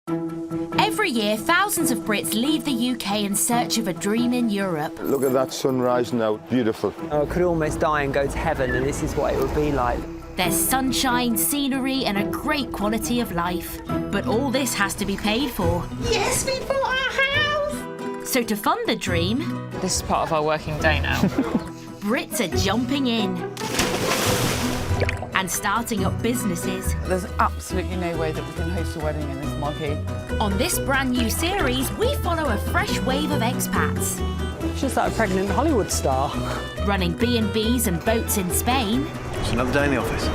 Every year, thousands of Brits leave the UK in search of a dream in Europe. Look at that sunrise now, beautiful. I could almost die and go to heaven, and this is what it would be like. There's sunshine, scenery and a great quality of life. But all this has to be paid for. Yes, we bought our house! So to fund the dream... This is part of our working day now. Brits are jumping in and starting up businesses. There's absolutely no way that we can host a wedding in this marquee. On this brand new series, we follow a fresh wave of expats. She's like a pregnant Hollywood star. Running B&Bs and boats in Spain. It's another day in the office.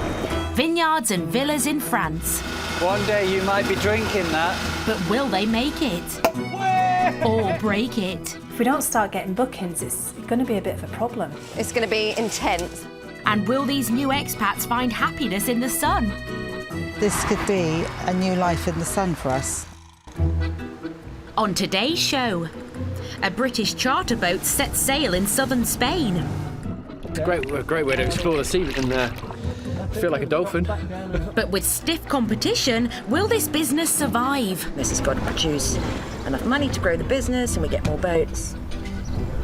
Vineyards and villas in France. One day you might be drinking that. But will they make it? Or break it? If we don't start getting bookings, it's going to be a bit of a problem. It's going to be intense. And will these new expats find happiness in the sun? This could be a new life in the sun for us. On today's show, a British charter boat sets sail in southern Spain. It's a great way to explore the sea and feel like a dolphin. But with stiff competition, will this business survive? This has got to produce enough money to grow the business and we get more boats.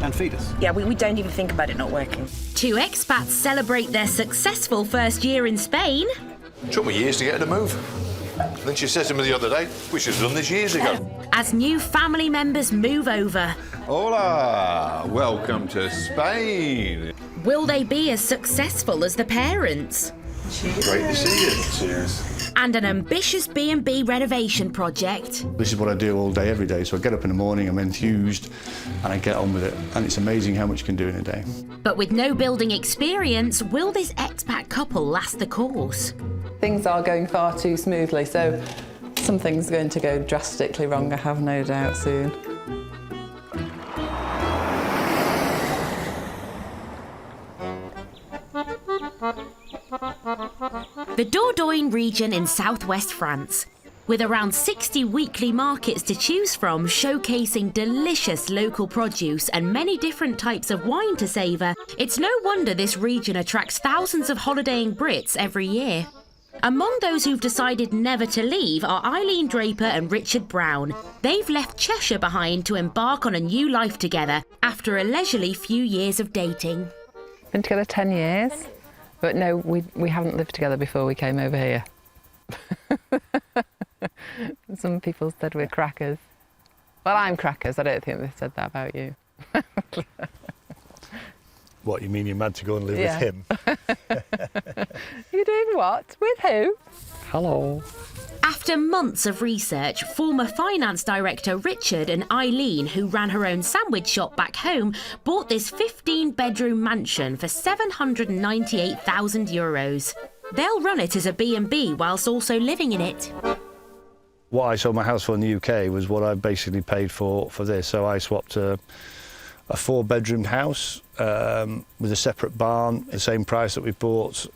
And feed us. Yeah, we don't even think about it not working. Two expats celebrate their successful first year in Spain. It took me years to get her to move. Then she said to me the other day, we should have done this years ago. As new family members move over. Hola, welcome to Spain. Will they be as successful as the parents? Great to see you. Cheers. And an ambitious B&B renovation project. This is what I do all day, every day. So I get up in the morning, I'm enthused, and I get on with it. And it's amazing how much you can do in a day. But with no building experience, will this expat couple last the course? Things are going far too smoothly, so something's going to go drastically wrong, I have no doubt, soon. The Dordogne region in southwest France, with around 60 weekly markets to choose from, showcasing delicious local produce and many different types of wine to savour, it's no wonder this region attracts thousands of holidaying Brits every year. Among those who've decided never to leave are Eileen Draper and Richard Brown. They've left Cheshire behind to embark on a new life together after a leisurely few years of dating. Been together 10 years, but no, we haven't lived together before we came over here. Some people said we're crackers. Well, I'm crackers, I don't think they said that about you. What, you mean you're mad to go and live with him? You're doing what? With who? Hello. After months of research, former finance director Richard and Eileen, who ran her own sandwich shop back home, bought this 15-bedroom mansion for €798,000. They'll run it as a B&B whilst also living in it. What I sold my house for in the UK was what I basically paid for this. So I swapped a 4-bedroom house with a separate barn, the same price that we bought,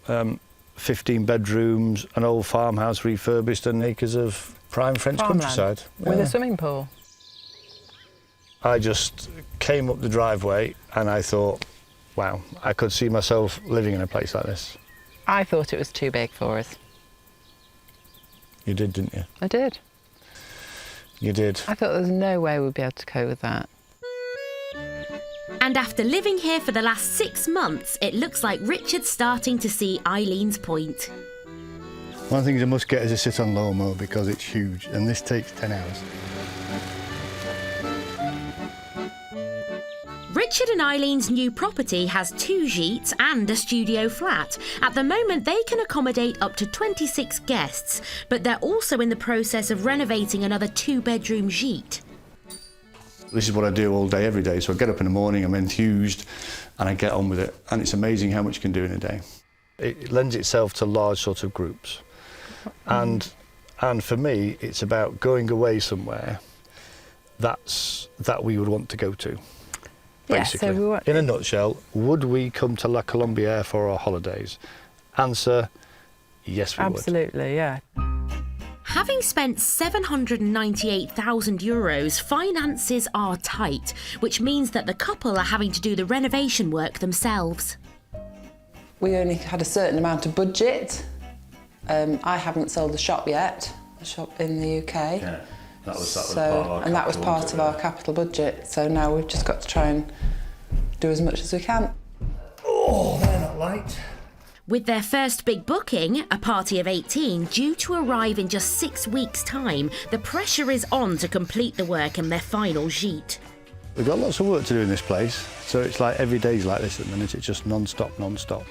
15 bedrooms, an old farmhouse refurbished, and acres of prime French countryside. With a swimming pool. I just came up the driveway and I thought, wow, I could see myself living in a place like this. I thought it was too big for us. You did, didn't you? I did. You did. I thought there was no way we'd be able to cope with that. And after living here for the last 6 months, it looks like Richard's starting to see Eileen's point. One of the things I must get is a sit-on lawnmower because it's huge, and this takes 10 hours. Richard and Eileen's new property has 2 gîtes and a studio flat. At the moment, they can accommodate up to 26 guests, but they're also in the process of renovating another 2-bedroom gîte. This is what I do all day, every day. So I get up in the morning, I'm enthused, and I get on with it. And it's amazing how much you can do in a day. It lends itself to large sort of groups. And for me, it's about going away somewhere that we would want to go to, basically. Yeah, so in a nutshell, would we come to La Colombière for our holidays? Answer, yes, we would. Absolutely, yeah. Having spent €798,000, finances are tight, which means that the couple are having to do the renovation work themselves. We only had a certain amount of budget. I haven't sold the shop yet, the shop in the UK. That was that was part of our capital budget. So now we've just got to try and do as much as we can. Oh, they're not light. With their first big booking, a party of 18, due to arrive in just 6 weeks' time, the pressure is on to complete the work in their final gîte. We've got lots of work to do in this place, so it's like every day's like this at the minute. It's just non-stop, non-stop.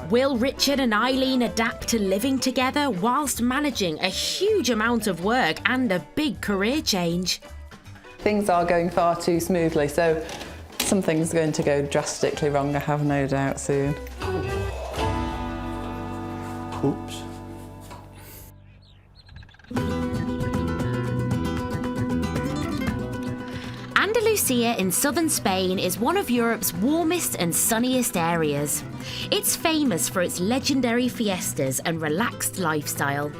Will Richard and Eileen adapt to living together whilst managing a huge amount of work and a big career change? Things are going far too smoothly, so something's going to go drastically wrong, I have no doubt, soon. Oops. Andalusia in southern Spain is one of Europe's warmest and sunniest areas. It's famous for its legendary fiestas and relaxed lifestyle,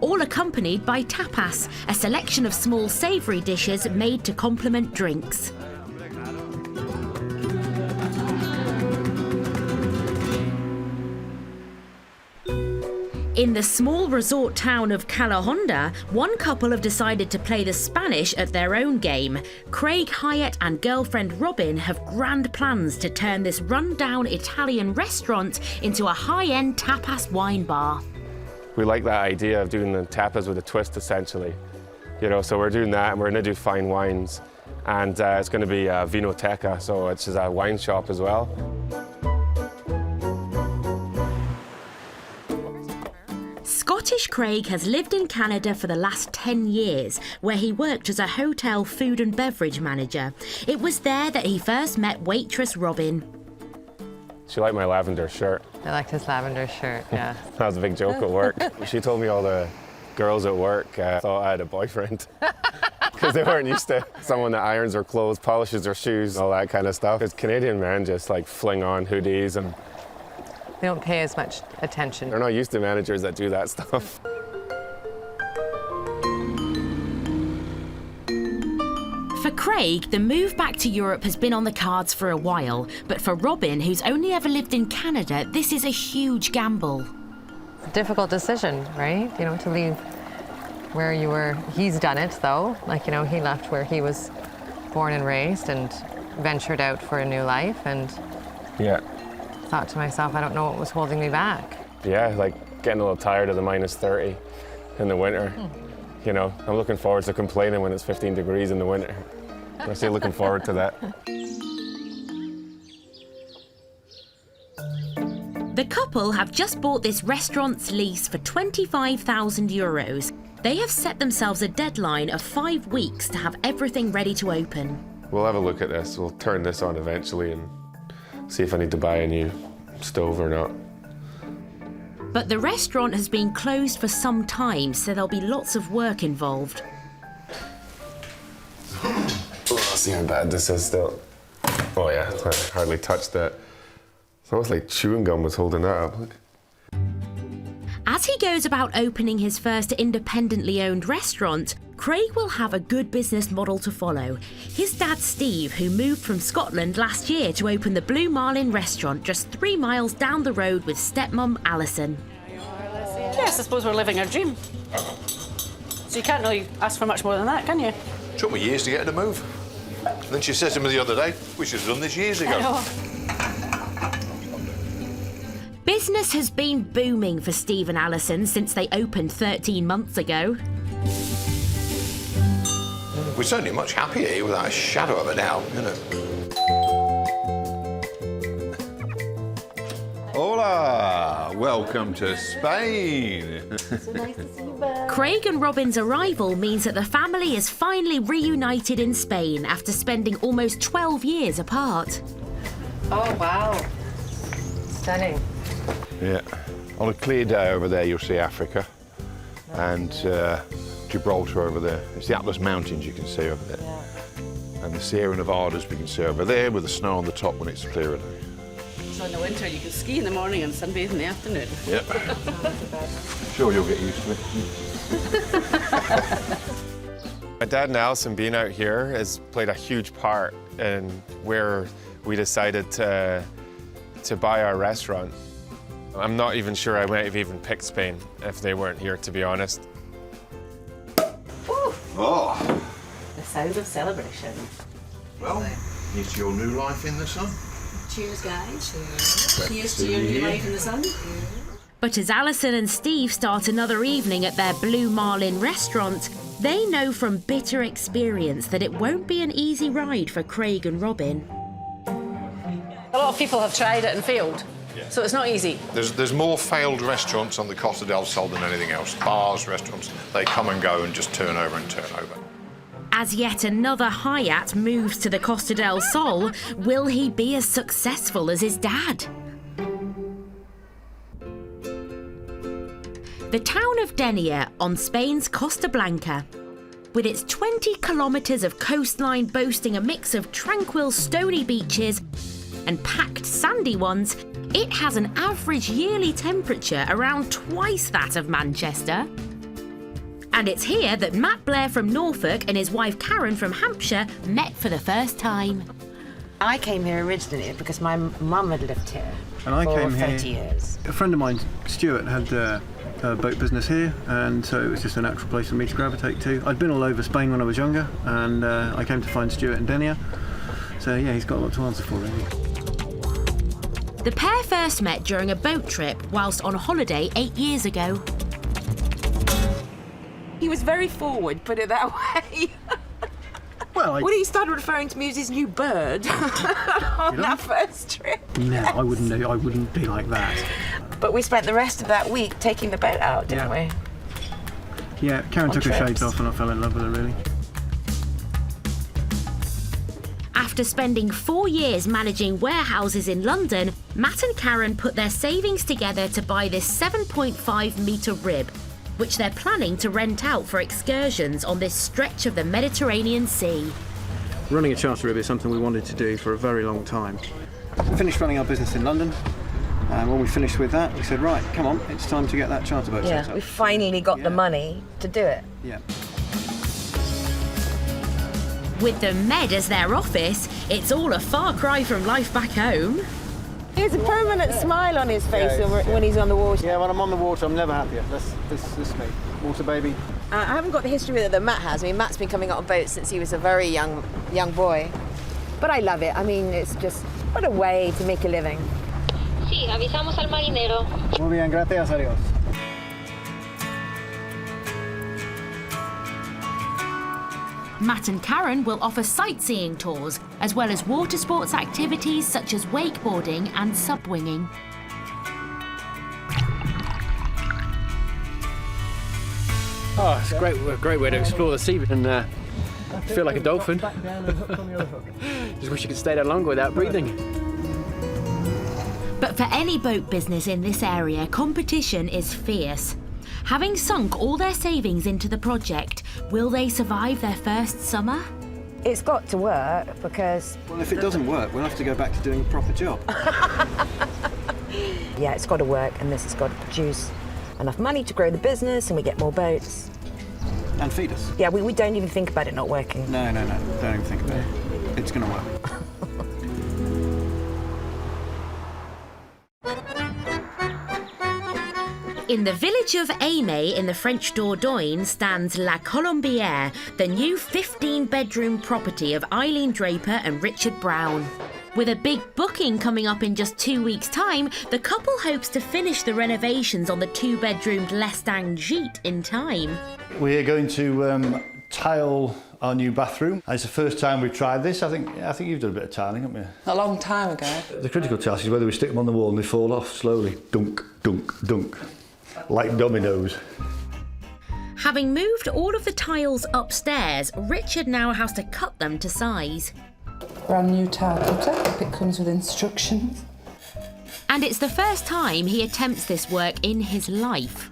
all accompanied by tapas, a selection of small savoury dishes made to complement drinks. In the small resort town of Calahonda, one couple have decided to play the Spanish at their own game. Craig Hyatt and girlfriend Robin have grand plans to turn this run-down Italian restaurant into a high-end tapas wine bar. We like that idea of doing the tapas with a twist, essentially. You know, so we're doing that, and we're going to do fine wines. And it's going to be a vinoteca, so it's just a wine shop as well. Scottish Craig has lived in Canada for the last 10 years, where he worked as a hotel food and beverage manager. It was there that he first met waitress Robin. She liked my lavender shirt. I liked his lavender shirt, yeah. That was a big joke at work. She told me all the girls at work thought I had a boyfriend. Because they weren't used to someone that irons their clothes, polishes their shoes, all that kind of stuff. Because Canadian men just like fling on hoodies and They don't pay as much attention. they're not used to managers that do that stuff. For Craig, the move back to Europe has been on the cards for a while, but for Robin, who's only ever lived in Canada, this is a huge gamble. It's a difficult decision, right? You know, to leave where you were. He's done it, though. Like, you know, he left where he was born and raised and ventured out for a new life, and Yeah. thought to myself, I don't know what was holding me back. Yeah, like getting a little tired of the minus 30 in the winter. You know, I'm looking forward to complaining when it's 15 degrees in the winter. I say looking forward to that. The couple have just bought this restaurant's lease for €25,000. They have set themselves a deadline of 5 weeks to have everything ready to open. We'll have a look at this. We'll turn this on eventually and see if I need to buy a new stove or not. But the restaurant has been closed for some time, so there'll be lots of work involved. Oh, see how bad this is still. Oh yeah, I hardly touched that. It's almost like chewing gum was holding that up. Look. As he goes about opening his first independently owned restaurant, Craig will have a good business model to follow. His dad Steve, who moved from Scotland last year to open the Blue Marlin restaurant just 3 miles down the road with stepmom Alison. Yes, I suppose we're living our dream. So you can't really ask for much more than that, can you? Took me years to get her to move. And then she said to me the other day, we should have done this years ago. Business has been booming for Steve and Alison since they opened 13 months ago. We're certainly much happier here without a shadow of a doubt, you know. Hola! Welcome to Spain! Craig and Robin's arrival means that the family is finally reunited in Spain after spending almost 12 years apart. Oh, wow. Stunning. Yeah. On a clear day over there, you'll see Africa and Gibraltar over there. It's the Atlas Mountains you can see over there. Yeah. And the Sierra Nevadas we can see over there with the snow on the top when it's a clearer day. So in the winter you can ski in the morning and sunbathe in the afternoon. Yep. Sure you'll get used to it. My dad and Alison being out here has played a huge part in where we decided to buy our restaurant. I'm not even sure I might have even picked Spain if they weren't here, to be honest. Oh, The sound of celebration. well, it's your new life in the sun. Cheers, guys. Cheers to your new life in the sun. But as Alison and Steve start another evening at their Blue Marlin restaurant, they know from bitter experience that it won't be an easy ride for Craig and Robin. A lot of people have tried it and failed, so it's not easy. There's more failed restaurants on the Costa del Sol than anything else. Bars, restaurants, they come and go and just turn over and turn over. As yet another Hyatt moves to the Costa del Sol, will he be as successful as his dad? The town of Denia on Spain's Costa Blanca. With its 20 kilometres of coastline boasting a mix of tranquil stony beaches and packed sandy ones, it has an average yearly temperature around twice that of Manchester. And it's here that Matt Blair from Norfolk and his wife Karen from Hampshire met for the first time. I came here originally because my mum had lived here And I for came 30 here. years. A friend of mine, Stuart, had a boat business here, and so it was just a natural place for me to gravitate to. I'd been all over Spain when I was younger, and I came to find Stuart in Denia. So yeah, he's got a lot to answer for, really. The pair first met during a boat trip whilst on holiday 8 years ago. He was very forward, put it that way. Well, when he started referring to me as his new bird on that first trip. No, I wouldn't be like that. But we spent the rest of that week taking the boat out, didn't we? Yeah, Karen On took her trips. shades off and I fell in love with her, really. After spending 4 years managing warehouses in London, Matt and Karen put their savings together to buy this 7.5 metre rib, which they're planning to rent out for excursions on this stretch of the Mediterranean Sea. Running a charter rib is something we wanted to do for a very long time. We finished running our business in London, and when we finished with that, we said, right, come on, it's time to get that charter boat set Yeah, up. we finally got the money to do it. Yeah. With the Med as their office, it's all a far cry from life back home. He has a permanent smile on his face when he's on the water. Yeah, when I'm on the water, I'm never happier. This is me. Water baby. I haven't got the history with it that Matt has. I mean, Matt's been coming out on boats since he was a very young boy. But I love it. I mean, it's just, what a way to make a living. Sí, avisamos al marinero. Muy bien, gracias, adiós. Matt and Karen will offer sightseeing tours, as well as water sports activities such as wakeboarding and subwinging. Oh, it's a great way to explore the sea and feel like a dolphin. Just wish you could stay there longer without breathing. But for any boat business in this area, competition is fierce. Having sunk all their savings into the project, will they survive their first summer? It's got to work because... Well, if it doesn't work, we'll have to go back to doing a proper job. Yeah, it's got to work, and this has got to produce enough money to grow the business, and we get more boats. And feed us. Yeah, we don't even think about it not working. No, don't even think about it. It's going to work. In the village of Aimé in the French Dordogne stands La Colombière, the new 15-bedroom property of Eileen Draper and Richard Brown. With a big booking coming up in just 2 weeks' time, the couple hopes to finish the renovations on the 2-bedroomed Lestang Gîte in time. We're going to tile our new bathroom. It's the first time we've tried this. I think you've done a bit of tiling, haven't you? A long time ago. The critical task is whether we stick them on the wall and they fall off slowly. Dunk, dunk, dunk. Like dominoes. Having moved all of the tiles upstairs, Richard now has to cut them to size. Brand new tile cutter. It comes with instructions. And it's the first time he attempts this work in his life.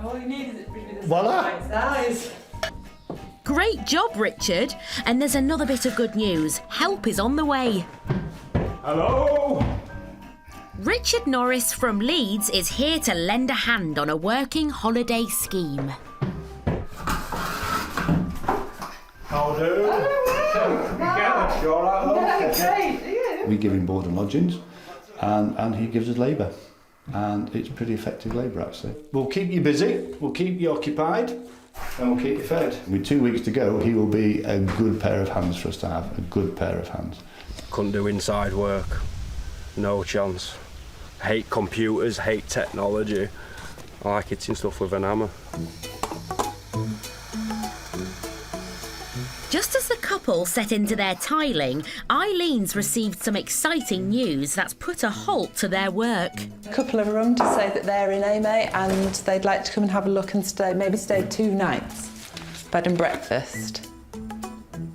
All you need is it to be the Voila. size. Great job, Richard. And there's another bit of good news. Help is on the way. Hello? Richard Norris from Leeds is here to lend a hand on a working holiday scheme. How do? We give him board and lodgings, and he gives us labour. And it's pretty effective labour, actually. We'll keep you busy, we'll keep you occupied, And we'll keep you fed. With 2 weeks to go, he will be a good pair of hands for us to have, a good pair of hands. Couldn't do inside work, no chance. Hate computers, hate technology. I like hitting stuff with an hammer. Just as the couple set into their tiling, Eileen's received some exciting news that's put a halt to their work. A couple have rung to say that they're in Ame and they'd like to come and have a look and maybe stay 2 nights. Bed and breakfast.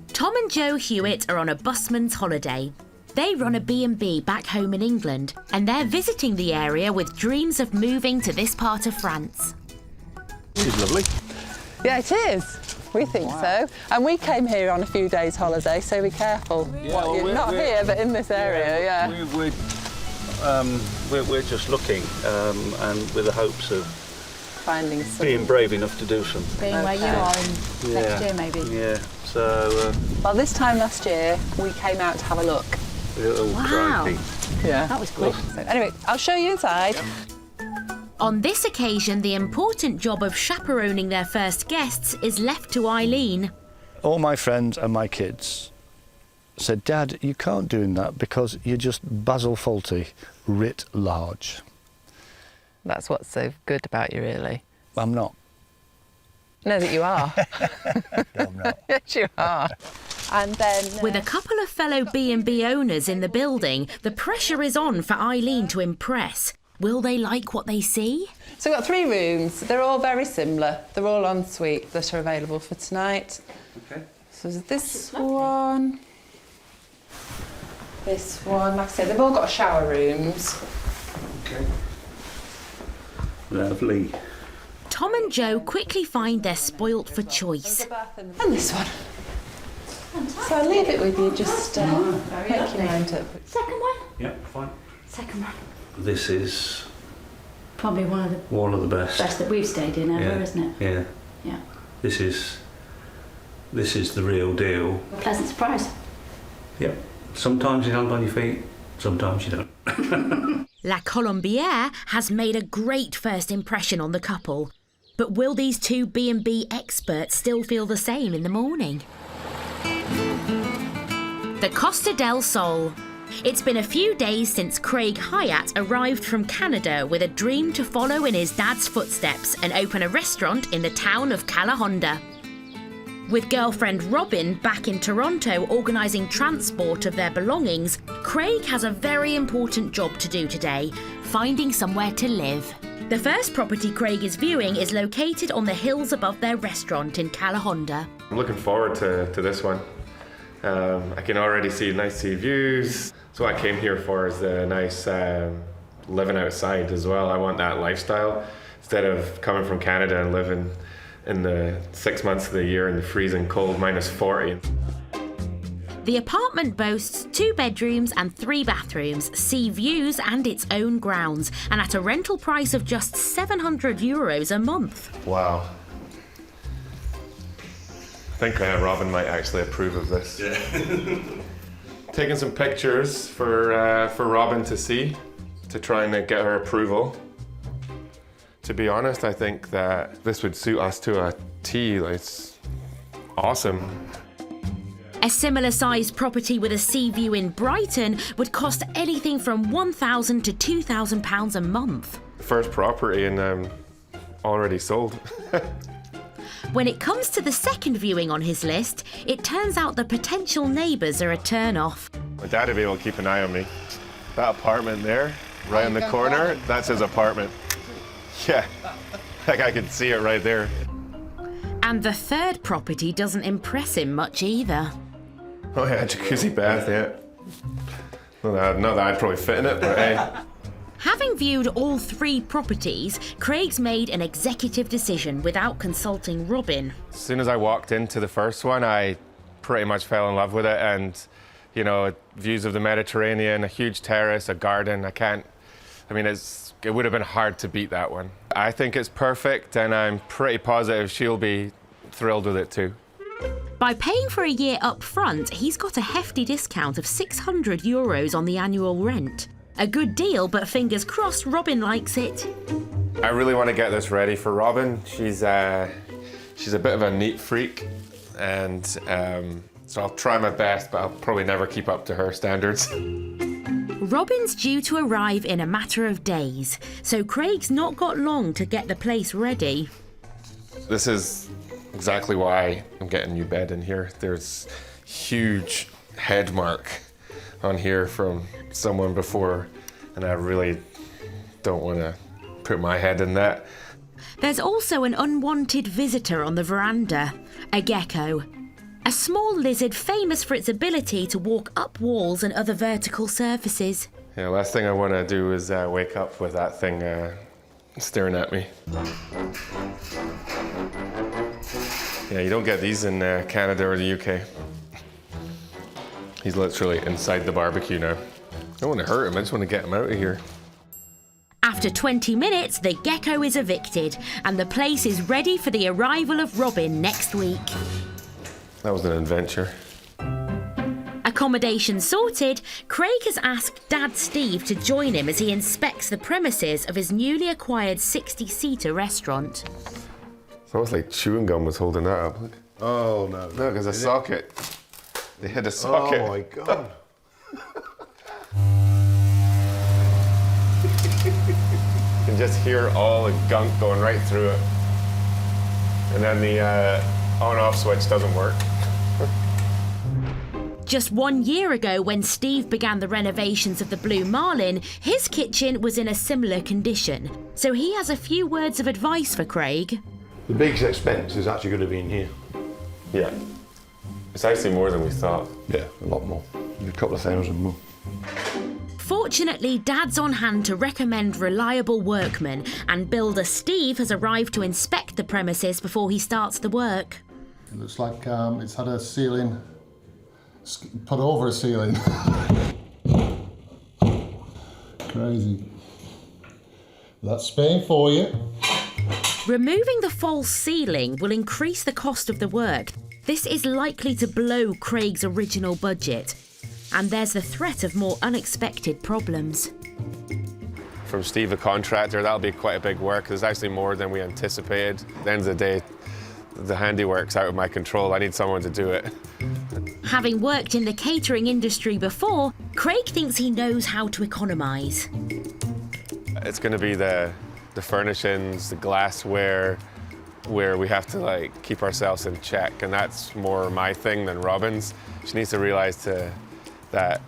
Tom and Joe Hewitt are on a busman's holiday. They run a B&B back home in England, and they're visiting the area with dreams of moving to this part of France. This is lovely. Yeah, it is. We think so. And we came here on a few days' holiday, so be careful. Yeah, well, not here, but in this area, yeah. We're just looking, and with the hopes of finding some... being brave enough to do something. Being where you are in next year, maybe. Yeah, so... Well, this time last year, we came out to have a look. Wow. Yeah. That was quick. So, anyway, I'll show you inside. On this occasion, the important job of chaperoning their first guests is left to Eileen. All my friends and my kids said, Dad, you can't do that because you're just Basil Fawlty, writ large. That's what's so good about you, really. I'm not. No, that you are. No, I'm not. Yes, you are. And then... With a couple of fellow B&B owners in the building, the pressure is on for Eileen to impress. Will they like what they see? So we've got 3 rooms. They're all very similar. They're all en suite that are available for tonight. Okay. So there's this one. This one. Like I said, they've all got shower rooms. Okay. Lovely. Tom and Joe quickly find they're spoilt for choice. And this one. So I'll leave it with you, just make your mind up. Second one? Yeah, fine. Second one. This is Probably one of the best. Best that we've stayed in ever, isn't it? Yeah. Yeah. This is the real deal. A pleasant surprise. Yep. Sometimes you land on your feet, sometimes you don't. La Colombière has made a great first impression on the couple. But will these 2 B&B experts still feel the same in the morning? The Costa del Sol. It's been a few days since Craig Hyatt arrived from Canada with a dream to follow in his dad's footsteps and open a restaurant in the town of Calahonda. With girlfriend Robin back in Toronto organising transport of their belongings, Craig has a very important job to do today, finding somewhere to live. The first property Craig is viewing is located on the hills above their restaurant in Calahonda. I'm looking forward to this one. I can already see nice sea views. So what I came here for is the nice living outside as well. I want that lifestyle instead of coming from Canada and living in the 6 months of the year in the freezing cold -40. The apartment boasts 2 bedrooms and 3 bathrooms, sea views and its own grounds, and at a rental price of just €700 a month. Wow. I think Robin might actually approve of this. Yeah. Taking some pictures for Robin to see, to try and get her approval. To be honest, I think that this would suit us to a T. It's awesome. A similar-sized property with a sea view in Brighton would cost anything from £1,000 to £2,000 a month. First property and already sold. When it comes to the second viewing on his list, it turns out the potential neighbours are a turn-off. My dad would be able to keep an eye on me. That apartment there, right in the corner, that's his apartment. Yeah, like I could see it right there. And the third property doesn't impress him much either. Oh yeah, jacuzzi bath, yeah. Not that I'd probably fit in it, but hey. Having viewed all 3 properties, Craig's made an executive decision without consulting Robin. As soon as I walked into the first one, I pretty much fell in love with it, and you know, views of the Mediterranean, a huge terrace, a garden. It would have been hard to beat that one. I think it's perfect, and I'm pretty positive she'll be thrilled with it too. By paying for a year up front, he's got a hefty discount of €600 on the annual rent. A good deal, but fingers crossed Robin likes it. I really want to get this ready for Robin. She's She's a bit of a neat freak, and so I'll try my best, but I'll probably never keep up to her standards. Robin's due to arrive in a matter of days, so Craig's not got long to get the place ready. This is exactly why I'm getting a new bed in here. There's huge head mark on here from someone before, and I really don't want to put my head in that. There's also an unwanted visitor on the veranda, a gecko. A small lizard famous for its ability to walk up walls and other vertical surfaces. Yeah, last thing I want to do is wake up with that thing staring at me. Yeah, you don't get these in Canada or the UK. He's literally inside the barbecue now. I don't want to hurt him, I just want to get him out of here. After 20 minutes, the gecko is evicted and the place is ready for the arrival of Robin next week. That was an adventure. Accommodation sorted, Craig has asked Dad Steve to join him as he inspects the premises of his newly acquired 60-seater restaurant. It's almost like chewing gum was holding that up. Look. Oh, no. Look, there's a socket. They hit a socket. Oh, my God. You can just hear all the gunk going right through it. And then the on-off switch doesn't work. Just 1 year ago, when Steve began the renovations of the Blue Marlin, his kitchen was in a similar condition. So he has a few words of advice for Craig. The biggest expense is actually going to be in here. Yeah. It's actually more than we thought. Yeah, a lot more. A couple of thousand more. Fortunately, Dad's on hand to recommend reliable workmen, and builder Steve has arrived to inspect the premises before he starts the work. It looks like it's had a ceiling put over a ceiling. Crazy. That's Spain for you. Removing the false ceiling will increase the cost of the work. This is likely to blow Craig's original budget. And there's the threat of more unexpected problems. From Steve, the contractor, that'll be quite a big work. There's actually more than we anticipated. At the end of the day, the handiwork's out of my control. I need someone to do it. Having worked in the catering industry before, Craig thinks he knows how to economise. It's going to be the furnishings, the glassware, where we have to keep ourselves in check, and that's more my thing than Robin's. She needs to realise that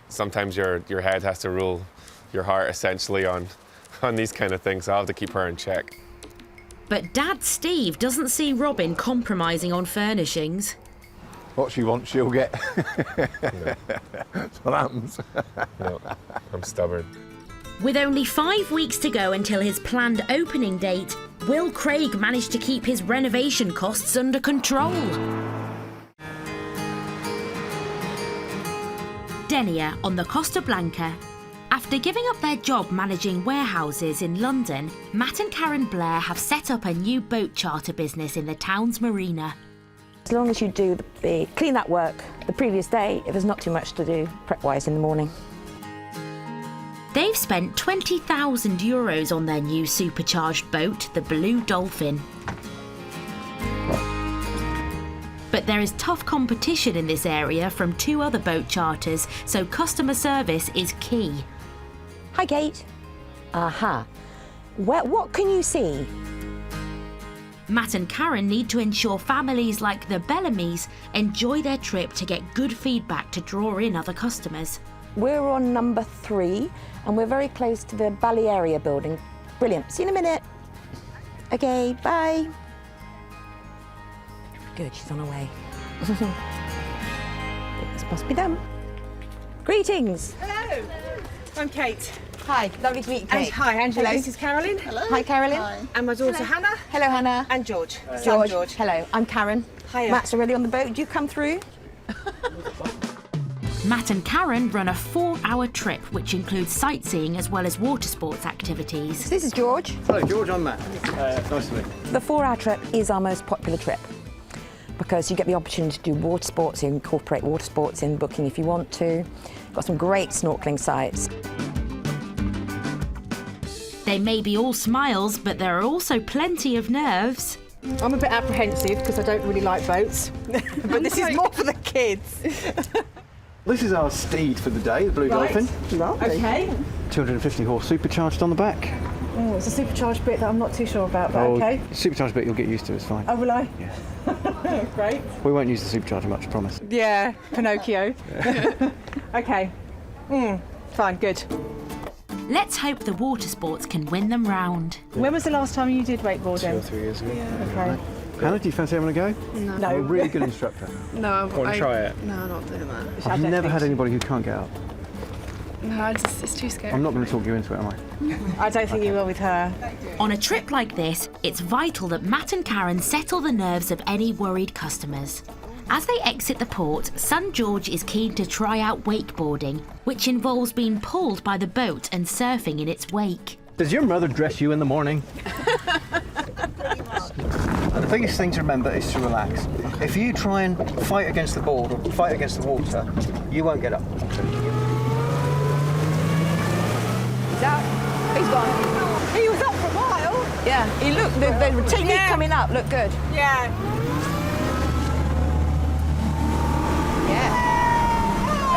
sometimes your head has to rule your heart essentially on these kind of things. So I'll have to keep her in check. But Dad Steve doesn't see Robin compromising on furnishings. What she wants, she'll get. That's what happens. No, I'm stubborn. With only 5 weeks to go until his planned opening date, will Craig manage to keep his renovation costs under control? Denia on the Costa Blanca. After giving up their job managing warehouses in London, Matt and Karen Blair have set up a new boat charter business in the town's marina. As long as you do the clean-up work the previous day, if there's not too much to do prep-wise in the morning. They've spent €20,000 on their new supercharged boat, the Blue Dolphin. But there is tough competition in this area from 2 other boat charters, so customer service is key. Hi, Kate. Aha. What can you see? Matt and Karen need to ensure families like the Bellamys enjoy their trip to get good feedback to draw in other customers. We're on number 3, and we're very close to the Balearia building. Brilliant. See you in a minute. Okay, bye. Good, she's on her way. This must be them. Greetings. Hello. I'm Kate. Hi, lovely to meet you, Kate. Hi, Angela. This is Carolyn. Hello. Hi, Carolyn. Hi. And my daughter, Hannah. Hello, Hannah. And George. George. George. Hello, I'm Karen. Hiya. Matt's already on the boat. Do you come through? Matt and Karen run a 4-hour trip, which includes sightseeing as well as water sports activities. So this is George. Hello, George. I'm Matt. Nice to meet you. The 4-hour trip is our most popular trip because you get the opportunity to do water sports. You incorporate water sports in booking if you want to. Got some great snorkeling sites. They may be all smiles, but there are also plenty of nerves. I'm a bit apprehensive because I don't really like boats, but this is more for the kids. This is our steed for the day, the Blue Dolphin. Okay. 250 horse supercharged on the back. Oh, it's a supercharged bit that I'm not too sure about, but okay. Supercharged bit you'll get used to, it's fine. Oh, will I? Yeah. Great. We won't use the supercharger much, I promise. Yeah, Pinocchio. Okay. Fine, good. Let's hope the water sports can win them round. When was the last time you did wakeboarding? 2 or 3 years ago. Okay. Hannah, do you fancy having a go? No. I'm a really good instructor. No, Want to try it? No, I'm not doing that. I've never had anybody who can't get up. No, it's too scary. I'm not going to talk you into it, am I? I don't think you will with her. On a trip like this, it's vital that Matt and Karen settle the nerves of any worried customers. As they exit the port, son George is keen to try out wakeboarding, which involves being pulled by the boat and surfing in its wake. Does your mother dress you in the morning? The biggest thing to remember is to relax. If you try and fight against the board or fight against the water, you won't get up. He's gone. He was up for a while. Yeah, he looked, the technique coming up looked good. Yeah. Yeah.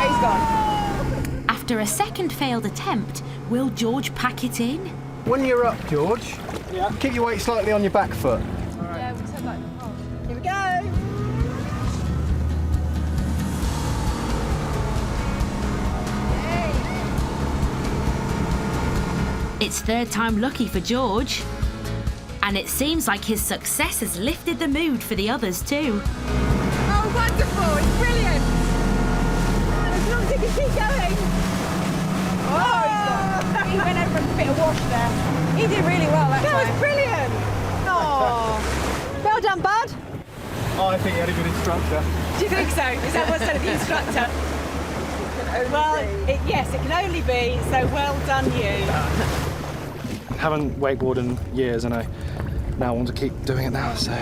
He's gone. After a second failed attempt, will George pack it in? When you're up, George, keep your weight slightly on your back foot. Yeah, we said like, here we go. It's third time lucky for George. And it seems like his success has lifted the mood for the others too. Oh, wonderful! It's brilliant! As long as he can keep going. Oh, he went over a bit of wash there. He did really well that time. That was brilliant! Oh, well done, bud. Oh, I think you had a good instructor. Do you think so? Is that what's said of the instructor? Well, yes, it can only be, so well done you. Haven't wakeboarded in years and I now want to keep doing it now, so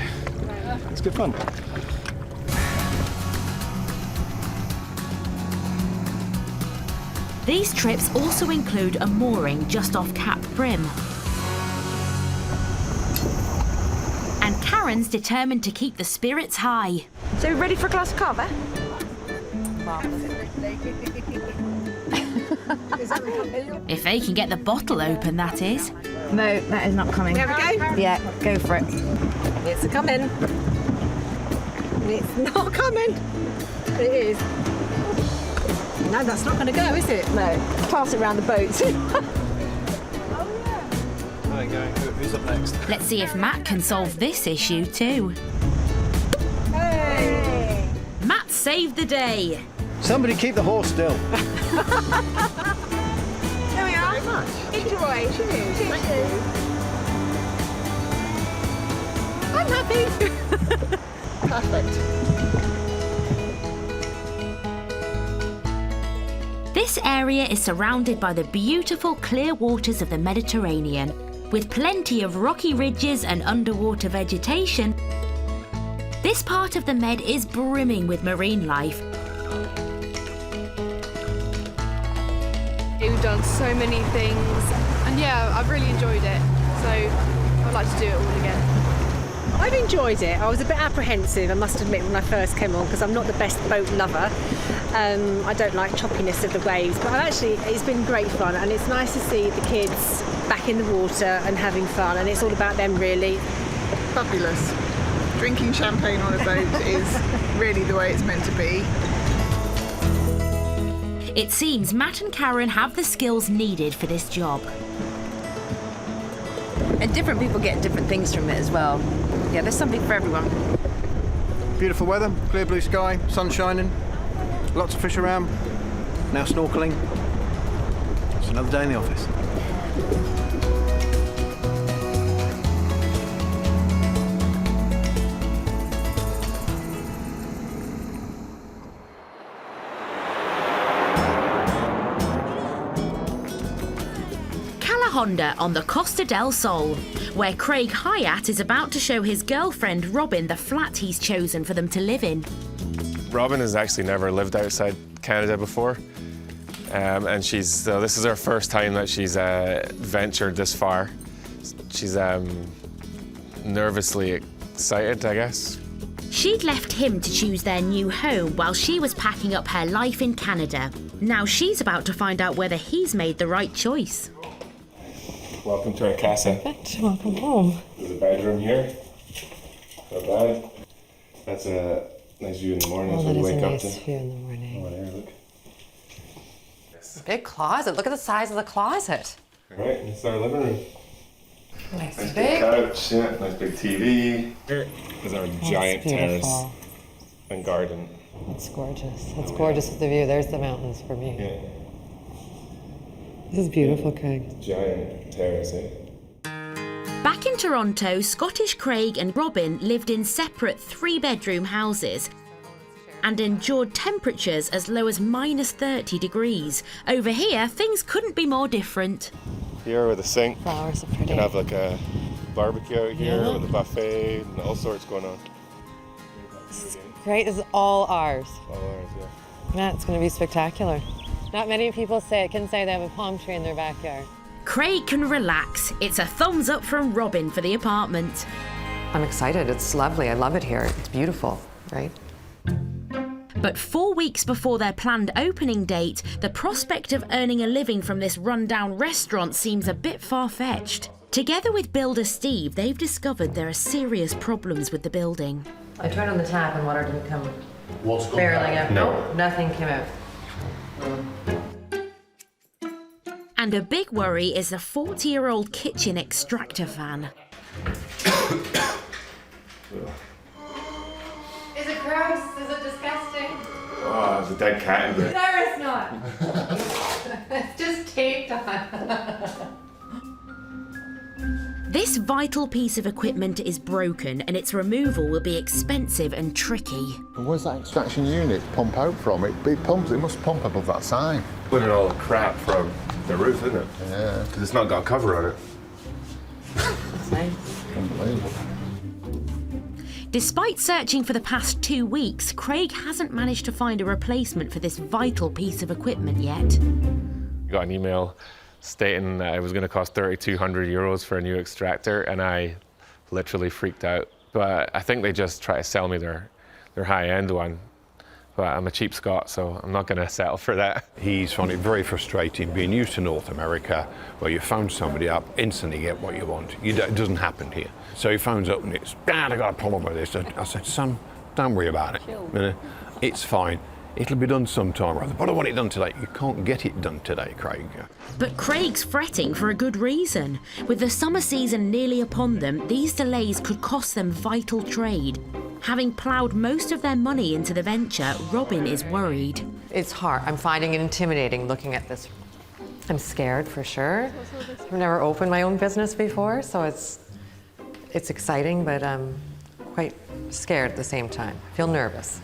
it's good fun. These trips also include a mooring just off Cap Prim. And Karen's determined to keep the spirits high. So ready for a glass of cava? If they can get the bottle open, that is. No, that is not coming. There we go. Yeah, go for it. It's a coming. It's not coming. It is. No, that's not going to go, is it? No. Pass it around the boat. There you go. Who's up next? Let's see if Matt can solve this issue too. Hey! Matt saved the day. Somebody keep the horse still. There we are. Enjoy. Cheers. Cheers. I'm happy. Perfect. This area is surrounded by the beautiful clear waters of the Mediterranean, with plenty of rocky ridges and underwater vegetation. This part of the Med is brimming with marine life. We've done so many things, and yeah, I've really enjoyed it. So I'd like to do it all again. I've enjoyed it. I was a bit apprehensive, I must admit, when I first came on, because I'm not the best boat lover. I don't like choppiness of the waves, but it's been great fun, and it's nice to see the kids back in the water and having fun, and it's all about them really. Fabulous. Drinking champagne on a boat is really the way it's meant to be. It seems Matt and Karen have the skills needed for this job. And different people get different things from it as well. Yeah, there's something for everyone. Beautiful weather, clear blue sky, sun shining, lots of fish around. Now snorkeling. It's another day in the office. Honda on the Costa del Sol, where Craig Hyatt is about to show his girlfriend Robin the flat he's chosen for them to live in. Robin has actually never lived outside Canada before, and this is her first time that she's ventured this far. She's nervously excited, I guess. She'd left him to choose their new home while she was packing up her life in Canada. Now she's about to find out whether he's made the right choice. Welcome to our casa. Welcome home. There's a bedroom here. Not bad. That's a nice view in the morning as we wake up to. View in the morning. Oh, there, look. Big closet. Look at the size of the closet. Right, it's our living room. Nice Nice big. big couch, yeah, nice big TV. Here is our giant terrace beautiful. and garden. It's gorgeous. It's gorgeous with the view. There's the mountains for me. Yeah. This is beautiful, Craig. Giant terrace, eh? Back in Toronto, Scottish Craig and Robin lived in separate 3-bedroom houses and endured temperatures as low as -30 degrees. Over here, things couldn't be more different. Here with a sink. Flowers are You pretty. can have like a barbecue out here Yeah. with a buffet and all sorts going on. Great. This is all ours. All ours, yeah. Yeah, it's going to be spectacular. Not many people can say they have a palm tree in their backyard. Craig can relax. It's a thumbs up from Robin for the apartment. I'm excited. It's lovely. I love it here. It's beautiful, right? But 4 weeks before their planned opening date, the prospect of earning a living from this rundown restaurant seems a bit far-fetched. Together with builder Steve, they've discovered there are serious problems with the building. I turned on the tap and water didn't come What's gone barreling bad? out. No. Nope, nothing came out. And a big worry is the 40-year-old kitchen extractor fan. Is it gross? Is it disgusting? Oh, there's a dead cat in there. No, it's not. It's just taped on. This vital piece of equipment is broken and its removal will be expensive and tricky. And where's that extraction unit pump out from? It must pump above that sign. Putting all the crap from the roof, isn't it? Yeah. Because it's not got a cover on it. That's nice. Unbelievable. Despite searching for the past 2 weeks, Craig hasn't managed to find a replacement for this vital piece of equipment yet. I got an email stating that it was going to cost 3,200 euros for a new extractor, and I literally freaked out. But I think they just try to sell me their high-end one. But I'm a cheap Scot, so I'm not going to settle for that. He's found it very frustrating being used to North America, where you phone somebody up, instantly get what you want. It doesn't happen here. So he phones up and it's, Dad, I got a problem with this. I said, son, don't worry about it. It's fine. It'll be done sometime or other. But I want it done today. You can't get it done today, Craig. But Craig's fretting for a good reason. With the summer season nearly upon them, these delays could cost them vital trade. Having ploughed most of their money into the venture, Robin is worried. It's hard. I'm finding it intimidating looking at this. I'm scared for sure. I've never opened my own business before, so it's exciting, but I'm quite scared at the same time. I feel nervous.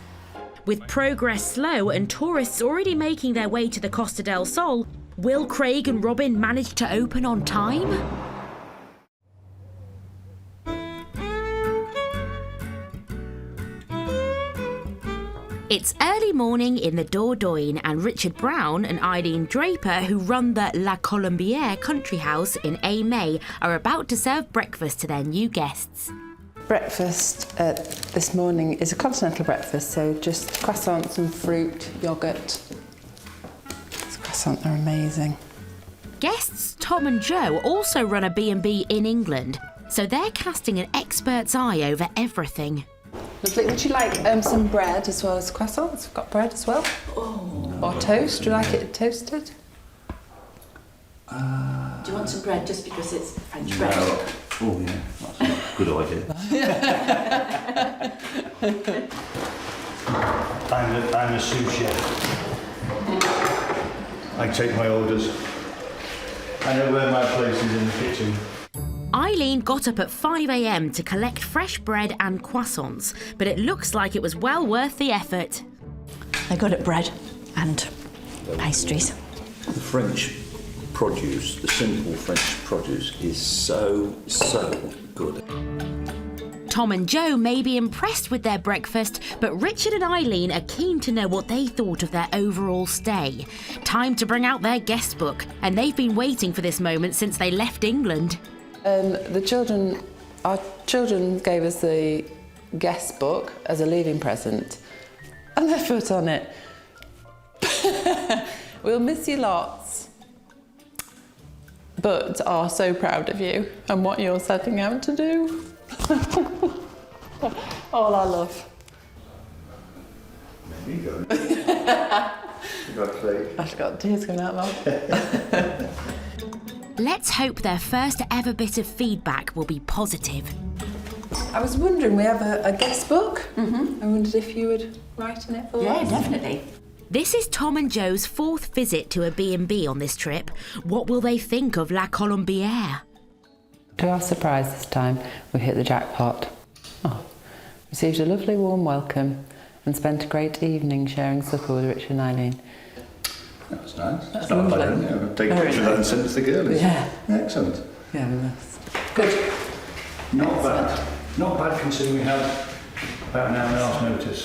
With progress slow and tourists already making their way to the Costa del Sol, will Craig and Robin manage to open on time? It's early morning in the Dordogne, and Richard Brown and Eileen Draper, who run the La Colombière country house in Aimé, are about to serve breakfast to their new guests. Breakfast this morning is a continental breakfast, so just croissants and fruit, yoghurt. These croissants are amazing. Guests Tom and Joe also run a B&B in England, so they're casting an expert's eye over everything. Lovely. Would you like some bread as well as croissants? We've got bread as well. Oh. Or toast. Do you like it toasted? Do you want some bread just because it's French bread? Oh yeah, that's a good idea. I'm a sous chef. I take my orders. I know where my place is in the kitchen. Eileen got up at 5 a.m. to collect fresh bread and croissants, but it looks like it was well worth the effort. They're good at bread and pastries. The French produce, the simple French produce, is so good. Tom and Joe may be impressed with their breakfast, but Richard and Eileen are keen to know what they thought of their overall stay. Time to bring out their guest book, and they've been waiting for this moment since they left England. The children Our children gave us the guest book as a leaving present, and they put on it, "We'll miss you lots, but are so proud of you and what you're setting out to do." All our love. There you go. I've got tears coming out of my mouth. Let's hope their first ever bit of feedback will be positive. I was wondering, we have a guest book. I wondered if you would write in it for us. Yeah, definitely. This is Tom and Joe's 4th visit to a B&B on this trip. What will they think of La Colombière? To our surprise this time, we hit the jackpot. Received a lovely warm welcome and spent a great evening sharing supper with Richard and Eileen. That was nice. That's not lovely. bad, yeah. Take a picture of that and send it to the girls. Yeah. Excellent. Yeah, we must. Good. Not bad. Not bad considering we had about an hour and a half notice.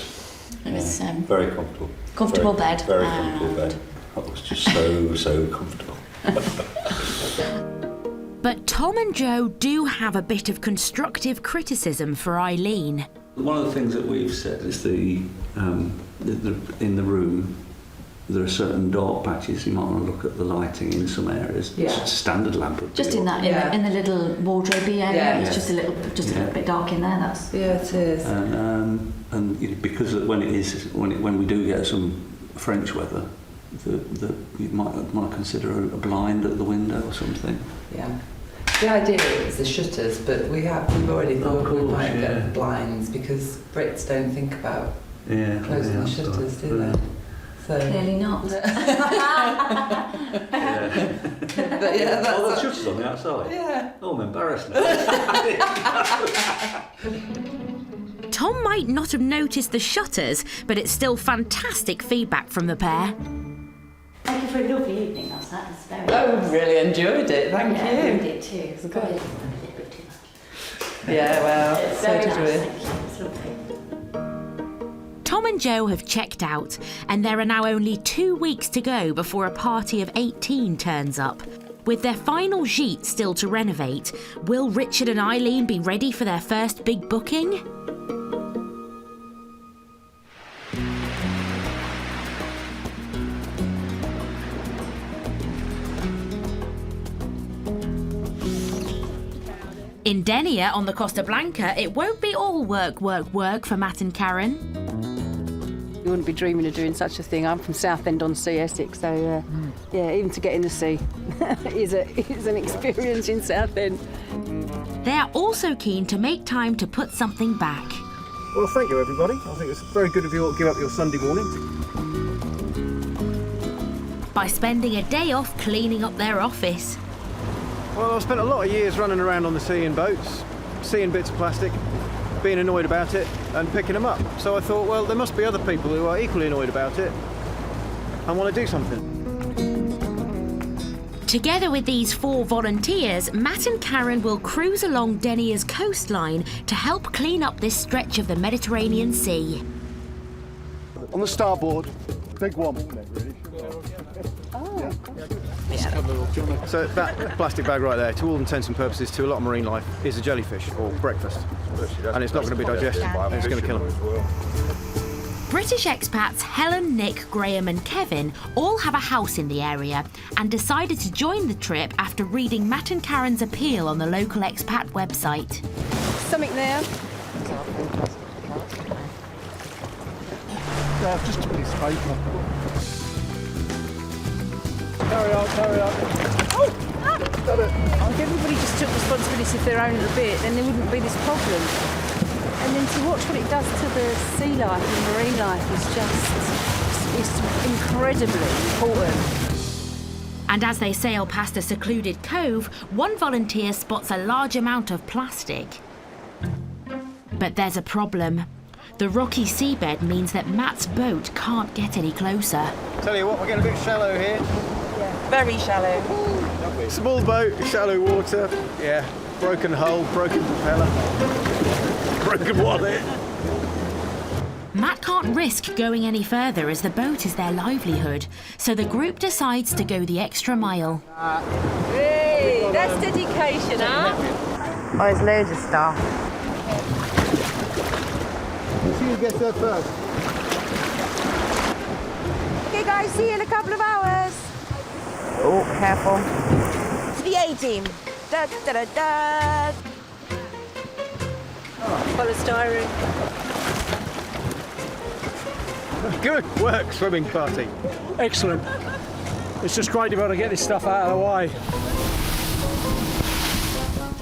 It was Very comfortable. comfortable Very- bed. Very comfortable bed. That was just so comfortable. But Tom and Joe do have a bit of constructive criticism for Eileen. One of the things that we've said is in the room, there are certain dark patches. You might want to look at the lighting in some areas. Yeah. It's a standard lamp. Just in that, in the little wardrobe area, Yeah. it's just a little bit dark in there. That's it is. And you know, because when we do get some French weather, you might want to consider a blind at the window or something. Yeah. The idea is the shutters, but we've already thought we might get blinds because Brits don't think about closing the shutters, do they? So clearly not. But yeah, that's the shutters on the outside. Yeah. Oh, I'm embarrassed now. Tom might not have noticed the shutters, but it's still fantastic feedback from the pair. Thank you for a lovely evening last night. It's very Oh, really enjoyed it. Thank you. I did too. It's good. Probably a little bit too much. Yeah, well, It's so very did nice. we. Thank you. It's lovely. Tom and Joe have checked out, and there are now only 2 weeks to go before a party of 18 turns up. With their final gîte still to renovate, will Richard and Eileen be ready for their first big booking? In Denia on the Costa Blanca, it won't be all work for Matt and Karen. You wouldn't be dreaming of doing such a thing. I'm from Southend-on-Sea, Essex, so yeah, even to get in the sea is an experience in Southend. They are also keen to make time to put something back. Well, thank you, everybody. I think it's very good of you all to give up your Sunday morning. By spending a day off cleaning up their office. Well, I've spent a lot of years running around on the sea in boats, seeing bits of plastic, being annoyed about it and picking them up. So I thought, well, there must be other people who are equally annoyed about it and want to do something. Together with these 4 volunteers, Matt and Karen will cruise along Denia's coastline to help clean up this stretch of the Mediterranean Sea. On the starboard, big one. Oh. So that plastic bag right there, to all intents and purposes, to a lot of marine life, is a jellyfish or breakfast. And it's not going to be digested, and it's going to kill them. British expats Helen, Nick, Graham and Kevin all have a house in the area and decided to join the trip after reading Matt and Karen's appeal on the local expat website. Something there. Yeah, just a piece of paper. Carry on. If everybody just took responsibility for their own little bit, then there wouldn't be this problem. And then to watch what it does to the sea life and marine life is just incredibly important. And as they sail past a secluded cove, one volunteer spots a large amount of plastic. But there's a problem. The rocky seabed means that Matt's boat can't get any closer. Tell you what, we're getting a bit shallow here. Yeah, very shallow. Small boat, shallow water. Yeah, broken hull, broken propeller, broken wallet. Matt can't risk going any further as the boat is their livelihood, so the group decides to go the extra mile. Hey, that's dedication, huh? Oh, there's loads of stuff. See who gets there first. Okay guys, see you in a couple of hours. Oh, careful. To the A-team. Da, da, da, da. Polystyrene. Good work, swimming party. Excellent. It's just great to be able to get this stuff out of the way.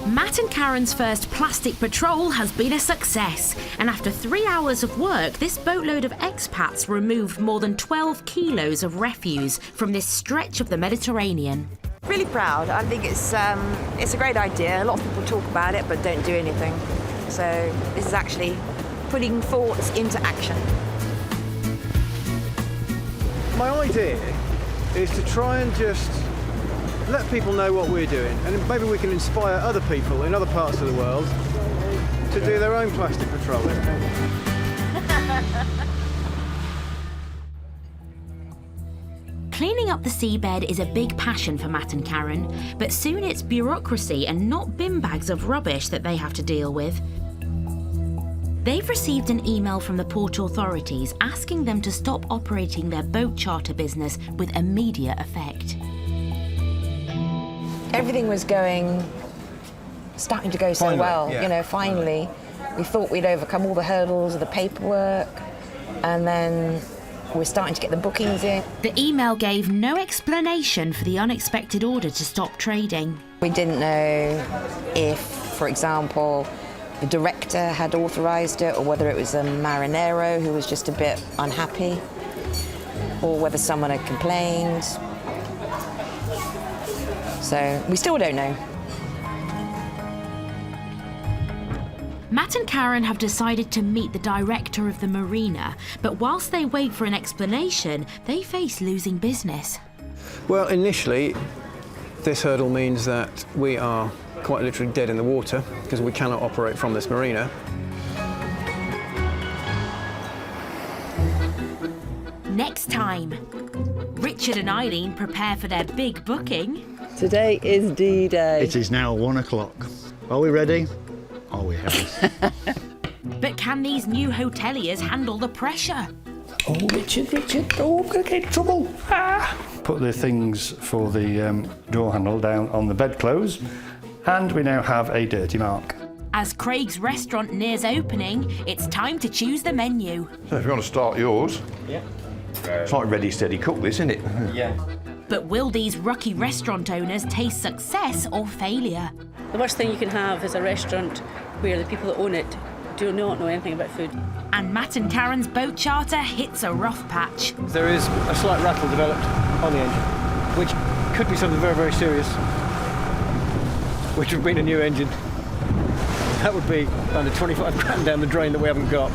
Matt and Karen's first plastic patrol has been a success, and after 3 hours of work, this boatload of expats removed more than 12 kilos of refuse from this stretch of the Mediterranean. Really proud. I think it's a great idea. A lot of people talk about it but don't do anything. So this is actually putting thoughts into action. My idea is to try and just let people know what we're doing, and maybe we can inspire other people in other parts of the world to do their own plastic patrolling. Cleaning up the seabed is a big passion for Matt and Karen, but soon it's bureaucracy and not bin bags of rubbish that they have to deal with. They've received an email from the port authorities asking them to stop operating their boat charter business with immediate effect. Everything was starting to go so Finally, well, yeah. you know, finally. We thought we'd overcome all the hurdles of the paperwork, and then we're starting to get the bookings in. The email gave no explanation for the unexpected order to stop trading. We didn't know if, for example, the director had authorised it, or whether it was a marinero who was just a bit unhappy, or whether someone had complained. So we still don't know. Matt and Karen have decided to meet the director of the marina, but whilst they wait for an explanation, they face losing business. Well, initially, this hurdle means that we are quite literally dead in the water because we cannot operate from this marina. Next time, Richard and Eileen prepare for their big booking. Today is D-Day. It is now 1 o'clock. Are we ready? Are we ready? But can these new hoteliers handle the pressure? Oh, Richard, oh, I'm going to get in trouble. Put the things for the door handle down on the bedclothes, and we now have a dirty mark. As Craig's restaurant nears opening, it's time to choose the menu. So if you want to start yours, yeah. It's like ready, steady, cook this, isn't it? Yeah. But will these rookie restaurant owners taste success or failure? The worst thing you can have is a restaurant where the people that own it do not know anything about food. And Matt and Karen's boat charter hits a rough patch. There is a slight rattle developed on the engine, which could be something very, very serious, which would mean a new engine. That would be under 25 grand down the drain that we haven't got.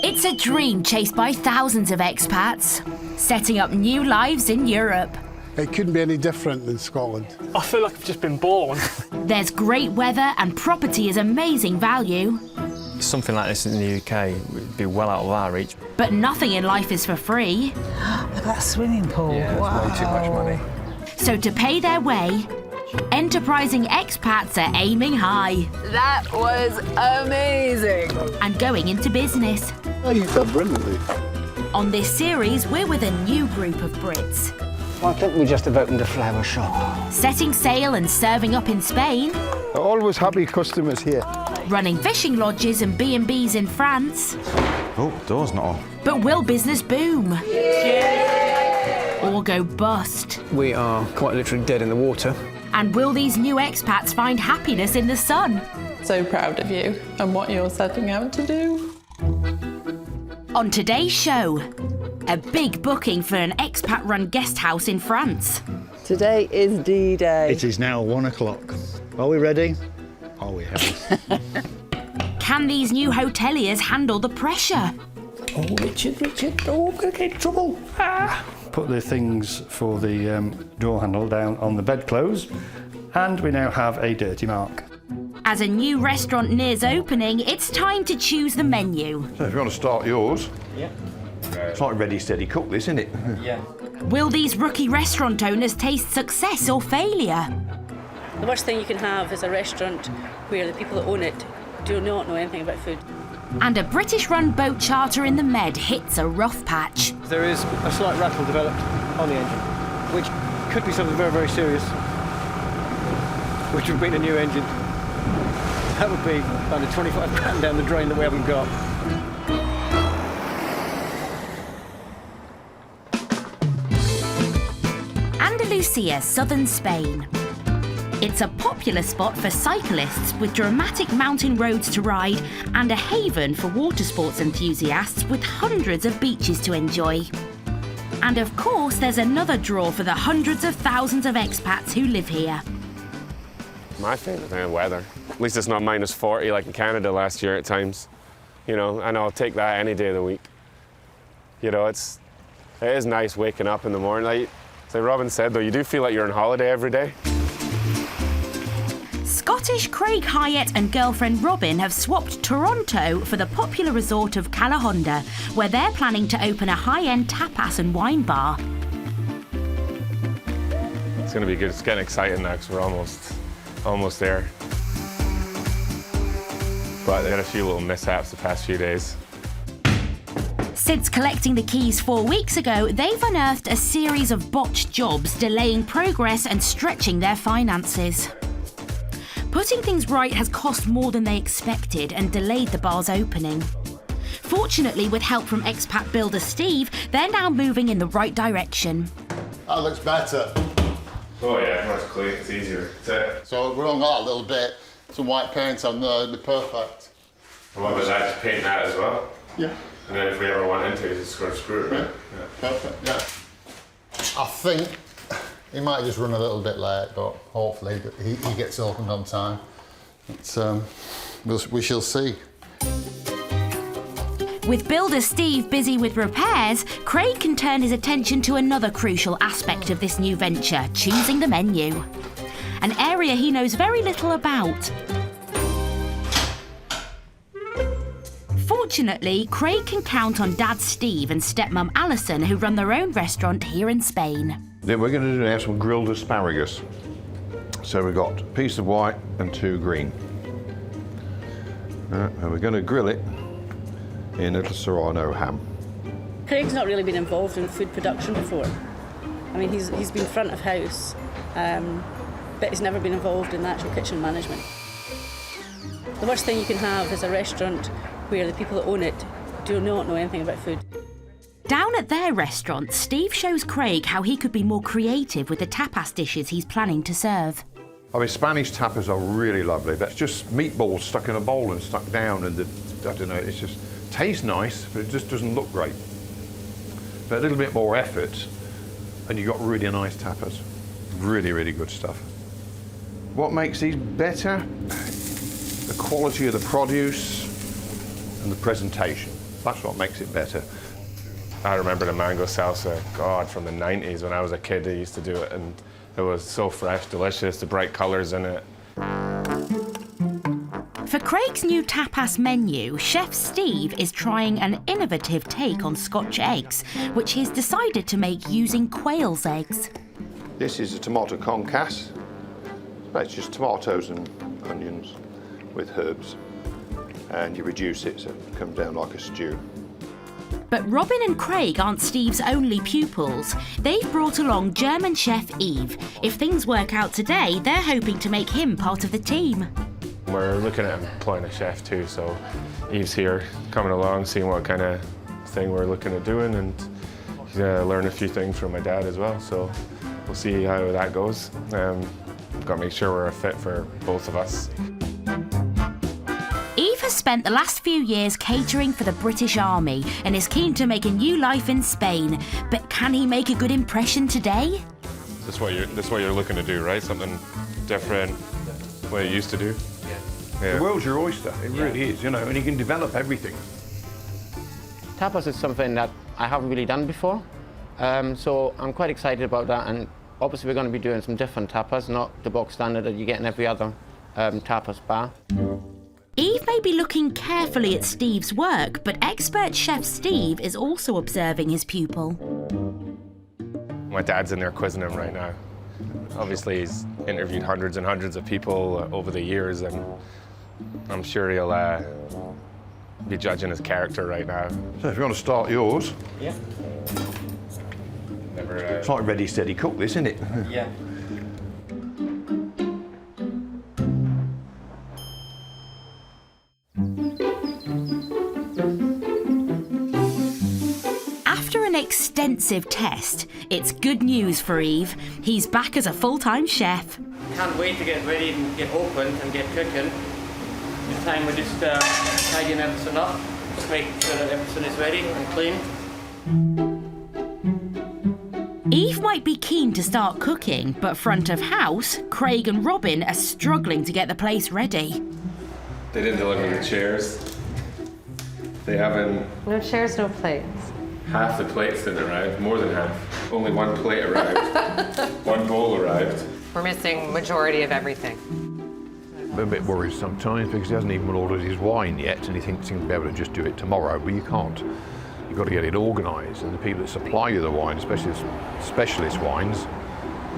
It's a dream chased by thousands of expats, setting up new lives in Europe. It couldn't be any different than Scotland. I feel like I've just been born. There's great weather and property is amazing value. Something like this in the UK would be well out of our reach. But nothing in life is for free. Look at that swimming pool. Yeah, wow. it's way too much money. So to pay their way, enterprising expats are aiming high. That was amazing. And going into business. Oh, you've done brilliantly. On this series, we're with a new group of Brits. I think we just have opened a flower shop. Setting sail and serving up in Spain. Always happy customers here. Running fishing lodges and B&Bs in France. Oh, door's not on. But will business boom? Or go bust? We are quite literally dead in the water. And will these new expats find happiness in the sun? So proud of you and what you're setting out to do. On today's show, a big booking for an expat-run guest house in France. Today is D-Day. It is now 1 o'clock. Are we ready? Are we, Helen? Can these new hoteliers handle the pressure? Oh, Richard, oh, I'm going to get in trouble. Ah. Put the things for the door handle down on the bedclothes, and we now have a dirty mark. As a new restaurant nears opening, it's time to choose the menu. So if you want to start yours, yeah. It's like ready, steady, cook this, isn't it? Yeah. Will these rookie restaurant owners taste success or failure? The worst thing you can have is a restaurant where the people that own it do not know anything about food. And a British-run boat charter in the Med hits a rough patch. There is a slight rattle developed on the engine, which could be something very, very serious, which would mean a new engine. That would be about a 25 grand down the drain that we haven't got. Andalusia, southern Spain. It's a popular spot for cyclists with dramatic mountain roads to ride and a haven for water sports enthusiasts with hundreds of beaches to enjoy. And of course, there's another draw for the hundreds of thousands of expats who live here. My favourite thing is weather. At least it's not minus 40 like in Canada last year at times. You know, and I'll take that any day of the week. You know, it is nice waking up in the morning. Like Robin said though, you do feel like you're on holiday every day. Scottish Craig Hyatt and girlfriend Robin have swapped Toronto for the popular resort of Calahonda, where they're planning to open a high-end tapas and wine bar. It's going to be good. It's getting exciting now because we're almost there. But they had a few little mishaps the past few days. Since collecting the keys 4 weeks ago, they've unearthed a series of botched jobs, delaying progress and stretching their finances. Putting things right has cost more than they expected and delayed the bar's opening. Fortunately, with help from expat builder Steve, they're now moving in the right direction. That looks better. Oh yeah, more clean, it's easier. So we're on that a little bit. Some white paint on there, it'd be perfect. And what about that, just paint that as well? Yeah. And then if we ever want into it, just screw it, right? Yeah. Perfect, yeah. I think he might just run a little bit late, but hopefully he gets opened on time. It's, we shall see. With builder Steve busy with repairs, Craig can turn his attention to another crucial aspect of this new venture, choosing the menu. An area he knows very little about. Fortunately, Craig can count on Dad Steve and stepmum Alison, who run their own restaurant here in Spain. Then we're going to do now some grilled asparagus. So we've got a piece of white and 2 green. And we're going to grill it in a little serrano ham. Craig's not really been involved in food production before. I mean, he's been front of house, but he's never been involved in the actual kitchen management. The worst thing you can have is a restaurant where the people that own it do not know anything about food. Down at their restaurant, Steve shows Craig how he could be more creative with the tapas dishes he's planning to serve. I mean, Spanish tapas are really lovely. That's just meatballs stuck in a bowl and stuck down, and I don't know, it just tastes nice, but it just doesn't look great. But a little bit more effort, and you've got really nice tapas. Really, really good stuff. What makes these better? The quality of the produce and the presentation. That's what makes it better. I remember the mango salsa, God, from the 90s when I was a kid. They used to do it, and it was so fresh, delicious, the bright colours in it. For Craig's new tapas menu, Chef Steve is trying an innovative take on Scotch eggs, which he's decided to make using quail's eggs. This is a tomato concasse. It's just tomatoes and onions with herbs. And you reduce it so it comes down like a stew. But Robin and Craig aren't Steve's only pupils. They've brought along German chef Yves. If things work out today, they're hoping to make him part of the team. We're looking at employing a chef too, so Yves here, coming along, seeing what kind of thing we're looking at doing, and he's gonna learn a few things from my dad as well, so we'll see how that goes. Got to make sure we're a fit for both of us. Yves has has spent the last few years catering for the British Army and is keen to make a new life in Spain. But can he make a good impression today? This is what you're looking to do, right? Something different, what you used to do. Yeah. The world's your oyster. It really is, you know, and you can develop everything. Tapas is something that I haven't really done before, so I'm quite excited about that. And obviously, we're going to be doing some different tapas, not the box standard that you get in every other tapas bar. Eve may be looking carefully at Steve's work, but expert chef Steve is also observing his pupil. My dad's in there quizzing him right now. Obviously, he's interviewed hundreds and hundreds of people over the years, and I'm sure he'll be judging his character right now. So if you want to start yours. Yeah. It's like ready, steady, cook, this, isn't it? Yeah. After an extensive test, it's good news for Eve. He's back as a full-time chef. Can't wait to get ready and get opened and get cooking. This time we're just tidying everything up, just making sure that everything is ready and clean. Eve might be keen to start cooking, but front of house, Craig and Robin are struggling to get the place ready. They didn't deliver the chairs. They haven't... No chairs, no plates. Half the plates didn't arrive, more than half. Only one plate arrived. One bowl arrived. We're missing majority of everything. I'm a bit worried sometimes because he hasn't even ordered his wine yet and he thinks he'll be able to just do it tomorrow, but you can't. You've got to get it organised, and the people that supply you the wine, especially specialist wines,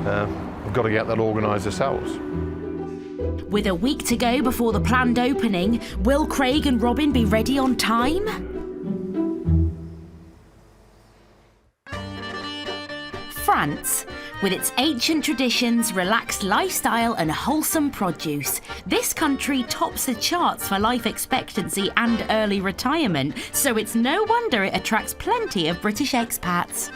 have got to get that organised themselves. With a week to go before the planned opening, will Craig and Robin be ready on time? France. With its ancient traditions, relaxed lifestyle and wholesome produce, this country tops the charts for life expectancy and early retirement, so it's no wonder it attracts plenty of British expats.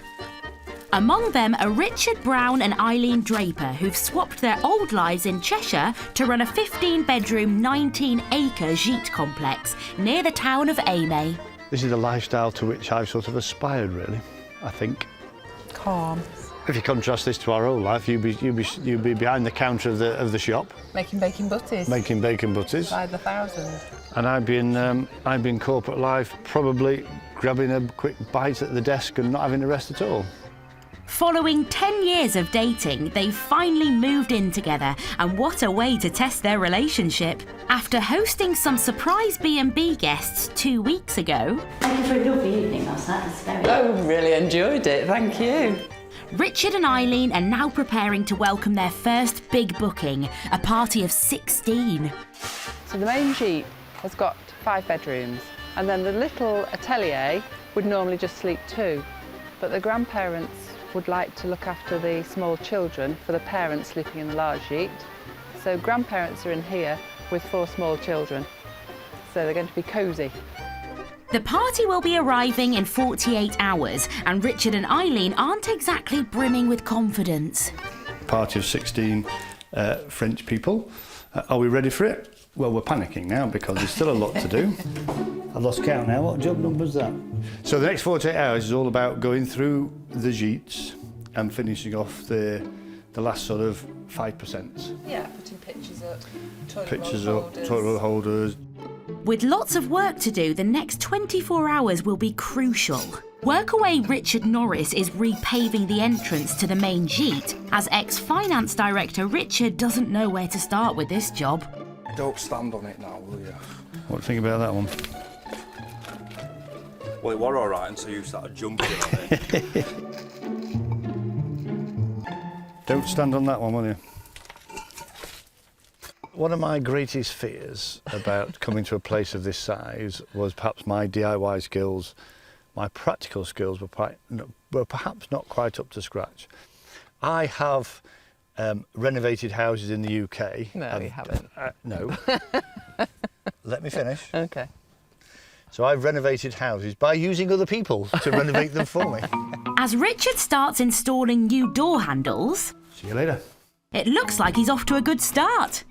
Among them are Richard Brown and Eileen Draper, who've swapped their old lives in Cheshire to run a 15-bedroom, 19-acre gîte complex near the town of Aimé. This is the lifestyle to which I've sort of aspired, really, I think. Calm. If you contrast this to our old life, you'd be behind the counter of the shop. Making bacon butties. Making bacon butties. By the thousand. And I'd be in corporate life, probably grabbing a quick bite at the desk and not having to rest at all. Following 10 years of dating, they've finally moved in together, and what a way to test their relationship. After hosting some surprise B&B guests 2 weeks ago... Thank you for a lovely evening last night. It's very... Oh, really enjoyed it, thank you. Richard and Eileen are now preparing to welcome their first big booking, a party of 16. So the main gîte has got 5 bedrooms, and then the little atelier would normally just sleep 2. But the grandparents would like to look after the small children for the parents sleeping in the large gîte. So grandparents are in here with 4 small children. So they're going to be cosy. The party will be arriving in 48 hours, and Richard and Eileen aren't exactly brimming with confidence. Party of 16 French people. Are we ready for it? Well, we're panicking now because there's still a lot to do. I've lost count now. What job number is that? So the next 48 hours is all about going through the gîtes and finishing off the last sort of 5%. Yeah, putting pictures up, toilet holders. With lots of work to do, the next 24 hours will be crucial. Workaway Richard Norris is repaving the entrance to the main gîte, as ex-finance director Richard doesn't know where to start with this job. Don't stand on it now, will you? What do you think about that one? Well, it were all right until you started jumping on it. Don't stand on that one, will you? One of my greatest fears about coming to a place of this size was perhaps my DIY skills. My practical skills were perhaps not quite up to scratch. I have renovated houses in the UK. No, you haven't. No. Let me finish. Okay. So I've renovated houses by using other people to renovate them for me. As Richard starts installing new door handles... See you later. It looks like he's off to a good start.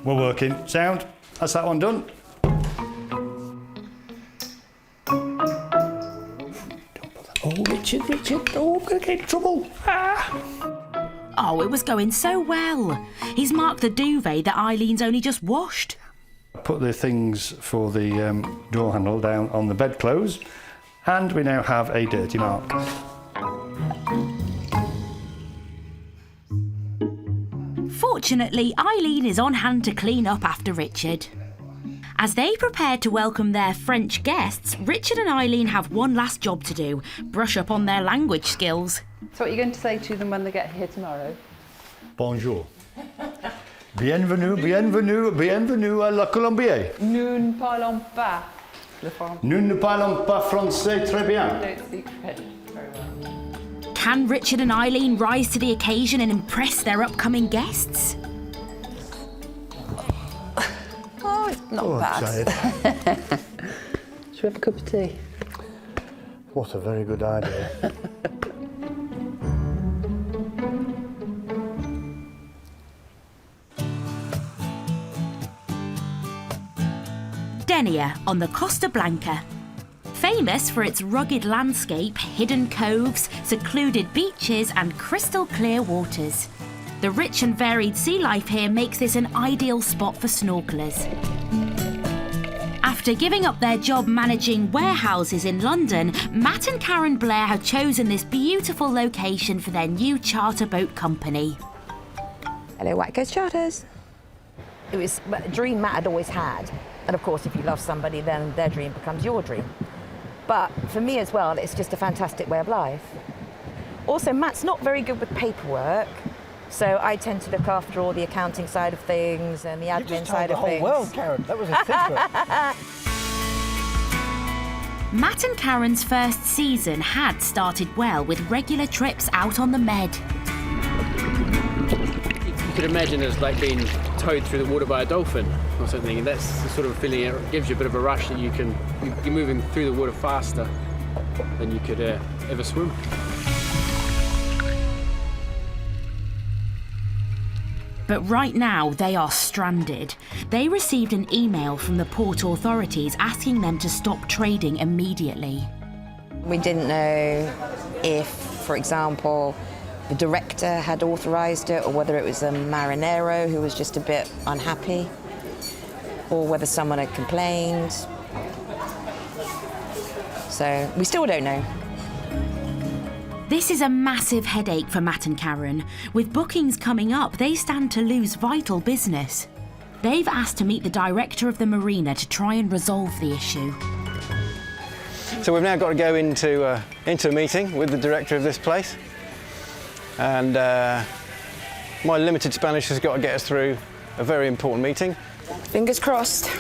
We're working. Sound? That's that one done. Richard, oh, I'm going to get in trouble. Oh, it was going so well. He's marked the duvet that Eileen's only just washed. Put the things for the door handle down on the bedclothes, and we now have a dirty mark. Fortunately, Eileen is on hand to clean up after Richard. As they prepare to welcome their French guests, Richard and Eileen have one last job to do: brush up on their language skills. So what are you going to say to them when they get here tomorrow? Bonjour. Bienvenue, bienvenue, bienvenue à la Colombie. Nous ne parlons pas le français. Nous ne parlons pas français très bien. Don't speak French very well. Can Richard and Eileen rise to the occasion and impress their upcoming guests? Oh, it's not bad. Should we have a cup of tea? What a very good idea. Denia on the Costa Blanca. Famous for its rugged landscape, hidden coves, secluded beaches and crystal clear waters. The rich and varied sea life here makes this an ideal spot for snorkelers. After giving up their job managing warehouses in London, Matt and Karen Blair have chosen this beautiful location for their new charter boat company. Hello, White Coast Charters. It was a dream Matt had always had. And of course, if you love somebody, then their dream becomes your dream. But for me as well, it's just a fantastic way of life. Also, Matt's not very good with paperwork, so I tend to look after all the accounting side of things and the admin side of things. You just told the whole world, Karen. That was a secret. Matt and Karen's first season had started well with regular trips out on the Med. You could imagine it as like being towed through the water by a dolphin or something, and that's the sort of feeling it gives you a bit of a rush that you're moving through the water faster than you could ever swim. But right now, they are stranded. They received an email from the port authorities asking them to stop trading immediately. We didn't know if, for example, the director had authorised it, or whether it was a marinero who was just a bit unhappy, or whether someone had complained. So we still don't know. This is a massive headache for Matt and Karen. With bookings coming up, they stand to lose vital business. They've asked to meet the director of the marina to try and resolve the issue. So we've now got to go into a meeting with the director of this place. And my limited Spanish has got to get us through a very important meeting. Fingers crossed.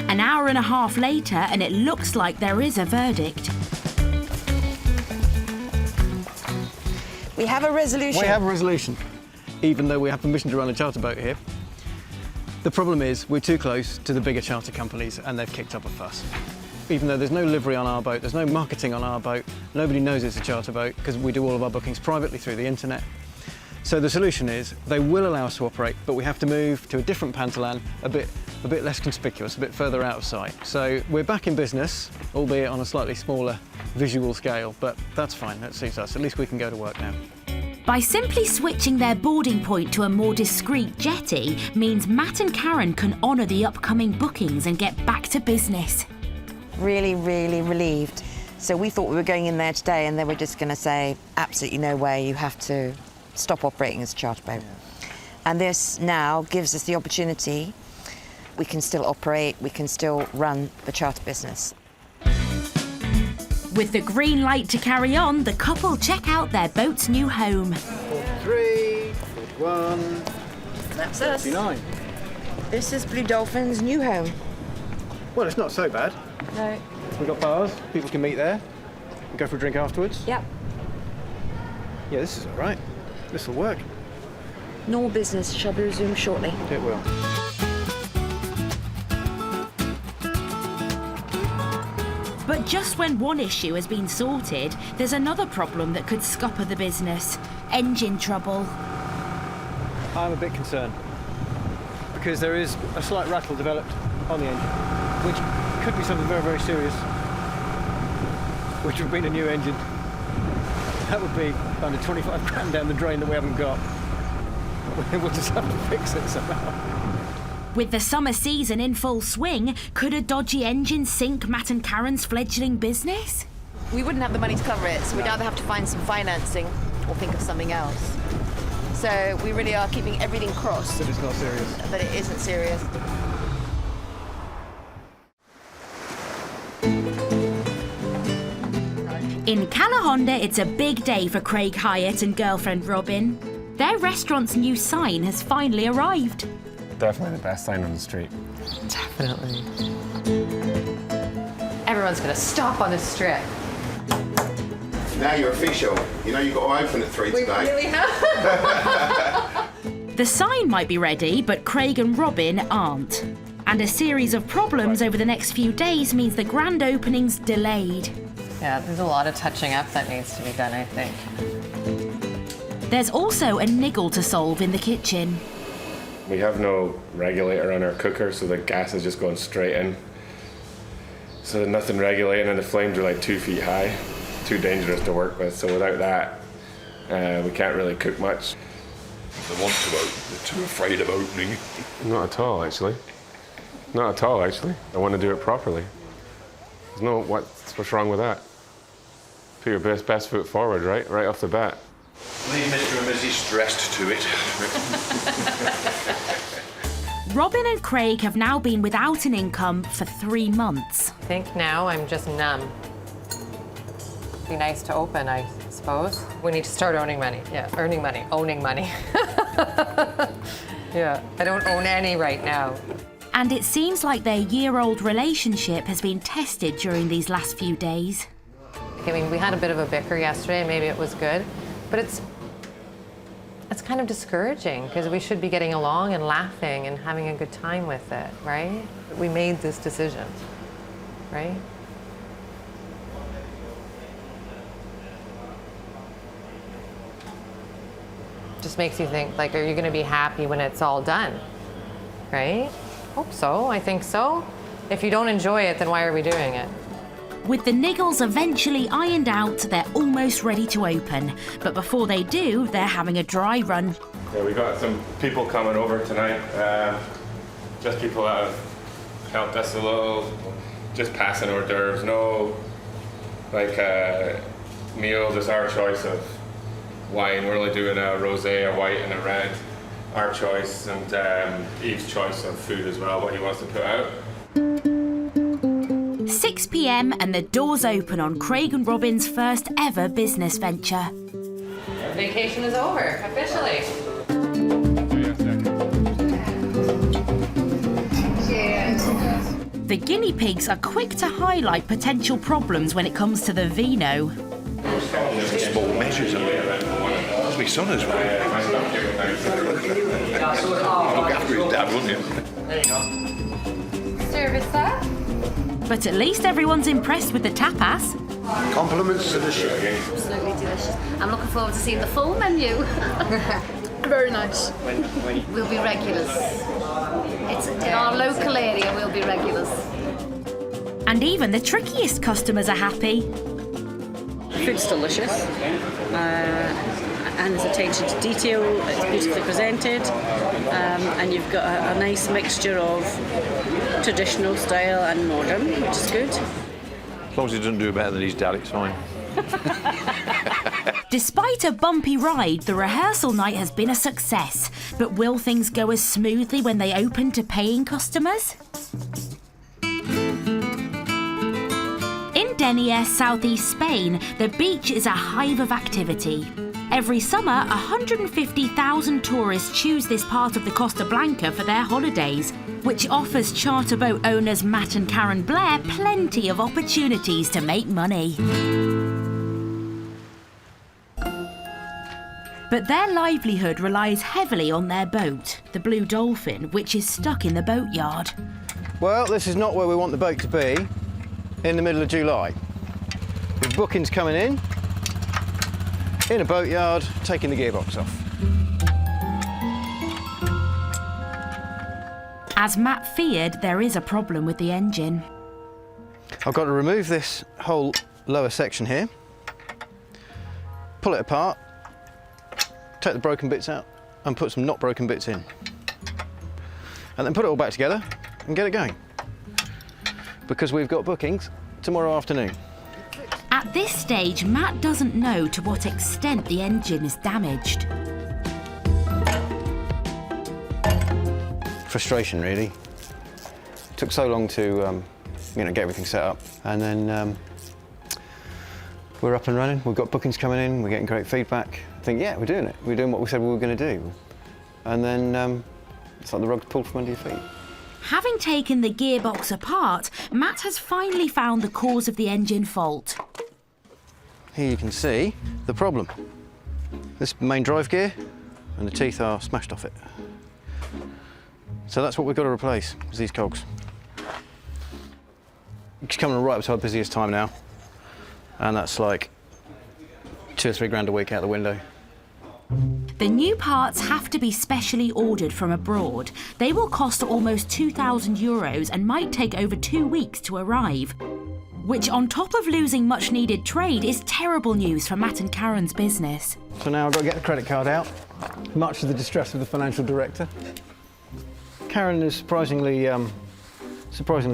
An hour and a half later, and it looks like there is a verdict. We have a resolution. We have a resolution, even though we have permission to run a charter boat here. The problem is we're too close to the bigger charter companies and they've kicked up a fuss. Even though there's no livery on our boat, there's no marketing on our boat, nobody knows it's a charter boat because we do all of our bookings privately through the internet. So the solution is they will allow us to operate, but we have to move to a different pantalan, a bit less conspicuous, a bit further out of sight. So we're back in business, albeit on a slightly smaller visual scale, but that's fine, that suits us. At least we can go to work now. By simply switching their boarding point to a more discreet jetty means Matt and Karen can honour the upcoming bookings and get back to business. Really, really relieved. So we thought we were going in there today and they were just going to say, absolutely no way, you have to stop operating as a charter boat. And this now gives us the opportunity. We can still operate, we can still run the charter business. With the green light to carry on, the couple check out their boat's new home. 43, 41, That's us. 39. This is Blue Dolphin's new home. Well, it's not so bad. No. We've got bars, people can meet there, and go for a drink afterwards. Yep. Yeah, this is all right. This will work. Normal business shall be resumed shortly. It will. But just when one issue has been sorted, there's another problem that could scupper the business. Engine trouble. I'm a bit concerned because there is a slight rattle developed on the engine, which could be something very, very serious, which would have been a new engine. That would be kind of 25 grand down the drain that we haven't got. We'll just have to fix it somehow. With the summer season in full swing, could a dodgy engine sink Matt and Karen's fledgling business? We wouldn't have the money to cover it, so we'd either have to find some financing or think of something else. So we really are keeping everything crossed. That it's not serious. That it isn't serious. In Calahonda, it's a big day for Craig Hyatt and girlfriend Robin. Their restaurant's new sign has finally arrived. Definitely the best sign on the street. Definitely. Everyone's going to stop on the strip. Now you're official. You know you've got to open at 3 We today. really have. The sign might be ready, but Craig and Robin aren't. And a series of problems over the next few days means the grand opening's delayed. Yeah, there's a lot of touching up that needs to be done, I think. There's also a niggle to solve in the kitchen. We have no regulator on our cooker, so the gas is just going straight in. So there's nothing regulating, and the flames are like 2 feet high. Too dangerous to work with, so without that, we can't really cook much. They want to open, they're too afraid of opening. Not at all, actually. Not at all, actually. I want to do it properly. There's no, what's wrong with that? Put your best foot forward, right off the bat. Leave Mr. and Mrs. stressed to it. Robin and Craig have now been without an income for 3 months. I think now I'm just numb. Be nice to open, I suppose. We need to start owning money. Yeah, owning money. Yeah, I don't own any right now. And it seems like their year-old relationship has been tested during these last few days. I mean, we had a bit of a bicker yesterday, maybe it was good, but it's kind of discouraging because we should be getting along and laughing and having a good time with it, right? We made this decision, right? Just makes you think, like, are you going to be happy when it's all done, right? Hope so, I think so. If you don't enjoy it, then why are we doing it? With the niggles eventually ironed out, they're almost ready to open. But before they do, they're having a dry run. Yeah, we got some people coming over tonight. Just people that have helped us a little, just passing hors d'oeuvres. No, meal, just our choice of wine. We're only doing a rosé, a white, and a red. Our choice, and Eve's choice of food as well, what he wants to put out. 6 p.m. and the doors open on Craig and Robin's first ever business venture. Vacation is over, officially. The guinea pigs are quick to highlight potential problems when it comes to the vino. Small measures of it. That's my son as well. Look after his dad, wouldn't you? There you go. Service that. But at least everyone's impressed with the tapas. Compliments to the chef. Absolutely delicious. I'm looking forward to seeing the full menu. Very nice. We'll be regulars. It's in our local area, we'll be regulars. And even the trickiest customers are happy. Food's delicious, and there's attention to detail, it's beautifully presented, and you've got a nice mixture of traditional style and modern, which is good. As long as he doesn't do better than his dad, it's fine. Despite a bumpy ride, the rehearsal night has been a success. But will things go as smoothly when they open to paying customers? In Denia, southeast Spain, the beach is a hive of activity. Every summer, 150,000 tourists choose this part of the Costa Blanca for their holidays, which offers charter boat owners Matt and Karen Blair plenty of opportunities to make money. But their livelihood relies heavily on their boat, the Blue Dolphin, which is stuck in the boatyard. Well, this is not where we want the boat to be in the middle of July. With bookings coming in a boatyard, taking the gearbox off. As Matt feared, there is a problem with the engine. I've got to remove this whole lower section here, pull it apart, take the broken bits out and put some not broken bits in. And then put it all back together and get it going. Because we've got bookings tomorrow afternoon. At this stage, Matt doesn't know to what extent the engine is damaged. Frustration, really. It took so long to get everything set up. And then we're up and running. We've got bookings coming in. We're getting great feedback. I think, yeah, we're doing it. We're doing what we said we were going to do. And then it's like the rug's pulled from under your feet. Having taken the gearbox apart, Matt has finally found the cause of the engine fault. Here you can see the problem. This main drive gear and the teeth are smashed off it. So that's what we've got to replace, is these cogs. It's coming right up to our busiest time now, and that's like 2 or 3 grand a week out the window. The new parts have to be specially ordered from abroad. They will cost almost €2,000 and might take over 2 weeks to arrive, which on top of losing much needed trade is terrible news for Matt and Karen's business. So now I've got to get the credit card out, much to the distress of the financial director. Karen is surprisingly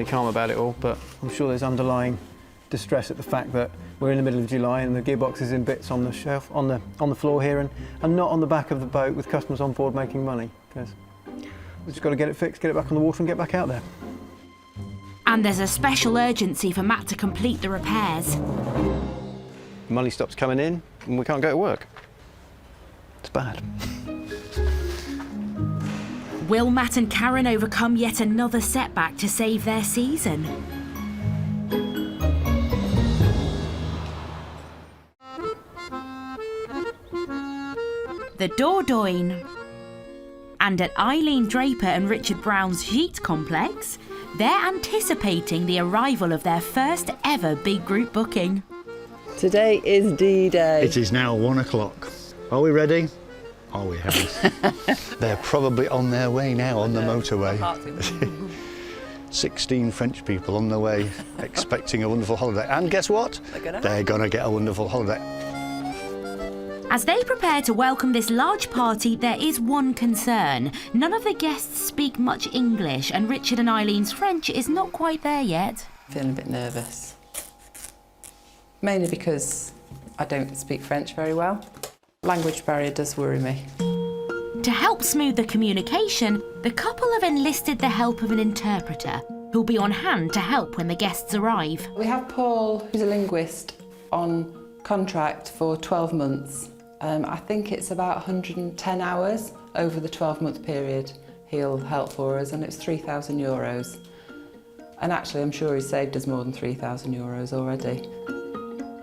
calm about it all, but I'm sure there's underlying distress at the fact that we're in the middle of July and the gearbox is in bits on the shelf, on the floor here, and not on the back of the boat with customers on board making money. Because we've just got to get it fixed, get it back on the water and get back out there. And there's a special urgency for Matt to complete the repairs. Money stops coming in and we can't go to work. It's bad. Will Matt and Karen overcome yet another setback to save their season? The Dordogne. And at Eileen Draper and Richard Brown's Gîte complex, they're anticipating the arrival of their first ever big group booking. Today is D-Day. It is now 1 o'clock. Are we ready? Are we, Harris? They're probably on their way now on the motorway. 16 French people on their way, expecting a wonderful holiday. And guess what? They're gonna get a wonderful holiday. As they prepare to welcome this large party, there is one concern. None of the guests speak much English, and Richard and Eileen's French is not quite there yet. Feeling a bit nervous. Mainly because I don't speak French very well. Language barrier does worry me. To help smooth the communication, the couple have enlisted the help of an interpreter, who'll be on hand to help when the guests arrive. We have Paul, who's a linguist, on contract for 12 months. I think it's about 110 hours over the 12-month period he'll help for us, and it's €3,000. And actually, I'm sure he's saved us more than €3,000 already.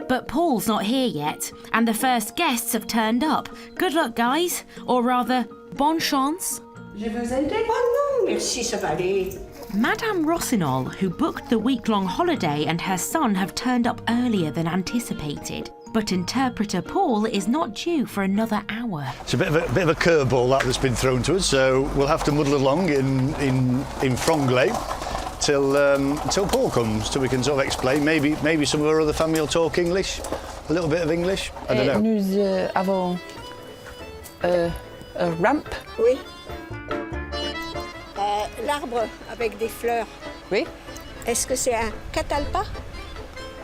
But Paul's not here yet, and the first guests have turned up. Good luck, guys. Or rather, bonne chance. Je vous aider? Oh non, merci, ça va aller. Madame Rossinol, who booked the week-long holiday, and her son have turned up earlier than anticipated. But interpreter Paul is not due for another hour. It's a bit of a curveball that's been thrown to us, so we'll have to muddle along in franglais till Paul comes, till we can sort of explain. Maybe some of our other family will talk English, a little bit of English. I don't know. Nous avons a ramp. Oui. L'arbre avec des fleurs. Oui. Est-ce que c'est un catalpa?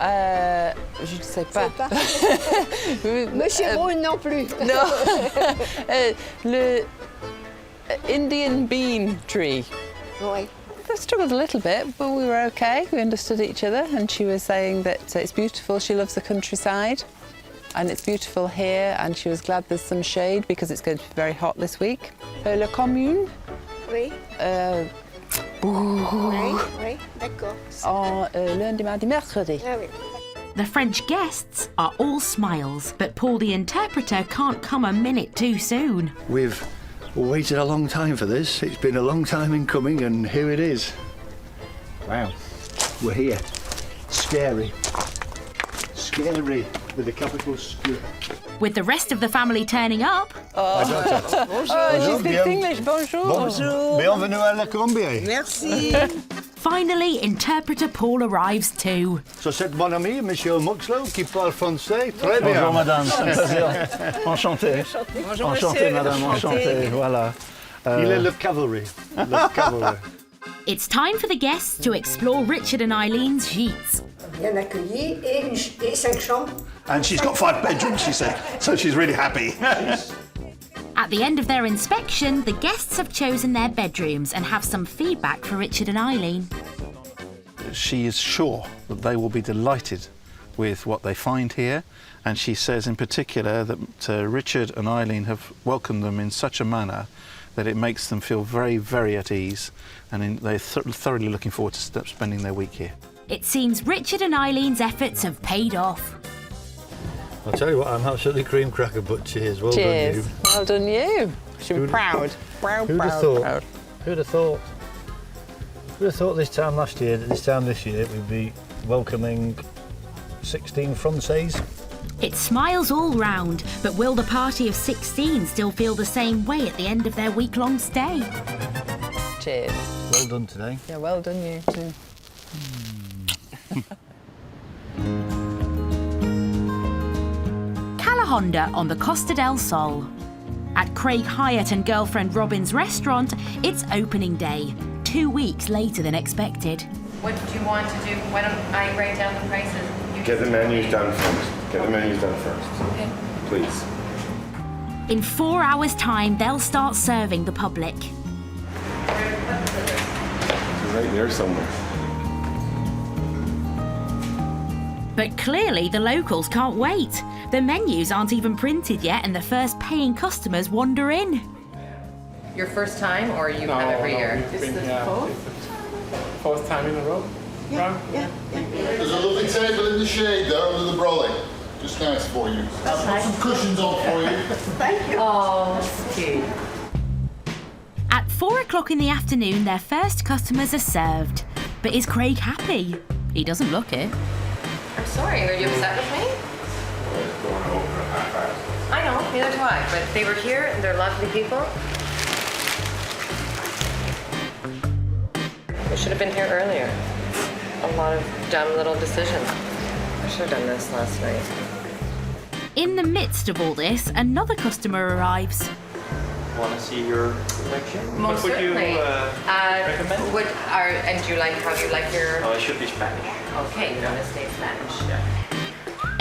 Je ne sais pas. Monsieur Brune non plus. Non. Le Indian bean tree. Oui. I struggled a little bit, but we were okay. We understood each other, and she was saying that it's beautiful. She loves the countryside, and it's beautiful here, and she was glad there's some shade because it's going to be very hot this week. Le commune. Oui. Oui, d'accord. Lundi, mardi, mercredi. Ah, oui. The French guests are all smiles, but Paul the interpreter can't come a minute too soon. We've waited a long time for this. It's been a long time in coming, and here it is. Wow, we're here. Scary. Scary, with a capital S. With the rest of the family turning up. She speaks English. Bonjour. Bonjour. Bienvenue à la Colombie. Merci. Finally, interpreter Paul arrives too. So c'est mon ami, Monsieur Muxlow, qui parle français. Très bien. Bonjour madame, c'est un plaisir. Enchanté. Bonjour, Enchanté madame, enchanté. Voilà. Il est le cavalry. Le cavalry. It's time for the guests to explore Richard and Eileen's sheets. Bien accueilli et 5 chambres. And she's got 5 bedrooms, she said, so she's really happy. At the end of their inspection, the guests have chosen their bedrooms and have some feedback for Richard and Eileen. She is sure that they will be delighted with what they find here, and she says in particular that Richard and Eileen have welcomed them in such a manner that it makes them feel very, very at ease, and they're thoroughly looking forward to spending their week here. It seems Richard and Eileen's efforts have paid off. I'll tell you what, I'm absolutely cream cracker, but cheers. Well Cheers. done, you. Well done, you. Should be proud. Who'd have thought? Who'd have thought? Who'd have thought this time last year, this time this year, we'd be welcoming 16 Français? It smiles all round, but will the party of 16 still feel the same way at the end of their week-long stay? Cheers. Well done today. Yeah, well done, you too. Honda on the Costa del Sol. At Craig Hyatt and girlfriend Robin's restaurant, it's opening day, 2 weeks later than expected. What do you want to do? Why don't I write down the prices? Get the menus done first. Get the menus done first. Okay. Please. In 4 hours' time, they'll start serving the public. It's right there somewhere. But clearly the locals can't wait. The menus aren't even printed yet and the first paying customers wander in. Your first time or you come every year? This is the fourth time in a row. Yeah. There's a lovely table in the shade there under the brolly. Just nice for you. I'll put some cushions on for you. Thank you. Oh, that's cute. At 4 o'clock in the afternoon, their first customers are served. But is Craig happy? He doesn't look it. I'm sorry, are you upset with me? I know, neither do I, but they were here and they're lovely people. We should have been here earlier. A lot of dumb little decisions. I should have done this last night. In the midst of all this, another customer arrives. Want to see your collection? Most what would certainly. you recommend? And do you like how you like your... Oh, it should be Spanish. Okay, you want to stay Spanish. Yeah.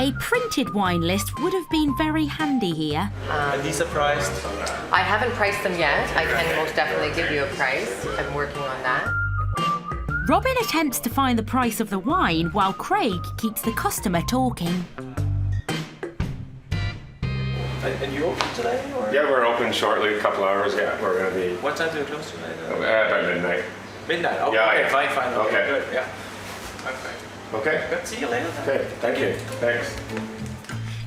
A printed wine list would have been very handy here. And these are priced? I haven't priced them yet. I can most definitely give you a price. I'm working on that. Robin attempts to find the price of the wine while Craig keeps the customer talking. And you open today? Or? Yeah, we're open shortly, a couple hours. Yeah, we're going to be... What time do you close today? About midnight. Midnight? Oh, Yeah, okay, yeah. fine. Okay. Good, yeah. Okay. Okay. Good, see you later then. Okay, thank you. Thanks.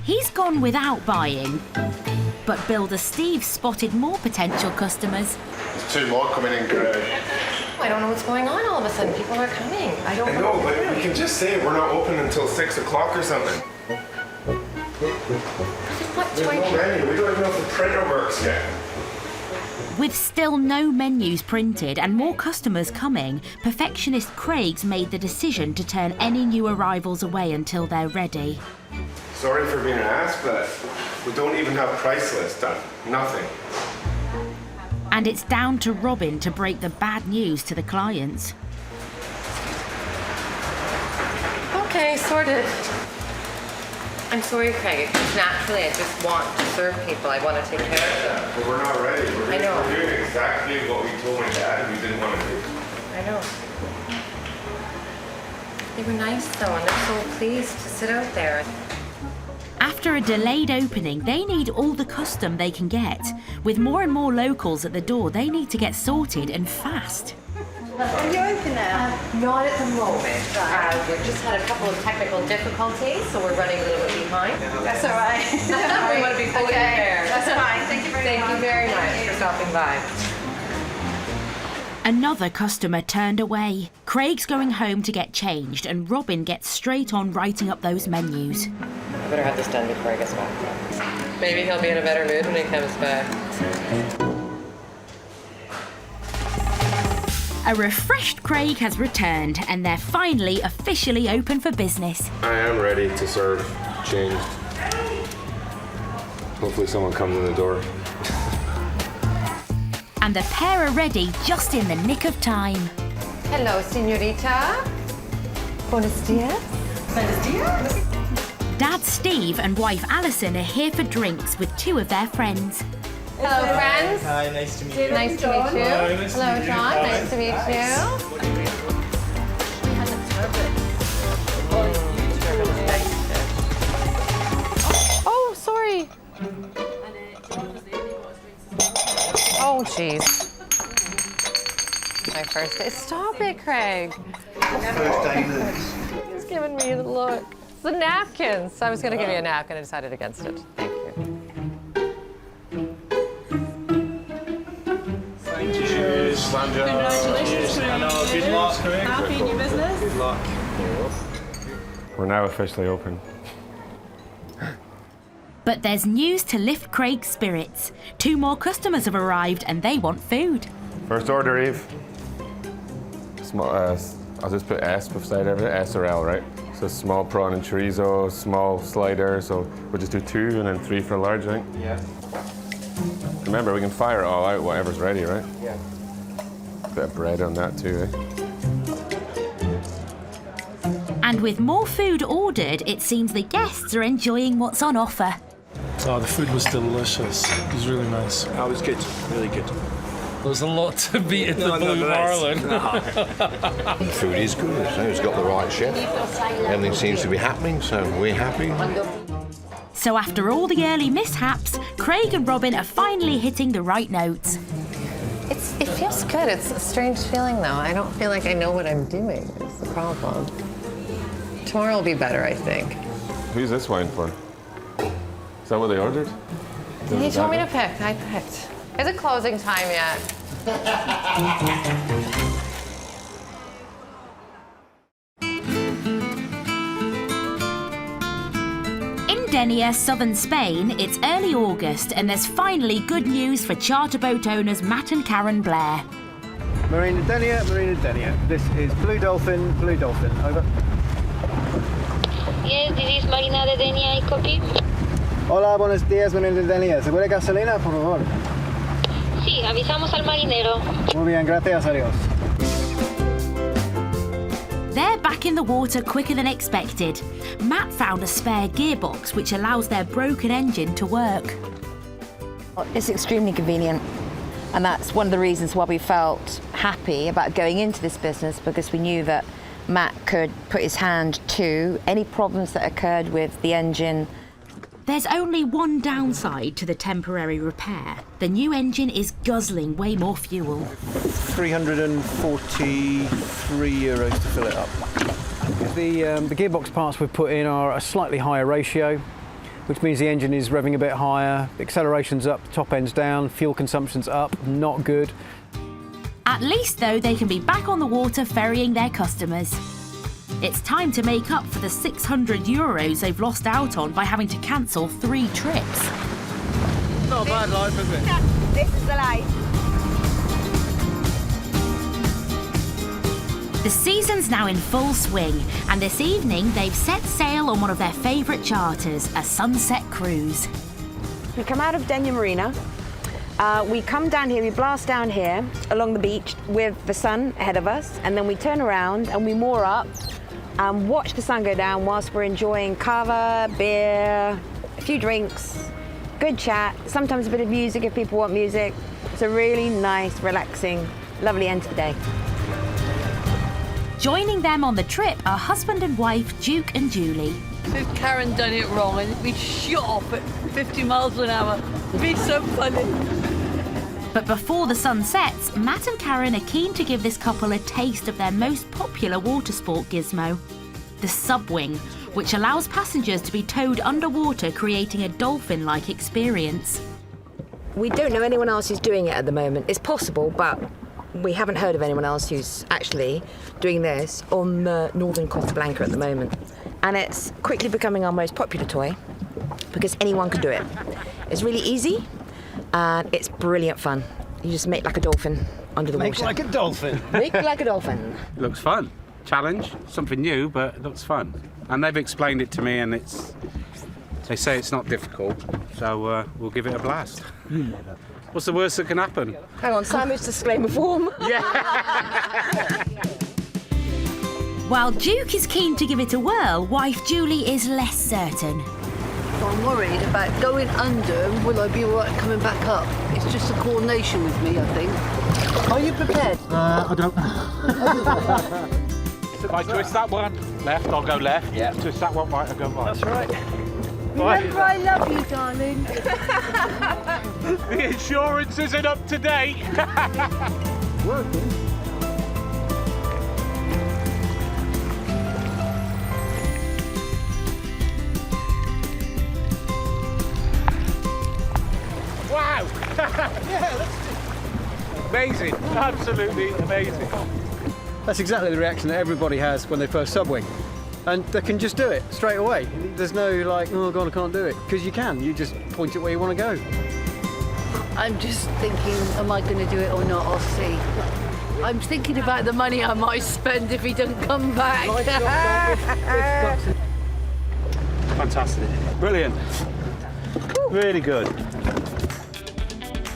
He's gone without buying, but builder Steve spotted more potential customers. There's 2 more coming in, Craig. I don't know what's going on all of a sudden. People are coming. I don't I know, but we can just say we're not open until 6 o'clock or something. There's no menu. We don't even know if the printer works yet. With still no menus printed and more customers coming, perfectionist Craig's made the decision to turn any new arrivals away until they're ready. Sorry for being an ass, but we don't even have price lists done. Nothing. And it's down to Robin to break the bad news to the clients. Okay, sorted. I'm sorry, Craig. It's naturally, I just want to serve people. I want to take care of them. But we're not ready. I know. We're doing exactly what we told my dad we didn't want to do. I know. They were nice though, and they're so pleased to sit out there. After a delayed opening, they need all the custom they can get. With more and more locals at the door, they need to get sorted and fast. Are you open now? Not at the moment. We've just had a couple of technical difficulties, so we're running a little bit behind. That's all right. We want to be fully prepared. That's fine. Thank you very much. Thank you very much for stopping by. Another customer turned away. Craig's going home to get changed, and Robin gets straight on writing up those menus. I better have this done before he gets back. Maybe he'll be in a better mood when he comes back. A refreshed Craig has returned and they're finally officially open for business. I am ready to serve, changed. Hopefully someone comes in the door. And the pair are ready just in the nick of time. Hello, señorita. Buenos dias. Buenos dias. Dad Steve and wife Alison are here for drinks with two of their friends. Hello, friends. Hi, nice to meet you. Nice to meet you. Hello, John. Nice to meet you. Oh, sorry. Oh, jeez. My first day. Stop it, Craig. First day this. He's giving me the look. It's the napkins. I was going to give you a napkin. I decided against it. Thank you. Cheers. Congratulations, Craig. Good luck. Happy in your business? Good luck. We're now officially open. But there's news to lift Craig's spirits. 2 more customers have arrived and they want food. First order, Eve. Small, I'll just put S beside everything, S or L, right? So small prawn and chorizo, small slider, so we'll just do 2 and then 3 for large, I think. Yeah. Remember, we can fire it all out, whatever's ready, right? Yeah. Bit of bread on that too, eh? And with more food ordered, it seems the guests are enjoying what's on offer. Oh, the food was delicious. It was really nice. That was good. Really good. There's a lot to beat at the Blue Marlin. The food is good. So it's got the right chef. Everything seems to be happening, so we're happy. So after all the early mishaps, Craig and Robin are finally hitting the right notes. It feels good. It's a strange feeling, though. I don't feel like I know what I'm doing. It's the problem. Tomorrow will be better, I think. Who's this wine for? Is that what they ordered? He told me to pick. I picked. Is it closing time yet? In Denia, southern Spain, it's early August and there's finally good news for charter boat owners Matt and Karen Blair. Marina Denia, Marina Denia. This is Blue Dolphin, over. Yes, this is Marina de Denia, I copy. Hola, buenos días, Marina Denia. ¿Se puede gasolina, por favor? Sí, avisamos al marinero. Muy bien, gracias, adiós. They're back in the water quicker than expected. Matt found a spare gearbox which allows their broken engine to work. It's extremely convenient, and that's one of the reasons why we felt happy about going into this business, because we knew that Matt could put his hand to any problems that occurred with the engine. There's only one downside to the temporary repair. The new engine is guzzling way more fuel. 343 euros to fill it up. The gearbox parts we've put in are a slightly higher ratio, which means the engine is revving a bit higher, the acceleration's up, the top end's down, fuel consumption's up, not good. At least, though, they can be back on the water ferrying their customers. It's time to make up for the 600 euros they've lost out on by having to cancel 3 trips. Not a bad life, is it? This is the life. The season's now in full swing, and this evening they've set sail on one of their favourite charters, a sunset cruise. We come out of Denia Marina. We come down here, we blast down here along the beach with the sun ahead of us, and then we turn around and we moor up and watch the sun go down whilst we're enjoying cava, beer, a few drinks, good chat, sometimes a bit of music if people want music. It's a really nice, relaxing, lovely end to the day. Joining them on the trip are husband and wife Duke and Julie. If Karen done it wrong and we shot off at 50 miles an hour, it'd be so funny. But before the sun sets, Matt and Karen are keen to give this couple a taste of their most popular water sport gizmo, the subwing, which allows passengers to be towed underwater, creating a dolphin-like experience. We don't know anyone else who's doing it at the moment. It's possible, but we haven't heard of anyone else who's actually doing this on the northern Costa Blanca at the moment. And it's quickly becoming our most popular toy because anyone can do it. It's really easy and it's brilliant fun. You just make like a dolphin under the water. Make like a dolphin. Make like a dolphin. Looks fun. Challenge, something new, but it looks fun. And they've explained it to me, and they say it's not difficult, so we'll give it a blast. You never. What's the worst that can happen? Hang on, sandwich disclaimer form. While Duke is keen to give it a whirl, wife Julie is less certain. I'm worried about going under and will I be all right coming back up? It's just a coordination with me, I think. Are you prepared? I don't know. If I twist that one left, I'll go left. Yeah. Twist that one right, I'll go right. That's right. Remember, I love you, darling. The insurance isn't up to date. Working. Wow! Yeah, amazing, absolutely amazing. That's exactly the reaction that everybody has when they first subwing. And they can just do it straight away. There's no like, oh God, I can't do it. Because you can, you just point it where you want to go. I'm just thinking, am I going to do it or not? I'll see. I'm thinking about the money I might spend if he doesn't come back. Fantastic. Brilliant. Really good.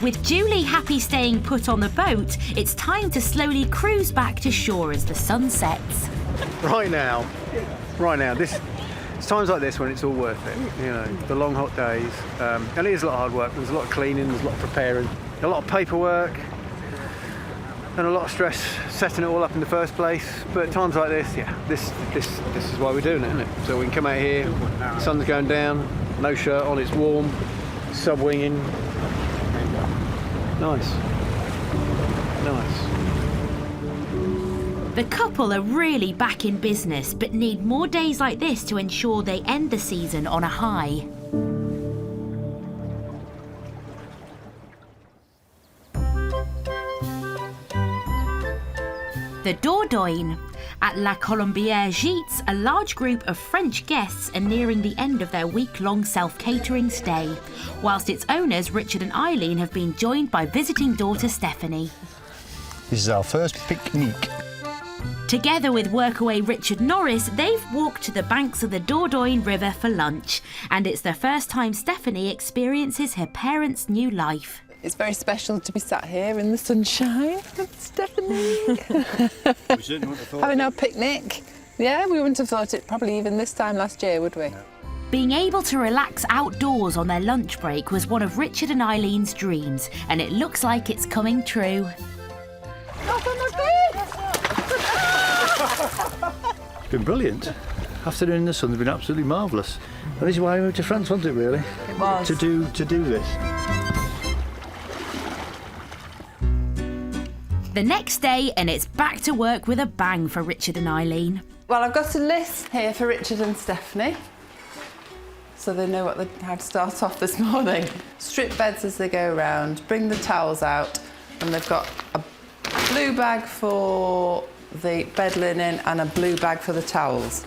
With Julie happy staying put on the boat, it's time to slowly cruise back to shore as the sun sets. Right now, it's times like this when it's all worth it. You know, the long hot days, and it is a lot of hard work. There's a lot of cleaning, there's a lot of preparing, a lot of paperwork, and a lot of stress setting it all up in the first place. But times like this, yeah, this is why we're doing it, isn't it? So we can come out here, the sun's going down, no shirt on, it's warm, sub-winging. Nice. The couple are really back in business, but need more days like this to ensure they end the season on a high. The Dordogne. At La Colombière Gîtes, a large group of French guests are nearing the end of their week-long self-catering stay, whilst its owners, Richard and Eileen, have been joined by visiting daughter Stephanie. This is our first picnic. Together with workaway Richard Norris, they've walked to the banks of the Dordogne River for lunch, and it's the first time Stephanie experiences her parents' new life. It's very special to be sat here in the sunshine with Stephanie. Having our picnic. Yeah, we wouldn't have thought it probably even this time last year, would we? Being able to relax outdoors on their lunch break was one of Richard and Eileen's dreams, and it looks like it's coming true. It's been brilliant. Afternoon in the sun has been absolutely marvellous. And this is why we moved to France, wasn't it, really? It was. To do this. The next day, and it's back to work with a bang for Richard and Eileen. Well, I've got a list here for Richard and Stephanie, so they know how to start off this morning. Strip beds as they go around, bring the towels out, and they've got a blue bag for the bed linen and a blue bag for the towels.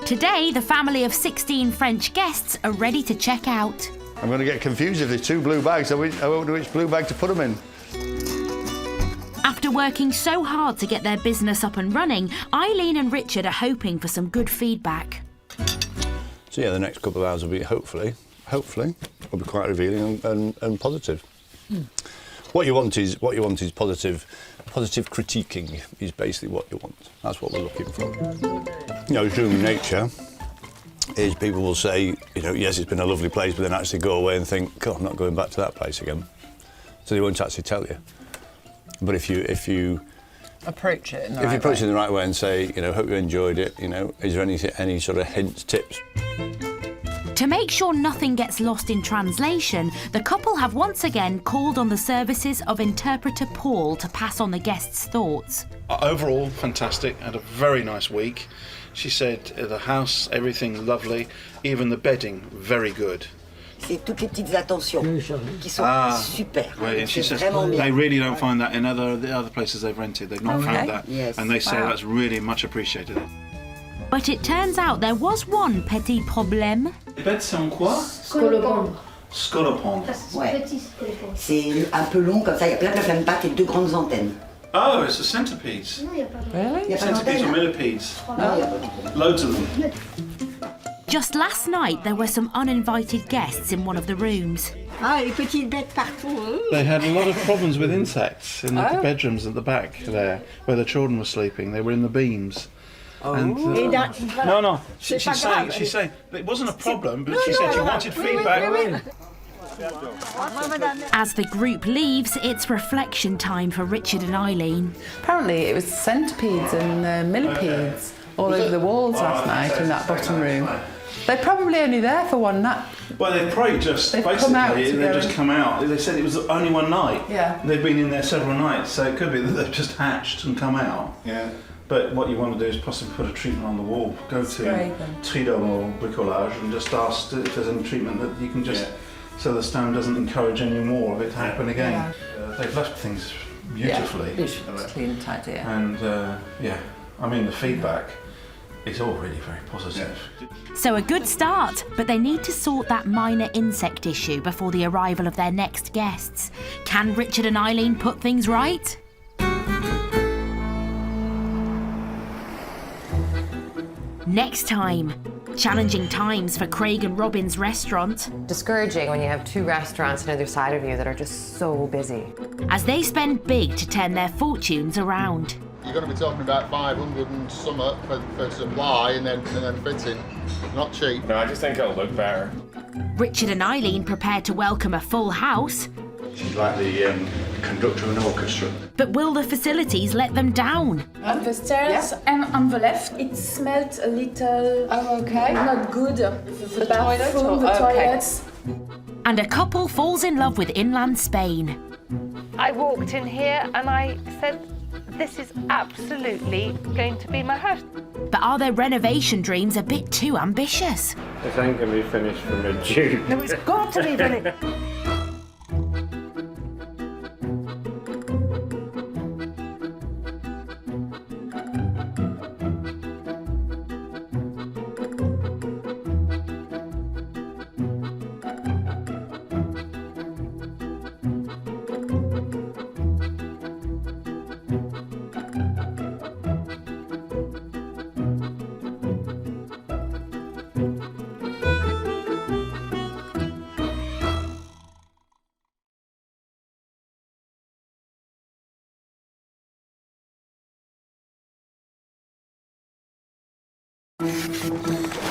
Today, the family of 16 French guests are ready to check out. I'm going to get confused if there's two blue bags. I won't know which blue bag to put them in. After working so hard to get their business up and running, Eileen and Richard are hoping for some good feedback. So yeah, the next couple of hours will be hopefully, will be quite revealing and positive. What you want is positive critiquing is basically what you want. That's what we're looking for. You know, human nature is people will say, you know, yes, it's been a lovely place, but then actually go away and think, God, I'm not going back to that place again. So they won't actually tell you. But if you approach it in the it in the right way and say, you know, hope you enjoyed it, you know, is there any sort of hints, tips? To make sure nothing gets lost in translation, the couple have once again called on the services of interpreter Paul to pass on the guests' thoughts. Overall, fantastic. Had a very nice week. She said the house, everything lovely, even the bedding, very good. C'est toutes les petites attentions qui sont super. Right, and she says they really don't find that in the other places they've rented. They've not found that, and they say that's really much appreciated. But it turns out there was one petit problème. Les beds, c'est en quoi? Scolopon. Ouais. C'est un peu long comme ça, il y a plein de pattes et 2 grandes antennes. Oh, it's the centipedes. Really? Centipedes or millipedes. Loads of them. Just last night, there were some uninvited guests in one of the rooms. Ah, les petites bêtes partout. They had a lot of problems with insects in the bedrooms at the back there, where the children were sleeping. They were in the beams. And, no. She's saying it wasn't a problem, but she said she wanted feedback. As the group leaves, it's reflection time for Richard and Eileen. Apparently it was centipedes and millipedes all over the walls last night in that bottom room. They're probably only there for one night. Well, they've probably just they've just come out. They said it was only one night. Yeah. They've been in there several nights, so it could be that they've just hatched and come out. Yeah. But what you want to do is possibly put a treatment on the wall. Go to Tridom or Bricolage and just ask if there's any treatment that you can just, so the stone doesn't encourage any more of it to happen again. They've left things beautifully. Yeah, clean, tight, And I mean the feedback is all really very positive. So a good start, but they need to sort that minor insect issue before the arrival of their next guests. Can Richard and Eileen put things right? Next time, challenging times for Craig and Robin's restaurant. Discouraging when you have 2 restaurants on either side of you that are just so busy. As they spend big to turn their fortunes around. You're going to be talking about 500 and some for supply and then fitting. Not cheap. No, I just think it'll look better. Richard and Eileen prepare to welcome a full house. She's like the conductor of an orchestra. But will the facilities let them down? On the stairs and on the left, it smelled a little not good. The bathroom, the toilets. And a couple falls in love with inland Spain. I walked in here and I said, this is absolutely going to be my house. But are their renovation dreams a bit too ambitious? This ain't going to be finished for mid-June. No, it's got to be finished.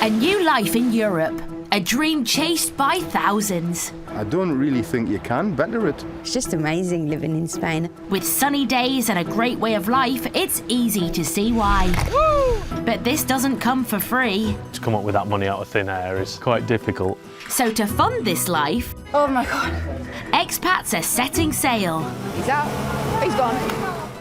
A new life in Europe, a dream chased by thousands. I don't really think you can better it. It's just amazing living in Spain. With sunny days and a great way of life, it's easy to see why. Woo! But this doesn't come for free. To come up with that money out of thin air is quite difficult. So to fund this life, oh my God, expats are setting sail. He's out, he's gone.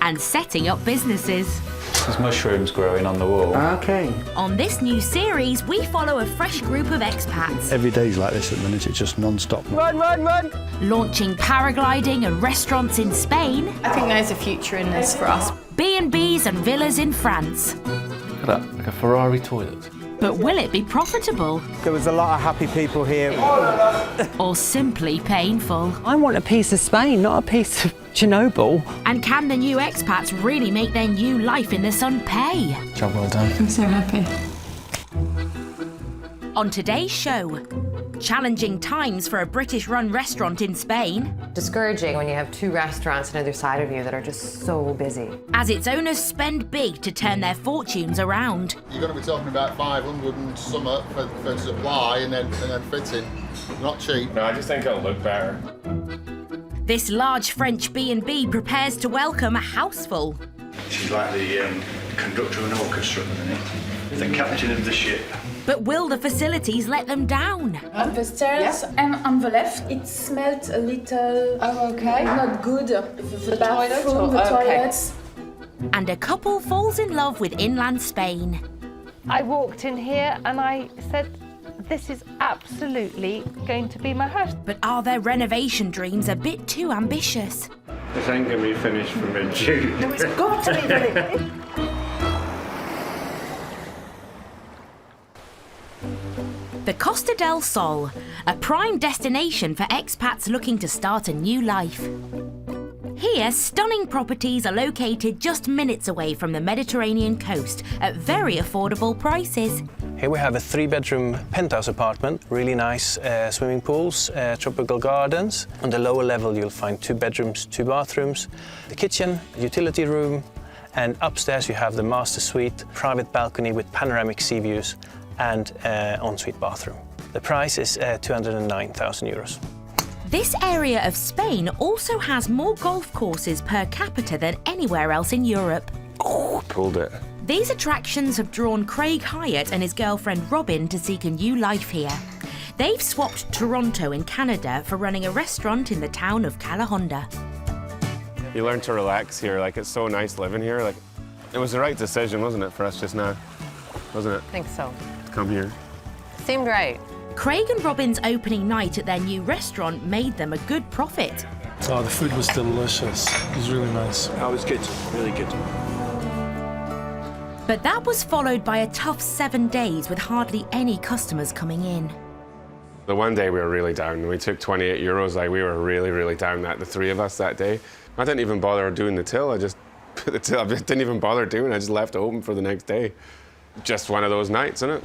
And setting up businesses. There's mushrooms growing on the wall. Okay. On this new series, we follow a fresh group of expats. Every day's like this at the minute, it's just non-stop. Run, run, run! Launching paragliding and restaurants in Spain. I think there's a future in this for us. B&Bs and villas in France. Look at that, like a Ferrari toilet. But will it be profitable? There was a lot of happy people here. Or simply painful? I want a piece of Spain, not a piece of Chernobyl. And can the new expats really make their new life in the sun pay? Job well done. I'm so happy. On today's show, challenging times for a British-run restaurant in Spain. Discouraging when you have 2 restaurants on either side of you that are just so busy. As its owners spend big to turn their fortunes around. You're going to be talking about 500 and some for supply and then fitting. Not cheap. No, I just think it'll look better. This large French B&B prepares to welcome a houseful. She's like the conductor of an orchestra at the minute. The captain of the ship. But will the facilities let them down? On the stairs and on the left, it smelled a little not good. The bathroom, the toilets. And a couple falls in love with inland Spain. I walked in here and I said, this is absolutely going to be my house. But are their renovation dreams a bit too ambitious? This ain't going to be finished for mid-June. No, it's got to be finished. The Costa del Sol, a prime destination for expats looking to start a new life. Here, stunning properties are located just minutes away from the Mediterranean coast at very affordable prices. Here we have a 3-bedroom penthouse apartment, really nice swimming pools, tropical gardens. On the lower level you'll find 2 bedrooms, 2 bathrooms, the kitchen, utility room, and upstairs you have the master suite, private balcony with panoramic sea views and ensuite bathroom. The price is 209,000 euros. This area of Spain also has more golf courses per capita than anywhere else in Europe. Oh, pulled it. These attractions have drawn Craig Hyatt and his girlfriend Robin to seek a new life here. They've swapped Toronto in Canada for running a restaurant in the town of Calahonda. You learn to relax here. Like, it's so nice living here. Like, it was the right decision, wasn't it, for us just now? Wasn't it? I think so. To come here. Seemed right. Craig and Robin's opening night at their new restaurant made them a good profit. Oh, the food was delicious. It was really nice. Oh, it was good, really good. But that was followed by a tough 7 days with hardly any customers coming in. The one day we were really down. We took 28 euros. Like, we were really, really down, the 3 of us that day. I didn't even bother doing the till. I just put the till, I didn't even bother doing it. I just left it open for the next day. Just one of those nights, isn't it?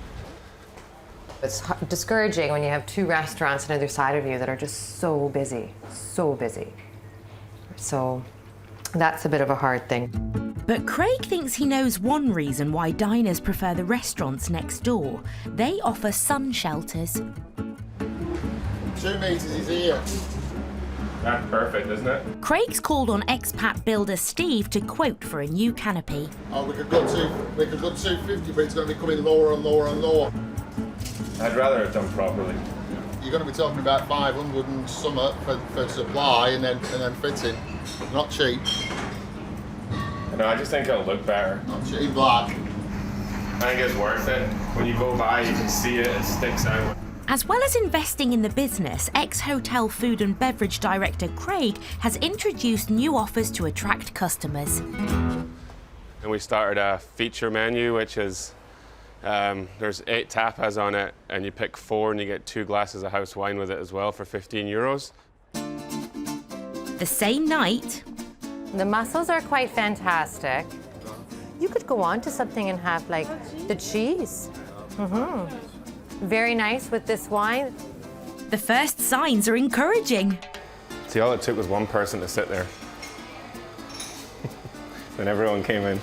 It's discouraging when you have 2 restaurants on either side of you that are just so busy, so busy. So that's a bit of a hard thing. But Craig thinks he knows one reason why diners prefer the restaurants next door. They offer sun shelters. 2 meters is here. That's perfect, isn't it? Craig's called on expat builder Steve to quote for a new canopy. Oh, we could go 250, but it's going to be coming lower and lower and lower. I'd rather have done properly. You're going to be talking about 500 and something for supply and then fitting. Not cheap. No, I just think it'll look better. Not cheap. Black. I think it's worth it. When you go by, you can see it, it sticks out. As well as investing in the business, ex-hotel food and beverage director Craig has introduced new offers to attract customers. And we started a feature menu, which is there's 8 tapas on it, and you pick 4 and you get 2 glasses of house wine with it as well for 15 euros. The same night, the mussels are quite fantastic. You could go on to something and have like the cheese. Very nice with this wine. The first signs are encouraging. See, all it took was one person to sit there. Then everyone came in.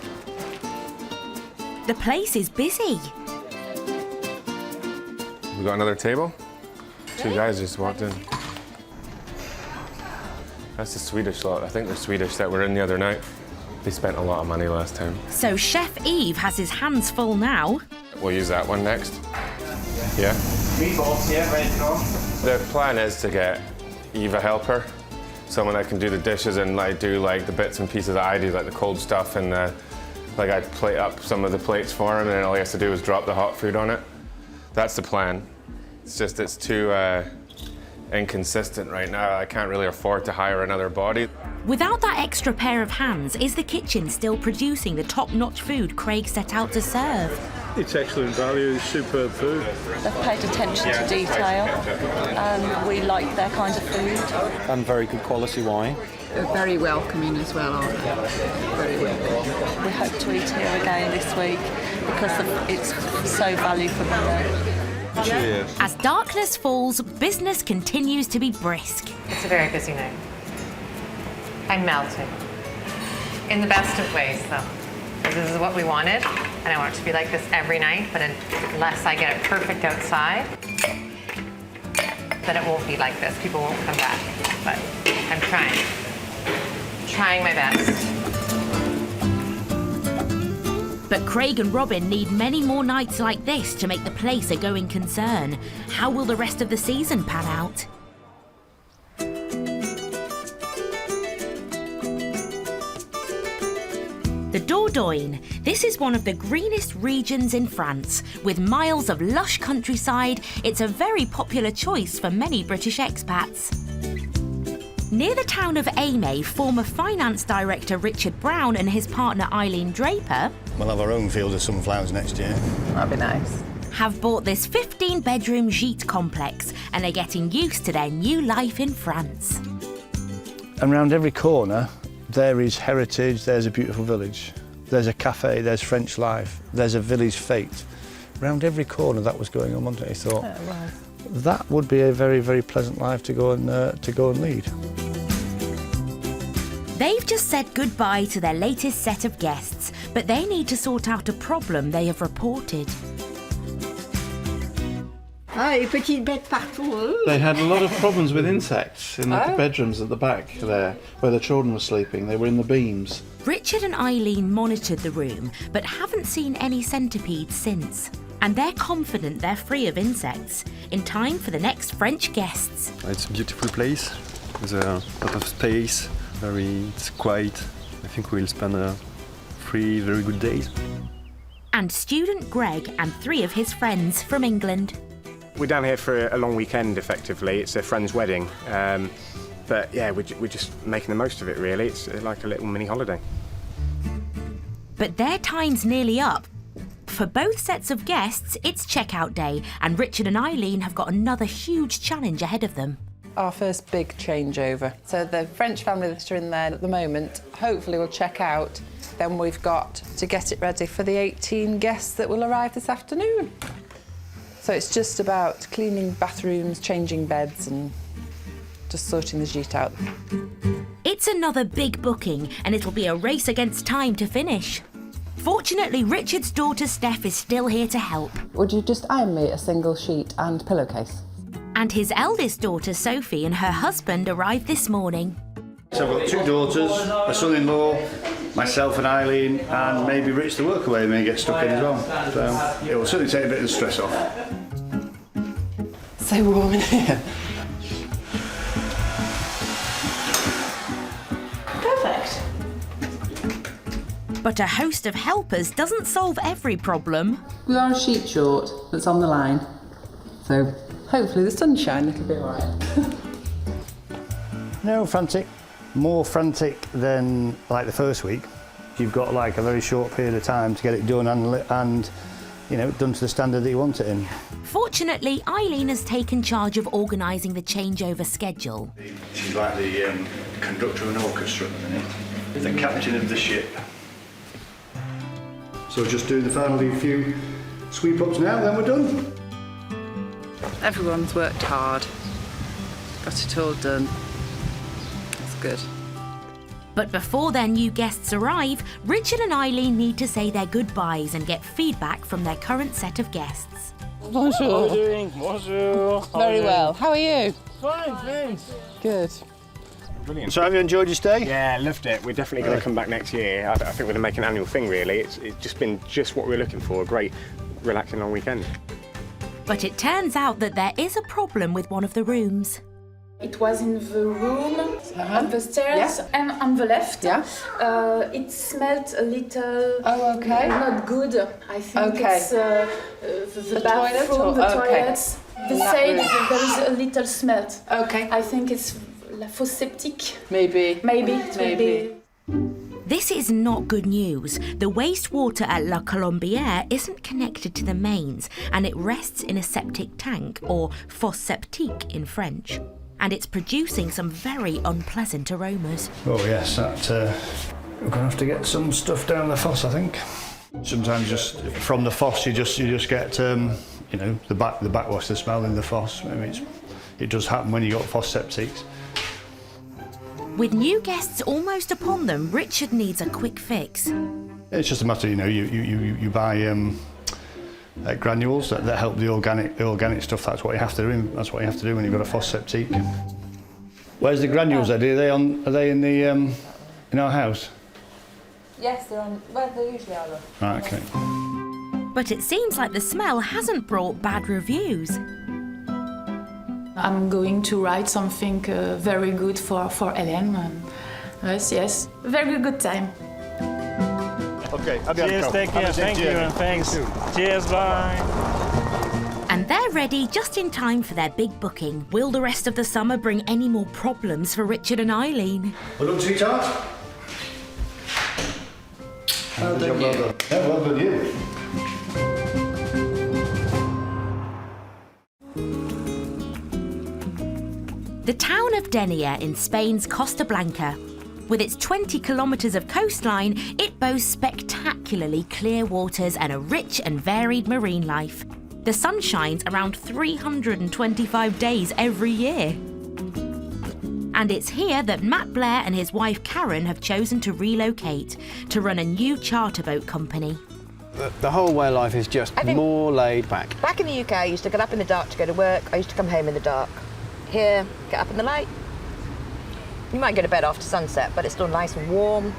The place is busy. We got another table? 2 guys just walked in. That's the Swedish lot. I think they're Swedish that were in the other night. They spent a lot of money last time. So Chef Yves has his hands full now. We'll use that one next. Yeah? Meatballs, yeah, ready to go. The plan is to get Eve a helper. Someone that can do the dishes and like do like the bits and pieces that I do, like the cold stuff, and like I plate up some of the plates for him, and then all he has to do is drop the hot food on it. That's the plan. It's just it's too inconsistent right now. I can't really afford to hire another body. Without that extra pair of hands, is the kitchen still producing the top-notch food Craig set out to serve? It's excellent value, superb food. They've paid attention to detail, and we like their kind of food. And very good quality wine. They're very welcoming as well, aren't they? Very welcoming. We hope to eat here again this week because it's so value for money. Cheers. As darkness falls, business continues to be brisk. It's a very busy night. I'm melting. In the best of ways, though. This is what we wanted, and I want it to be like this every night, but unless I get it perfect outside, then it won't be like this. People won't come back. But I'm trying my best. But Craig and Robin need many more nights like this to make the place a going concern. How will the rest of the season pan out? The Dordogne. This is one of the greenest regions in France. With miles of lush countryside, it's a very popular choice for many British expats. Near the town of Aimé, former finance director Richard Brown and his partner Eileen Draper We'll have our own field of sunflowers next year. That'd be nice. have bought this 15-bedroom gîte complex and are getting used to their new life in France. And round every corner, there is heritage, there's a beautiful village. There's a cafe, there's French life, there's a village fete. Round every corner that was going on, wasn't it? I thought, that would be a very, very pleasant life to go and lead. They've just said goodbye to their latest set of guests, but they need to sort out a problem they have reported. They had a lot of problems with insects in the bedrooms at the back there, where the children were sleeping. They were in the beams. Richard and Eileen monitored the room, but haven't seen any centipedes since. And they're confident they're free of insects, in time for the next French guests. It's a beautiful place, with a lot of space, it's quiet. I think we'll spend 3 very good days. And student Greg and 3 of his friends from England. We're down here for a long weekend, effectively. It's a friend's wedding. But yeah, we're just making the most of it, really. It's like a little mini holiday. But their time's nearly up. For both sets of guests, it's checkout day, and Richard and Eileen have got another huge challenge ahead of them. Our first big changeover. So the French family that are in there at the moment, hopefully will check out. Then we've got to get it ready for the 18 guests that will arrive this afternoon. So it's just about cleaning bathrooms, changing beds and just sorting the gîte out. It's another big booking, and it'll be a race against time to finish. Fortunately, Richard's daughter Steph is still here to help. Would you just iron me a single sheet and pillowcase? And his eldest daughter Sophie and her husband arrived this morning. So I've got 2 daughters, a son-in-law, myself and Eileen, and maybe Rich the workaway may get stuck in as well. So it will certainly take a bit of the stress off. So warm in here. Perfect. But a host of helpers doesn't solve every problem. We are a sheet short that's on the line. So hopefully the sunshine, it'll be all right. No, frantic. More frantic than like the first week. You've got like a very short period of time to get it done and you know, done to the standard that you want it in. Fortunately, Eileen has taken charge of organising the changeover schedule. She's like the conductor of an orchestra at the minute, the captain of the ship. So just doing the final few sweep ups now, then we're done. Everyone's worked hard, got it all done. It's good. But before their new guests arrive, Richard and Eileen need to say their goodbyes and get feedback from their current set of guests. Bonjour. How are you doing? Bonjour. Very well. How are you? Fine, thanks. Good. Brilliant. So have you enjoyed your stay? Yeah, loved it. We're definitely going to come back next year. I think we're going to make an annual thing, really. It's just been just what we're looking for, a great, relaxing long weekend. But it turns out that there is a problem with one of the rooms. It was in the room, on the stairs, and on the left. Yeah. It smelled a little. Oh, okay. Not good. I think Okay. it's the bathroom, the toilets. They say that there is a little smell. Okay. I think it's la fosse septique. Maybe. Maybe. It will be. This is not good news. The wastewater at La Colombière isn't connected to the mains, and it rests in a septic tank, or fosse septique in French. And it's producing some very unpleasant aromas. Oh yes, we're going to have to get some stuff down the fosse, I think. Sometimes just from the fosse you just get you know, the backwash, the smell in the fosse. I mean, it does happen when you got fosse septiques. With new guests almost upon them, Richard needs a quick fix. It's just a matter, you know, you buy granules that help the organic stuff. That's what you have to do. That's what you have to do when you've got a fosse septique. Where's the granules? Are they in the in our house? Yes, they're on. Well, they usually are. Right, okay. But it seems like the smell hasn't brought bad reviews. I'm going to write something very good for Hélène. Yes, very good time. Okay, cheers, take care, thank you, and thanks. Cheers, bye. And they're ready just in time for their big booking. Will the rest of the summer bring any more problems for Richard and Eileen? Well done, sweetheart. Well done, you. Yeah, well done, you. The town of Denia in Spain's Costa Blanca. With its 20 kilometres of coastline, it boasts spectacularly clear waters and a rich and varied marine life. The sun shines around 325 days every year. And it's here that Matt Blair and his wife Karen have chosen to relocate to run a new charter boat company. The whole way of life is just more laid back. Back in the UK, I used to get up in the dark to go to work. I used to come home in the dark. Here, get up in the light. You might go to bed after sunset, but it's still nice and warm.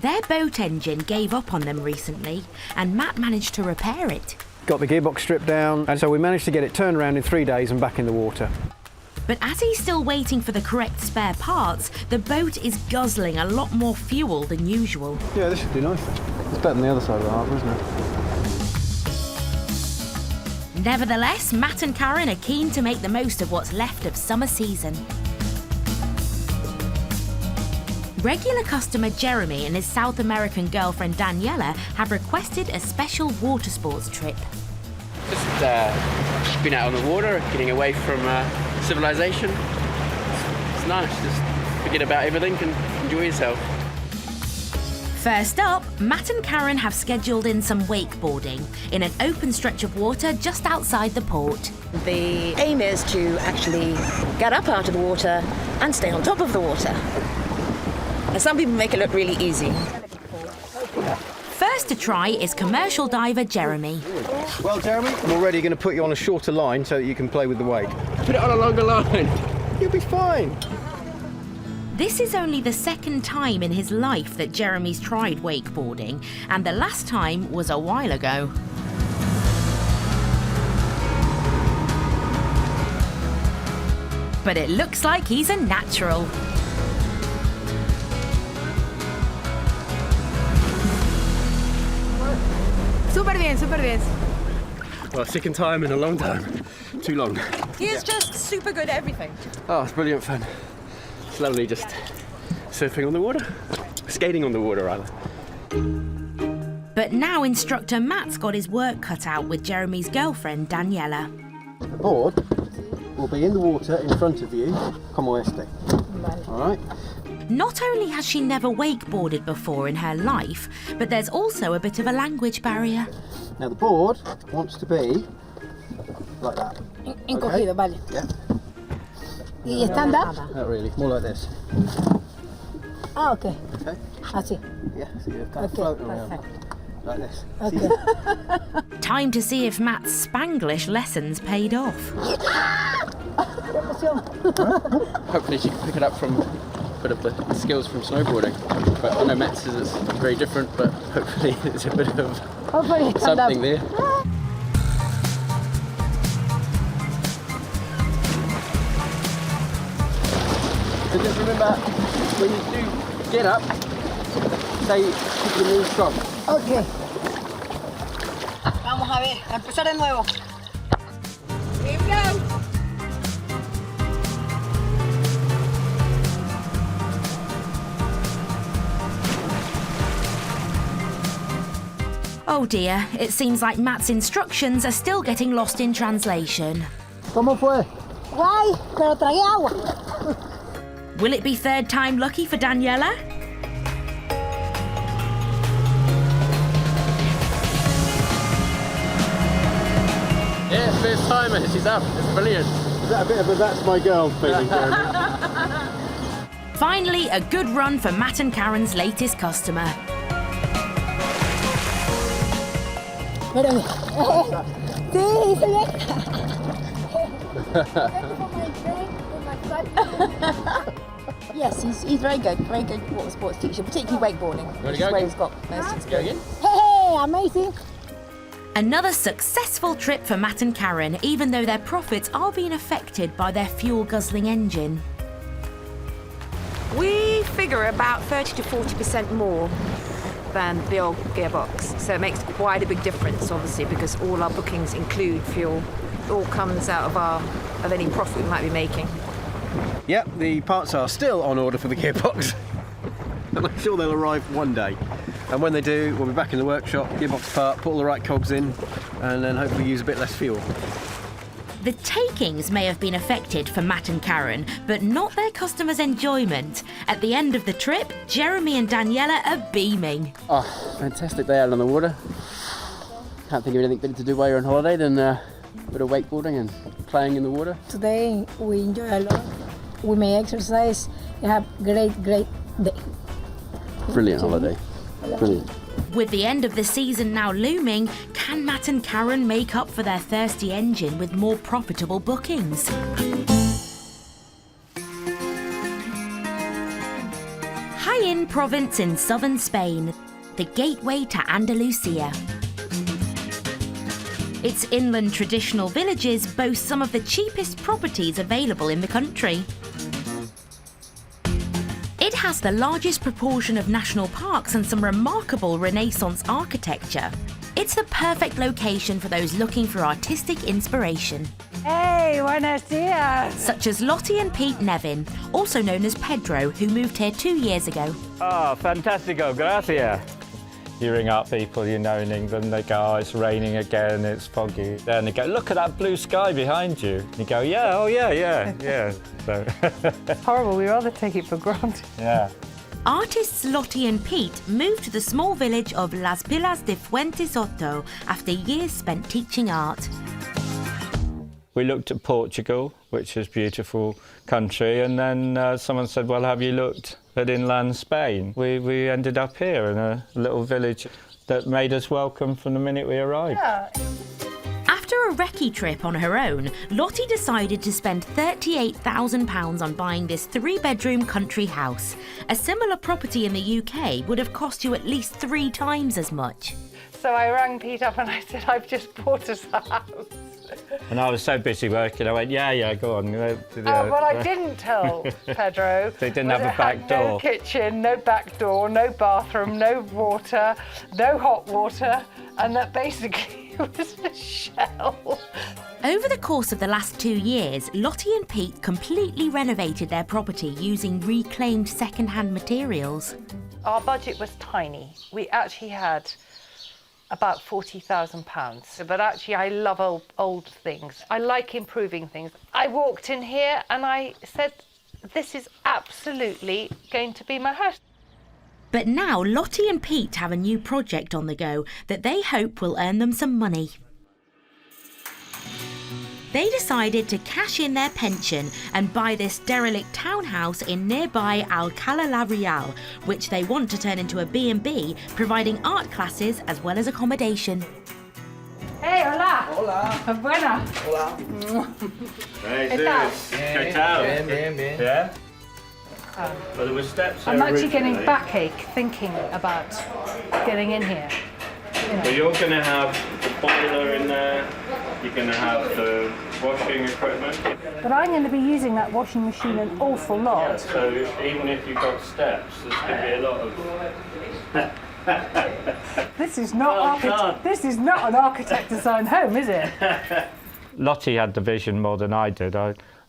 Their boat engine gave up on them recently, and Matt managed to repair it. Got the gearbox stripped down, and so we managed to get it turned around in 3 days and back in the water. But as he's still waiting for the correct spare parts, the boat is guzzling a lot more fuel than usual. Yeah, this should be nice. It's better than the other side of the harbour, isn't it? Nevertheless, Matt and Karen are keen to make the most of what's left of summer season. Regular customer Jeremy and his South American girlfriend Daniela have requested a special water sports trip. Just been out on the water, getting away from civilization. It's nice, just forget about everything and enjoy yourself. First up, Matt and Karen have scheduled in some wakeboarding in an open stretch of water just outside the port. The aim is to actually get up out of the water and stay on top of the water. And some people make it look really easy. First to try is commercial diver Jeremy. Well, Jeremy, I'm already going to put you on a shorter line so that you can play with the wake. Put it on a longer line. You'll be fine. This is only the second time in his life that Jeremy's tried wakeboarding, and the last time was a while ago. But it looks like he's a natural. Súper bien, súper bien. Well, second time in a long time. Too long. He is just super good at everything. Oh, it's brilliant fun. It's lovely just surfing on the water. Skating on the water, rather. But now instructor Matt's got his work cut out with Jeremy's girlfriend Daniela. The board will be in the water in front of you, como este. All right? Not only has she never wakeboarded before in her life, but there's also a bit of a language barrier. Now the board wants to be like that. Encogido, vale. Yeah. ¿Y stand up? Not really, more like this. Ah, okay. Okay. Así. Yeah, so you're kind of floating around like this. Okay. Time to see if Matt's Spanglish lessons paid off. Hopefully she can pick it up from a bit of the skills from snowboarding. But I know Matt says it's very different, but hopefully there's a bit of something there. So just remember, when you do get up, say keep your knees strong. Okay. Vamos a ver, a empezar de nuevo. Here we go. Oh dear, it seems like Matt's instructions are still getting lost in translation. ¿Cómo fue? Guay, pero tragué agua. Will it be third time lucky for Daniela? Yeah, first timer, she's up. It's brilliant. Is that a bit of a that's my girl feeling, Jeremy? Finally, a good run for Matt and Karen's latest customer. Espérame. Sí, se ve. Yes, he's very good water sports teacher, particularly wakeboarding, which is where he's got most experience. Hey, amazing! Another successful trip for Matt and Karen, even though their profits are being affected by their fuel-guzzling engine. We figure about 30 to 40% more than the old gearbox, so it makes quite a big difference, obviously, because all our bookings include fuel. It all comes out of any profit we might be making. Yep, the parts are still on order for the gearbox. And I'm sure they'll arrive one day. And when they do, we'll be back in the workshop, gearbox apart, put all the right cogs in, and then hopefully use a bit less fuel. The takings may have been affected for Matt and Karen, but not their customers' enjoyment. At the end of the trip, Jeremy and Daniela are beaming. Oh, fantastic day out on the water. Can't think of anything better to do while you're on holiday than a bit of wakeboarding and playing in the water. Today we enjoy a lot. We may exercise. We have great day. Brilliant holiday. Brilliant. With the end of the season now looming, can Matt and Karen make up for their thirsty engine with more profitable bookings? Jaén province in southern Spain, the gateway to Andalusia. Its inland traditional villages boast some of the cheapest properties available in the country. It has the largest proportion of national parks and some remarkable Renaissance architecture. It's the perfect location for those looking for artistic inspiration. Hey, buenos dias! Such as Lottie and Pete Nevin, also known as Pedro, who moved here 2 years ago. Oh, fantastico, gracias. You ring up people you know in England, they go, oh, it's raining again, it's foggy. Then they go, look at that blue sky behind you. You go, yeah, oh yeah. So horrible, we rather take it for granted. Yeah. Artists Lottie and Pete moved to the small village of Las Pilas de Fuentesoto after years spent teaching art. We looked at Portugal, which is a beautiful country, and then someone said, well, have you looked at inland Spain? We ended up here in a little village that made us welcome from the minute we arrived. Yeah. After a recce trip on her own, Lottie decided to spend £38,000 on buying this 3-bedroom country house. A similar property in the UK would have cost you at least 3 times as much. So I rang Pete up and I said, I've just bought us a house. And I was so busy working, I went, yeah, go on. What I didn't tell Pedro they didn't have a back door. No kitchen, no back door, no bathroom, no water, no hot water, and that basically it was a shell. Over the course of the last 2 years, Lottie and Pete completely renovated their property using reclaimed second-hand materials. Our budget was tiny. We actually had about £40,000. But actually, I love old things. I like improving things. I walked in here and I said, this is absolutely going to be my house. But now Lottie and Pete have a new project on the go that they hope will earn them some money. They decided to cash in their pension and buy this derelict townhouse in nearby Alcalá la Real, which they want to turn into a B&B, providing art classes as well as accommodation. Hey, hola. Hola. Buena. Hola. Hey, ¿Qué tal? ¿Qué tal? Bien. Yeah? Well, there were steps I'm there actually getting originally. backache thinking about getting in here. So you're going to have the boiler in there, you're going to have the washing equipment. But I'm going to be using that washing machine an awful lot. Yeah, so even if you've got steps, there's going to be a lot of... This is not an architect designed home, is it? Lottie had the vision more than I did.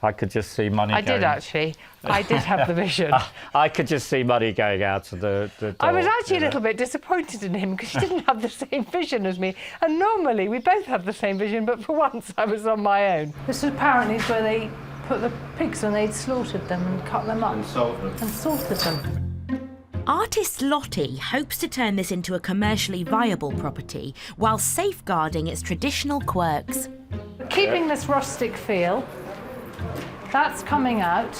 I could just see money I did actually. I did have the vision. I could just see money going out of the door. I was actually a little bit disappointed in him because he didn't have the same vision as me. And normally we both have the same vision, but for once I was on my own. This apparently is where they put the pigs and they'd slaughtered them and cut them up. And salted them. And salted them. Artist Lottie hopes to turn this into a commercially viable property while safeguarding its traditional quirks. Keeping this rustic feel, that's coming out.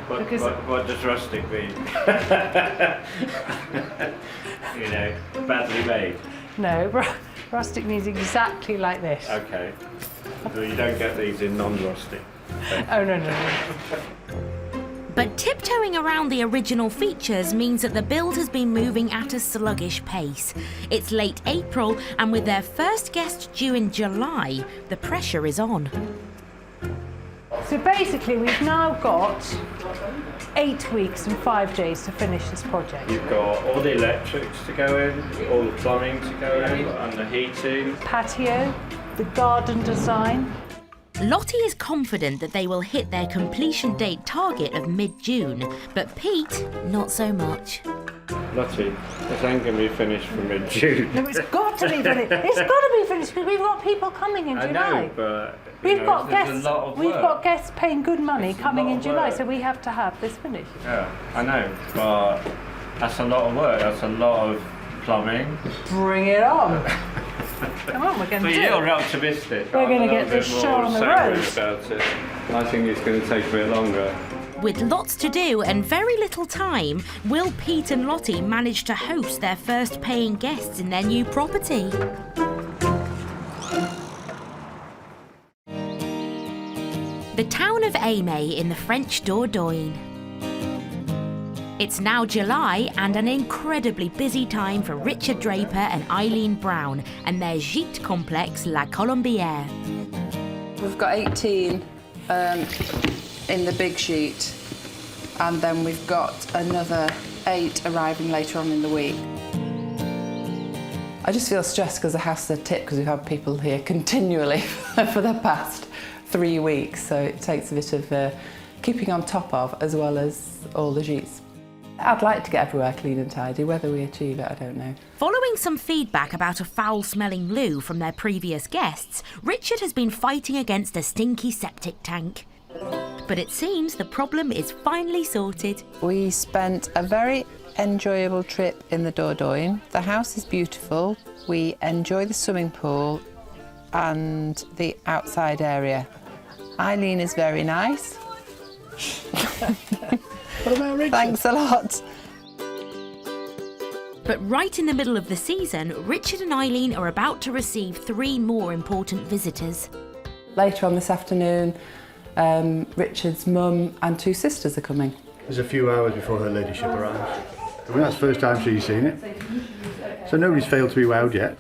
What does rustic mean? You know, badly made. No, rustic means exactly like this. Okay. So you don't get these in non-rustic. Oh, no. But tiptoeing around the original features means that the build has been moving at a sluggish pace. It's late April, and with their first guest due in July, the pressure is on. So basically, we've now got 8 weeks and 5 days to finish this project. You've got all the electrics to go in, all the plumbing to go in, and the heating. Patio, the garden design. Lottie is confident that they will hit their completion date target of mid-June, but Pete, not so much. Lottie, this ain't going to be finished for mid-June. No, it's got to be finished. It's got to be finished because we've got people coming in July. I know, but We've got there's guests. a lot of We've work. got guests paying good money It's a coming lot in of July, work. so we have to have this finished. Yeah, I know, but that's a lot of work. That's a lot of plumbing. Bring it on. Come on, we're going to So do you're it. optimistic. We're I'm going a to get little this bit show more on the sanguine road. about it. I think it's going to take a bit longer. With lots to do and very little time, will Pete and Lottie manage to host their first paying guests in their new property? The town of Aimé in the French Dordogne. It's now July and an incredibly busy time for Richard Draper and Eileen Brown and their gîte complex La Colombière. We've got 18 in the big sheet, and then we've got another 8 arriving later on in the week. I just feel stressed because the house is a tip because we've had people here continually for the past 3 weeks, so it takes a bit of keeping on top of as well as all the sheets. I'd like to get everywhere clean and tidy. Whether we achieve it, I don't know. Following some feedback about a foul-smelling loo from their previous guests, Richard has been fighting against a stinky septic tank. But it seems the problem is finally sorted. We spent a very enjoyable trip in the Dordogne. The house is beautiful. We enjoy the swimming pool and the outside area. Eileen is very nice. What about Richard? Thanks a lot. But right in the middle of the season, Richard and Eileen are about to receive 3 more important visitors. Later on this afternoon, Richard's mum and 2 sisters are coming. There's a few hours before her ladyship arrives. I mean, that's the first time she's seen it. So nobody's failed to be wowed yet.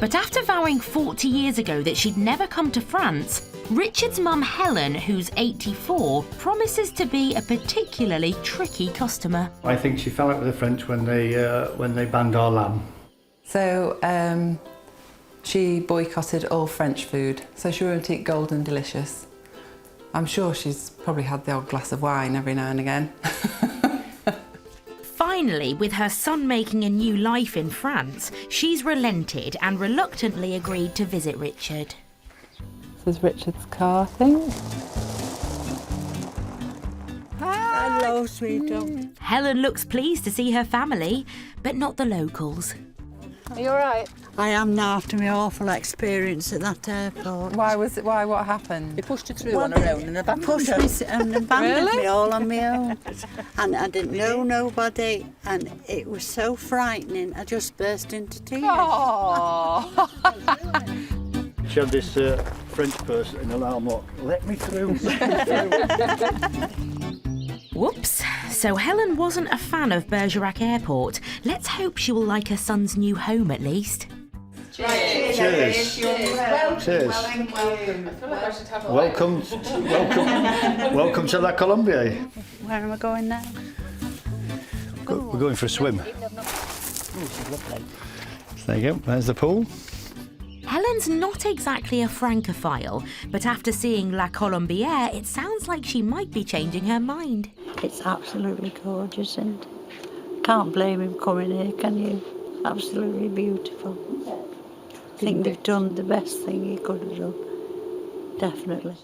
But after vowing 40 years ago that she'd never come to France, Richard's mum Helen, who's 84, promises to be a particularly tricky customer. I think she fell out with the French when they banned our lamb. So she boycotted all French food, so she won't eat Golden Delicious. I'm sure she's probably had the odd glass of wine every now and again. Finally, with her son making a new life in France, she's relented and reluctantly agreed to visit Richard. This is Richard's car, I think. Hello, sweetheart. Helen looks pleased to see her family, but not the locals. Are you all right? I am now after my awful experience at that airport. Why was it? Why? What happened? They pushed her through on her own and abandoned pushed me and abandoned me all on my own. And I didn't know nobody, and it was so frightening. I just burst into tears. Oh. She had this French person in alarm lock. Let me through. Whoops. So Helen wasn't a fan of Bergerac Airport. Let's hope she will like her son's new home at least. Cheers. Cheers. Cheers. Welcome to La Colombière. Where am I going now? We're going for a swim. There you go. There's the pool. Helen's not exactly a Francophile, but after seeing La Colombière, it sounds like she might be changing her mind. It's absolutely gorgeous, and can't blame him coming here, can you? Absolutely beautiful. I think they've done the best thing he could have done, definitely.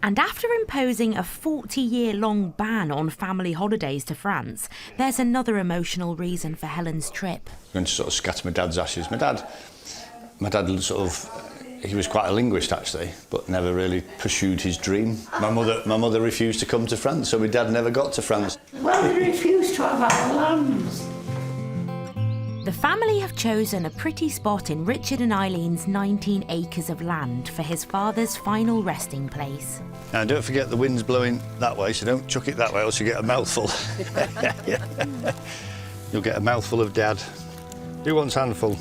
And after imposing a 40-year-long ban on family holidays to France, there's another emotional reason for Helen's trip. I'm going to sort of scatter my dad's ashes. My dad sort of, he was quite a linguist actually, but never really pursued his dream. My mother refused to come to France, so my dad never got to France. Well, we refused to have our lambs. The family have chosen a pretty spot in Richard and Eileen's 19 acres of land for his father's final resting place. Now don't forget the wind's blowing that way, so don't chuck it that way, else you get a mouthful. You'll get a mouthful of Dad. Who wants handful?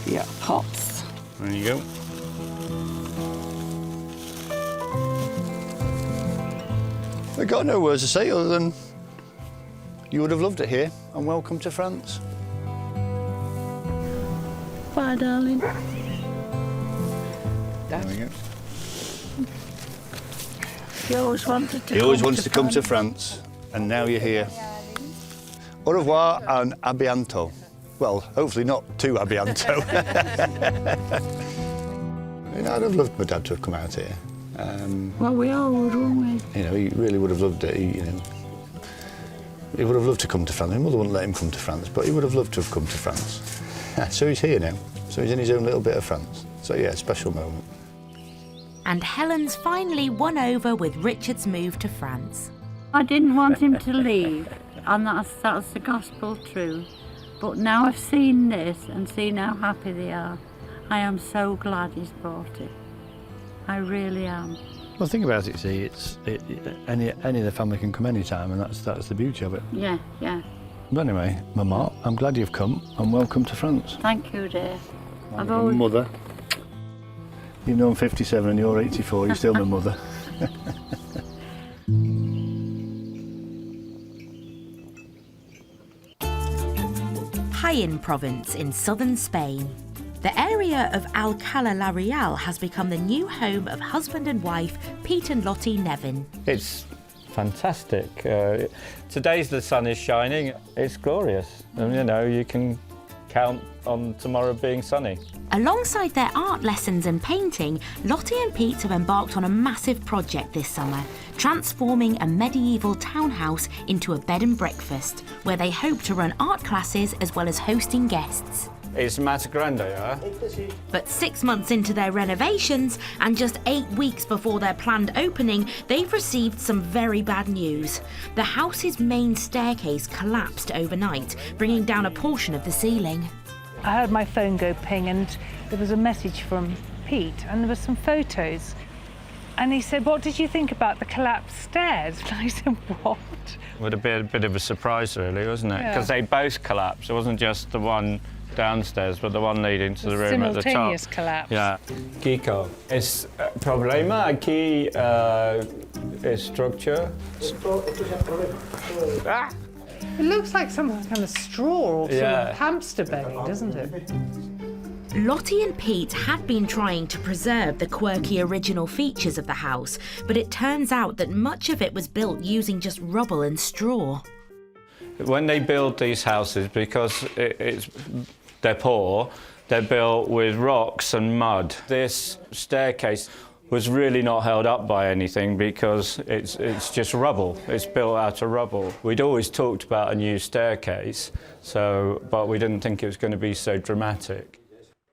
Yeah, pots. There you go. I've got no words to say other than you would have loved it here, and welcome to France. Bye, darling. There we go. He always wanted to He always wants to come to France, and now you're here. Au revoir and a bientôt. Well, hopefully not too a bientôt. I'd have loved my dad to have come out here. Well, we all would, wouldn't we? You know, he really would have loved it. He would have loved to come to France. His mother wouldn't let him come to France, but he would have loved to have come to France. So he's here now. So he's in his own little bit of France. So yeah, special moment. And Helen's finally won over with Richard's move to France. I didn't want him to leave, and that's the gospel truth. But now I've seen this and seen how happy they are, I am so glad he's bought it. I really am. Well, think about it, see, any of the family can come anytime, and that's the beauty of it. Yeah, yeah. But anyway, Mama, I'm glad you've come, and welcome to France. Thank you, dear. I've always... Mother. Even though I'm 57 and you're 84, you're still my mother. Jaén province in southern Spain. The area of Alcalá la Real has become the new home of husband and wife Pete and Lottie Nevin. It's fantastic. Today's the sun is shining. It's glorious. And you know, you can count on tomorrow being sunny. Alongside their art lessons and painting, Lottie and Pete have embarked on a massive project this summer, transforming a medieval townhouse into a bed and breakfast, where they hope to run art classes as well as hosting guests. It's Mata Grande, yeah? But 6 months into their renovations and just 8 weeks before their planned opening, they've received some very bad news. The house's main staircase collapsed overnight, bringing down a portion of the ceiling. I heard my phone go ping and there was a message from Pete and there were some photos. And he said, "What did you think about the collapsed stairs?" And I said, "What?" It would have been a bit of a surprise, really, wasn't it? Because they both collapsed. It wasn't just the one downstairs, but the one leading to the room at the top. Simultaneous collapse. Yeah. Kiko, es problema aquí structure. Ah! It looks like some kind of straw or sort of hamster belly, doesn't it? Lottie and Pete had been trying to preserve the quirky original features of the house, but it turns out that much of it was built using just rubble and straw. When they build these houses, because they're poor, they're built with rocks and mud. This staircase was really not held up by anything because it's just rubble. It's built out of rubble. We'd always talked about a new staircase, but we didn't think it was going to be so dramatic.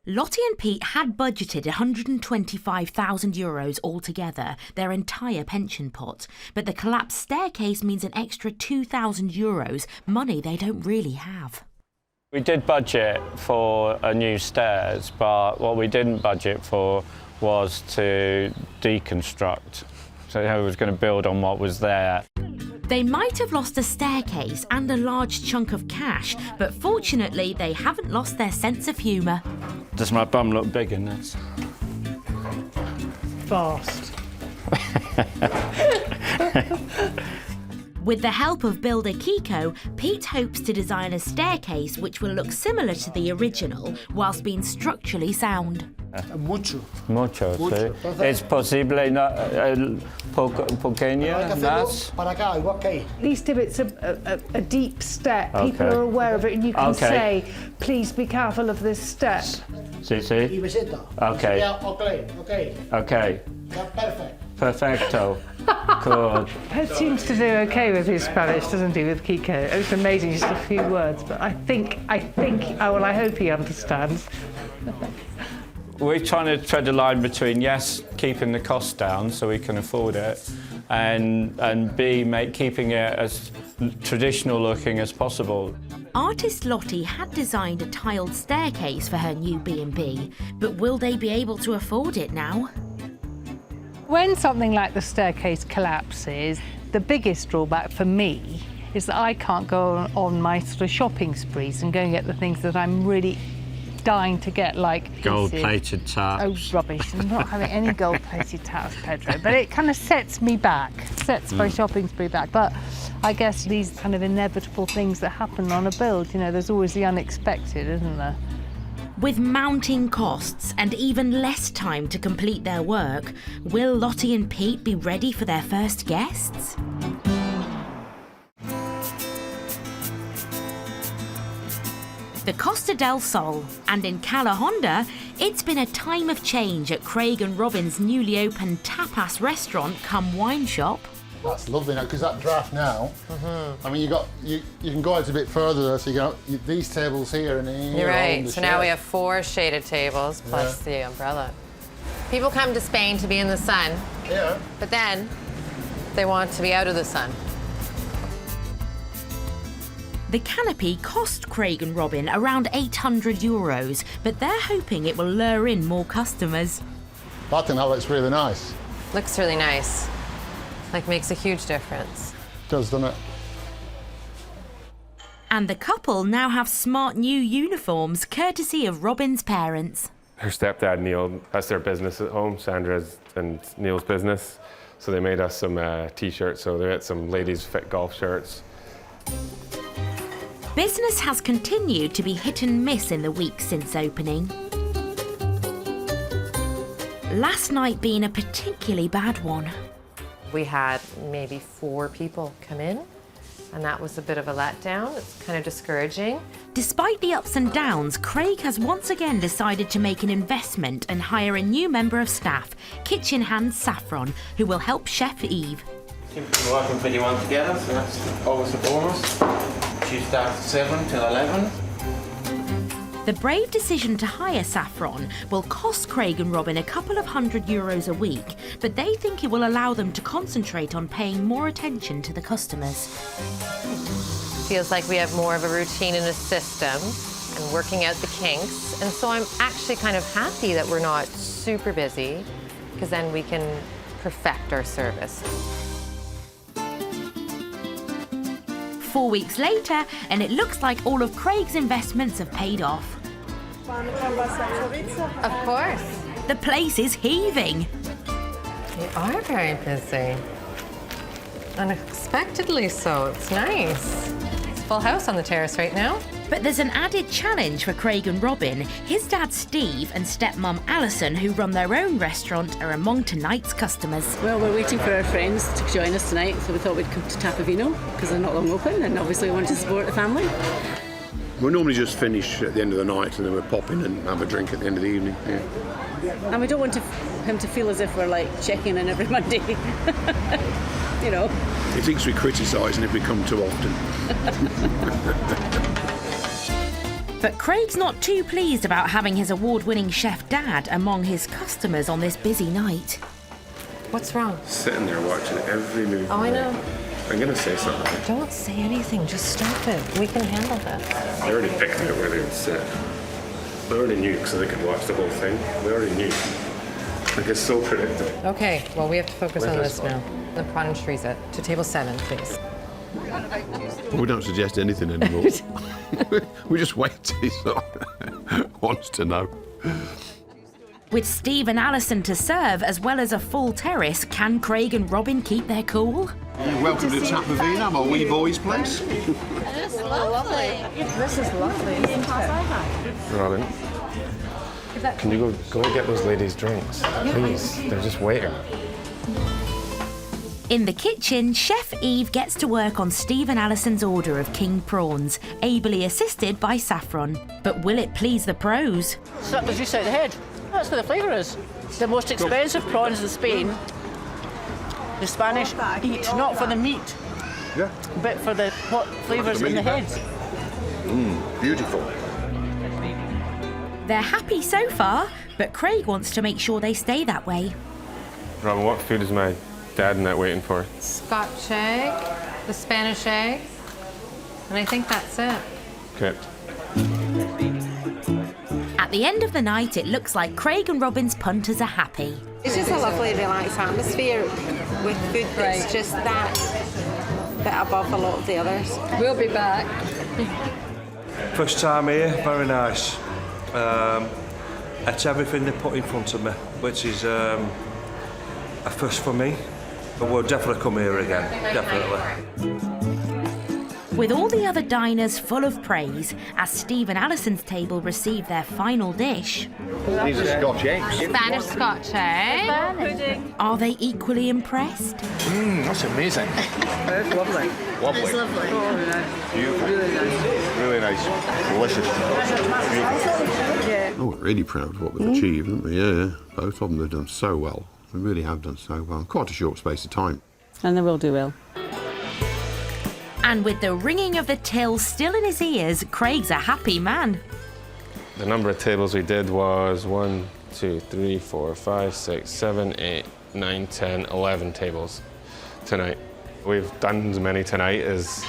Lottie and Pete had budgeted €125,000 altogether, their entire pension pot, but the collapsed staircase means an extra €2,000, money they don't really have. We did budget for a new stairs, but what we didn't budget for was to deconstruct. So I was going to build on what was there. They might have lost a staircase and a large chunk of cash, but fortunately they haven't lost their sense of humour. Does my bum look big in this? Fast. With the help of builder Kiko, Pete hopes to design a staircase which will look similar to the original whilst being structurally sound. Mucho. Mucho, sí. Es posible pequeña, más? At least if it's a deep step, people are aware of it and you can say, "Please be careful of this step." Sí, sí. Okay. Okay. Perfecto. Good. Ped seems to do okay with his Spanish, doesn't he, with Kiko? It's amazing, just a few words, but I hope he understands. We're trying to tread a line between, yes, keeping the cost down so we can afford it, and B, keeping it as traditional looking as possible. Artist Lottie had designed a tiled staircase for her new B&B, but will they be able to afford it now? When something like the staircase collapses, the biggest drawback for me is that I can't go on my sort of shopping sprees and go and get the things that I'm really dying to get, like gold-plated taps. Oh, rubbish. I'm not having any gold-plated taps, Pedro. But it kind of sets me back, sets my shopping spree back. But I guess these kind of inevitable things that happen on a build, you know, there's always the unexpected, isn't there? With mounting costs and even less time to complete their work, will Lottie and Pete be ready for their first guests? the Costa del Sol, and in Cala Honda, it's been a time of change at Craig and Robin's newly opened tapas restaurant cum wine shop. That's lovely now, because that draft now, I mean, you can go out a bit further there, so you got these tables here and here. You're right, so now we have 4 shaded tables plus the umbrella. People come to Spain to be in the sun, but then they want to be out of the sun. The canopy cost Craig and Robin around €800, but they're hoping it will lure in more customers. I think that looks really nice. Looks really nice. Like, makes a huge difference. It does, doesn't it? And the couple now have smart new uniforms, courtesy of Robin's parents. Her stepdad, Neil, that's their business at home, Sandra's and Neil's business. So they made us some T-shirts, so they had some ladies' fit golf shirts. Business has continued to be hit and miss in the weeks since opening. Last night being a particularly bad one. We had maybe 4 people come in, and that was a bit of a letdown. It's kind of discouraging. Despite the ups and downs, Craig has once again decided to make an investment and hire a new member of staff, kitchen hand Saffron, who will help Chef Eve. We're working pretty well together, so that's always a bonus. She starts at 7 till 11. The brave decision to hire Saffron will cost Craig and Robin a couple of €100 a week, but they think it will allow them to concentrate on paying more attention to the customers. Feels like we have more of a routine and a system and working out the kinks. And so I'm actually kind of happy that we're not super busy, because then we can perfect our service. 4 weeks later, and it looks like all of Craig's investments have paid off. Of course. The place is heaving. We are very busy. Unexpectedly so. It's nice. It's full house on the terrace right now. But there's an added challenge for Craig and Robin. His dad Steve and stepmom Alison, who run their own restaurant, are among tonight's customers. Well, we're waiting for our friends to join us tonight, so we thought we'd come to Tapavino because they're not long open, and obviously we want to support the family. We normally just finish at the end of the night, and then we pop in and have a drink at the end of the evening. Yeah. And we don't want him to feel as if we're like checking in every Monday. You know. He thinks we criticise and if we come too often. But Craig's not too pleased about having his award-winning chef dad among his customers on this busy night. What's wrong? Sitting there watching every move. Oh, I know. I'm going to say something. Don't say anything. Just stop it. We can handle this. They already picked out where they would sit. They already knew, so they could watch the whole thing. They already knew. Like, it's so predictable. Okay, well, we have to focus on this now. The prawn chorizo to table 7, please. We don't suggest anything anymore. We just wait till he sort of wants to know. With Steve and Alison to serve, as well as a full terrace, can Craig and Robin keep their cool? Welcome to Tapavino, my wee boy's place. This is lovely. This is lovely, isn't it? Robin, can you go and get those ladies drinks? Please, they're just waiting. In the kitchen, Chef Eve gets to work on Steve and Alison's order of king prawns, ably assisted by Saffron. But will it please the pros? So that does you say the head. That's where the flavour is. The most expensive prawns in Spain, the Spanish eat not for the meat, but for the what flavours in the heads. Beautiful. They're happy so far, but Craig wants to make sure they stay that way. Robin, what food is my dad and that waiting for? Scotch egg, the Spanish egg, and I think that's it. Okay. At the end of the night, it looks like Craig and Robin's punters are happy. It's just a lovely, relaxed atmosphere with food that's just that bit above a lot of the others. We'll be back. First time here, very nice. It's everything they put in front of me, which is a first for me. But we'll definitely come here again, definitely. With all the other diners full of praise, as Steve and Alison's table receive their final dish. These are Scotch eggs. Spanish Scotch, eh? Pudding. Are they equally impressed? That's amazing. That's lovely. Lovely. It's lovely. Oh, nice. Beautiful. Really nice. Really nice. Delicious. Yeah. Oh, we're really proud of what we've achieved, aren't we? Yeah, both of them have done so well. They really have done so well in quite a short space of time. And they will do well. And with the ringing of the till still in his ears, Craig's a happy man. The number of tables we did was 1, 2, 3, 4, 5, 6, 7, 8, 9, 10, 11 tables tonight. We've done as many tonight as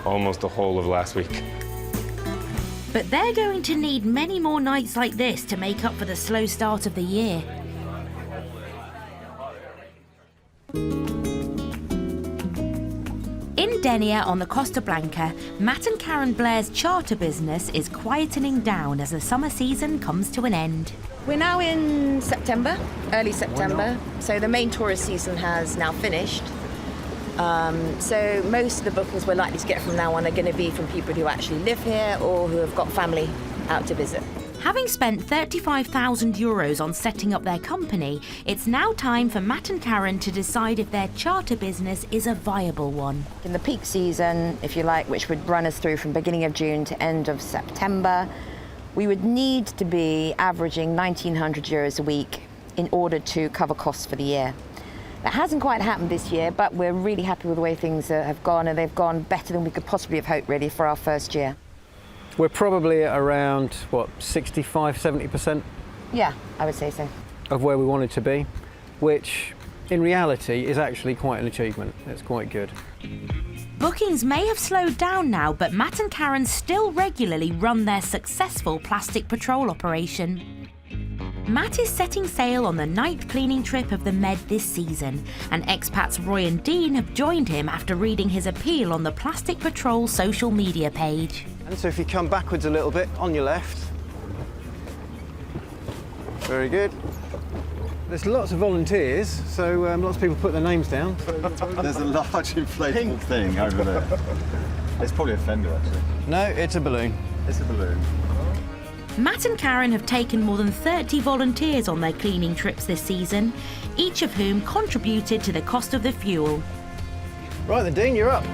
almost the whole of last week. But they're going to need many more nights like this to make up for the slow start of the year. In Denia on the Costa Blanca, Matt and Karen Blair's charter business is quietening down as the summer season comes to an end. We're now in September, early September, so the main tourist season has now finished. So most of the bookings we're likely to get from now on are going to be from people who actually live here or who have got family out to visit. Having spent €35,000 on setting up their company, it's now time for Matt and Karen to decide if their charter business is a viable one. In the peak season, if you like, which would run us through from beginning of June to end of September, we would need to be averaging €1,900 a week in order to cover costs for the year. That hasn't quite happened this year, but we're really happy with the way things have gone, and they've gone better than we could possibly have hoped, really, for our first year. We're probably at around, what, 65, 70%? Yeah, I would say so. Of where we wanted to be, which in reality is actually quite an achievement. It's quite good. Bookings may have slowed down now, but Matt and Karen still regularly run their successful plastic patrol operation. Matt is setting sail on the 9th cleaning trip of the Med this season, and Expats Roy and Dean have joined him after reading his appeal on the Plastic Patrol social media page. And so if you come backwards a little bit on your left. Very good. There's lots of volunteers, so lots of people put their names down. There's a large inflatable thing over there. It's probably a fender, actually. No, it's a balloon. It's a balloon. Matt and Karen have taken more than 30 volunteers on their cleaning trips this season, each of whom contributed to the cost of the fuel. Right then, Dean, you're up.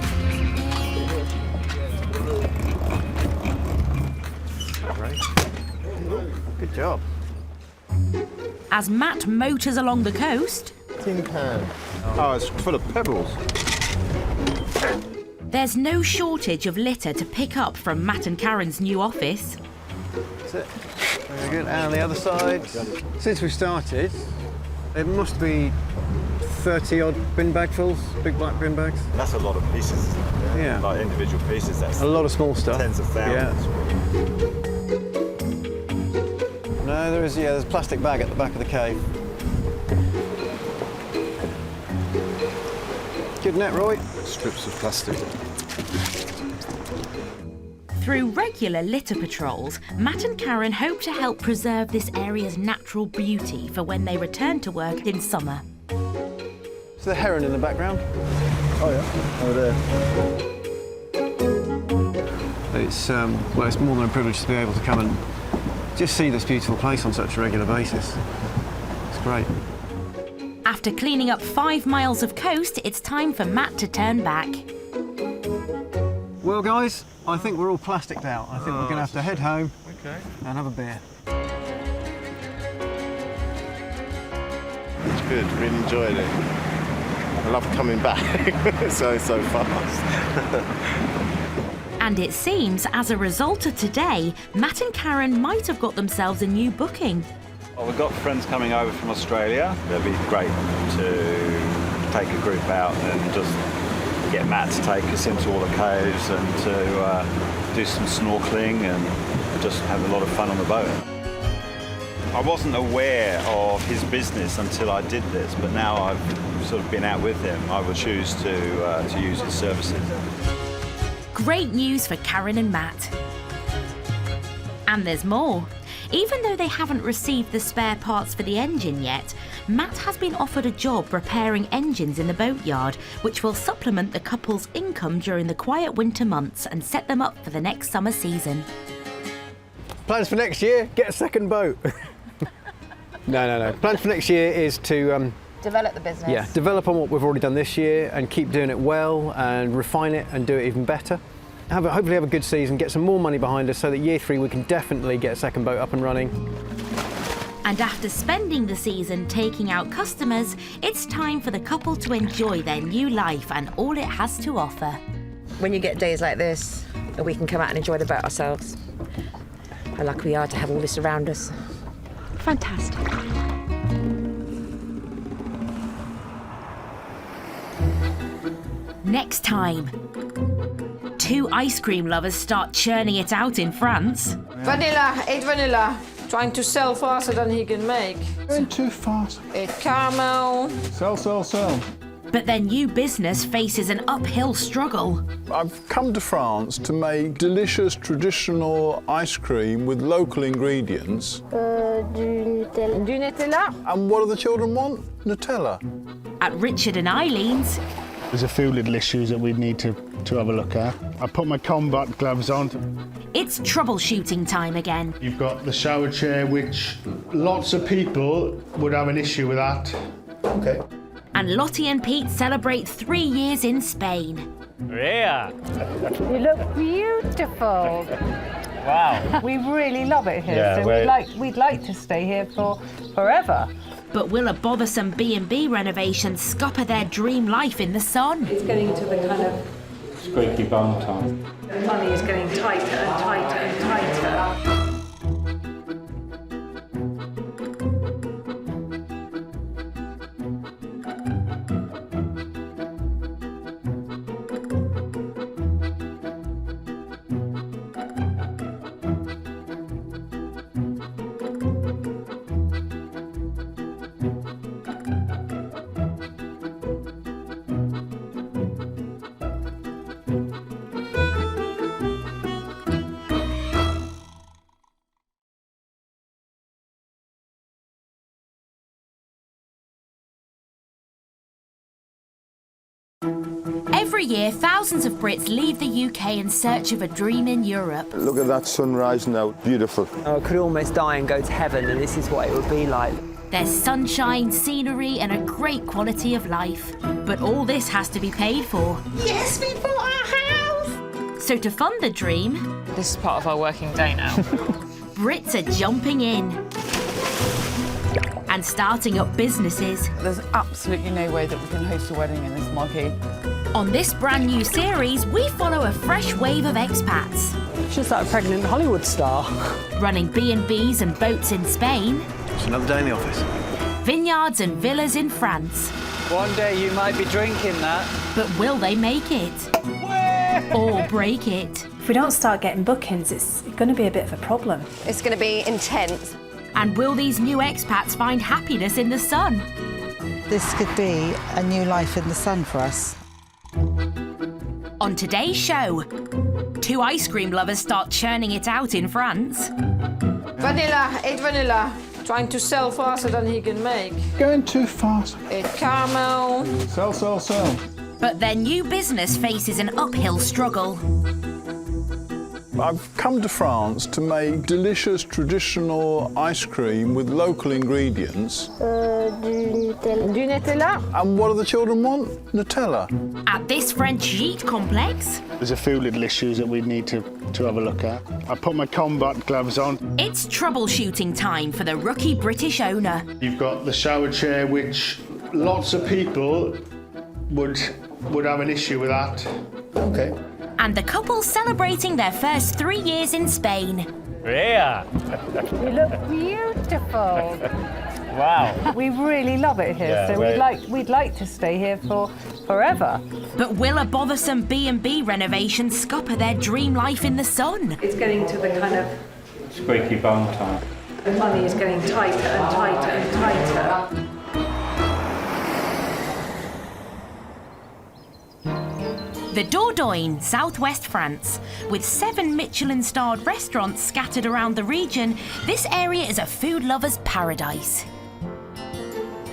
Great. Good job. As Matt motors along the coast, Tin can. Oh, it's full of pebbles. there's no shortage of litter to pick up from Matt and Karen's new office. That's it. Very good. And the other side. Since we started, it must be 30-odd bin bagfuls, big black bin bags. That's a lot of pieces. Yeah. Like individual pieces. That's a lot of small stuff. Tens of thousands. Yeah. No, there's a plastic bag at the back of the cave. Good net, Roy. Strips of plastic. Through regular litter patrols, Matt and Karen hope to help preserve this area's natural beauty for when they return to work in summer. Is the heron in the background? Oh yeah, over there. It's well, it's more than a privilege to be able to come and just see this beautiful place on such a regular basis. It's great. After cleaning up 5 miles of coast, it's time for Matt to turn back. Well, guys, I think we're all plasticed out. I think we're going to have to head home and have a beer. It's good, really enjoyed it. I love coming back. It's so fast. And it seems, as a result of today, Matt and Karen might have got themselves a new booking. Well, we've got friends coming over from Australia. It'd be great to take a group out and just get Matt to take us into all the caves and to do some snorkeling and just have a lot of fun on the boat. I wasn't aware of his business until I did this, but now I've sort of been out with him, I would choose to use his services. Great news for Karen and Matt. And there's more. Even though they haven't received the spare parts for the engine yet, Matt has been offered a job repairing engines in the boatyard, which will supplement the couple's income during the quiet winter months and set them up for the next summer season. Plans for next year, get a second boat. No. Plans for next year is to Develop the business. yeah, develop on what we've already done this year and keep doing it well and refine it and do it even better. Hopefully have a good season, get some more money behind us so that year 3 we can definitely get a second boat up and running. And after spending the season taking out customers, it's time for the couple to enjoy their new life and all it has to offer. When you get days like this, we can come out and enjoy the boat ourselves. How lucky we are to have all this around us. Fantastic. Next time, 2 ice cream lovers start churning it out in France. Vanilla, 8 vanilla. Trying to sell faster than he can make. Going too fast. 8 caramel. Sell. But their new business faces an uphill struggle. I've come to France to make delicious traditional ice cream with local ingredients. Du Nutella. And what do the children want? Nutella. At Richard and Eileen's, There's a few little issues that we need to have a look at. I put my combat gloves on. it's troubleshooting time again. You've got the shower chair, which lots of people would have an issue with that. Okay. And Lottie and Pete celebrate 3 years in Spain. Yeah. You look beautiful. Wow. We really love it here, Yeah, so we'd like to stay here for forever. But will a bothersome B&B renovation scupper their dream life in the sun? It's getting to the kind of Squeaky bum time. the money is getting tighter and tighter and tighter. Every year, thousands of Brits leave the UK in search of a dream in Europe. Look at that sunrise now, beautiful. I could almost die and go to heaven, and this is what it would be like. There's sunshine, scenery, and a great quality of life. But all this has to be paid for. Yes, we bought our house! So to fund the dream, This is part of our working day now. Brits are jumping in and starting up businesses. There's absolutely no way that we can host a wedding in this marquee. On this brand new series, we follow a fresh wave of expats. She's like a pregnant Hollywood star. Running B&Bs and boats in Spain. It's another day in the office. Vineyards and villas in France. One day you might be drinking that. But will they make it? Or break it? If we don't start getting bookings, it's going to be a bit of a problem. It's going to be intense. And will these new expats find happiness in the sun? This could be a new life in the sun for us. On today's show, 2 ice cream lovers start churning it out in France. Vanilla, 8 vanilla. Trying to sell faster than he can make. Going too fast. 8 caramel. Sell. But their new business faces an uphill struggle. I've come to France to make delicious traditional ice cream with local ingredients. Du Nutella. And what do the children want? Nutella. At this French gîte complex, There's a few little issues that we need to have a look at. I put my combat gloves on. it's troubleshooting time for the rookie British owner. You've got the shower chair, which lots of people would have an issue with that. Okay. And the couple celebrating their first 3 years in Spain. Yeah. You look beautiful. Wow. We really love it here, Yeah, so we'd like to stay here for forever. But will a bothersome B&B renovation scupper their dream life in the sun? It's getting to the kind of Squeaky bum time. the money is getting tighter and tighter and tighter. The Dordogne, southwest France. With 7 Michelin-starred restaurants scattered around the region, this area is a food lover's paradise.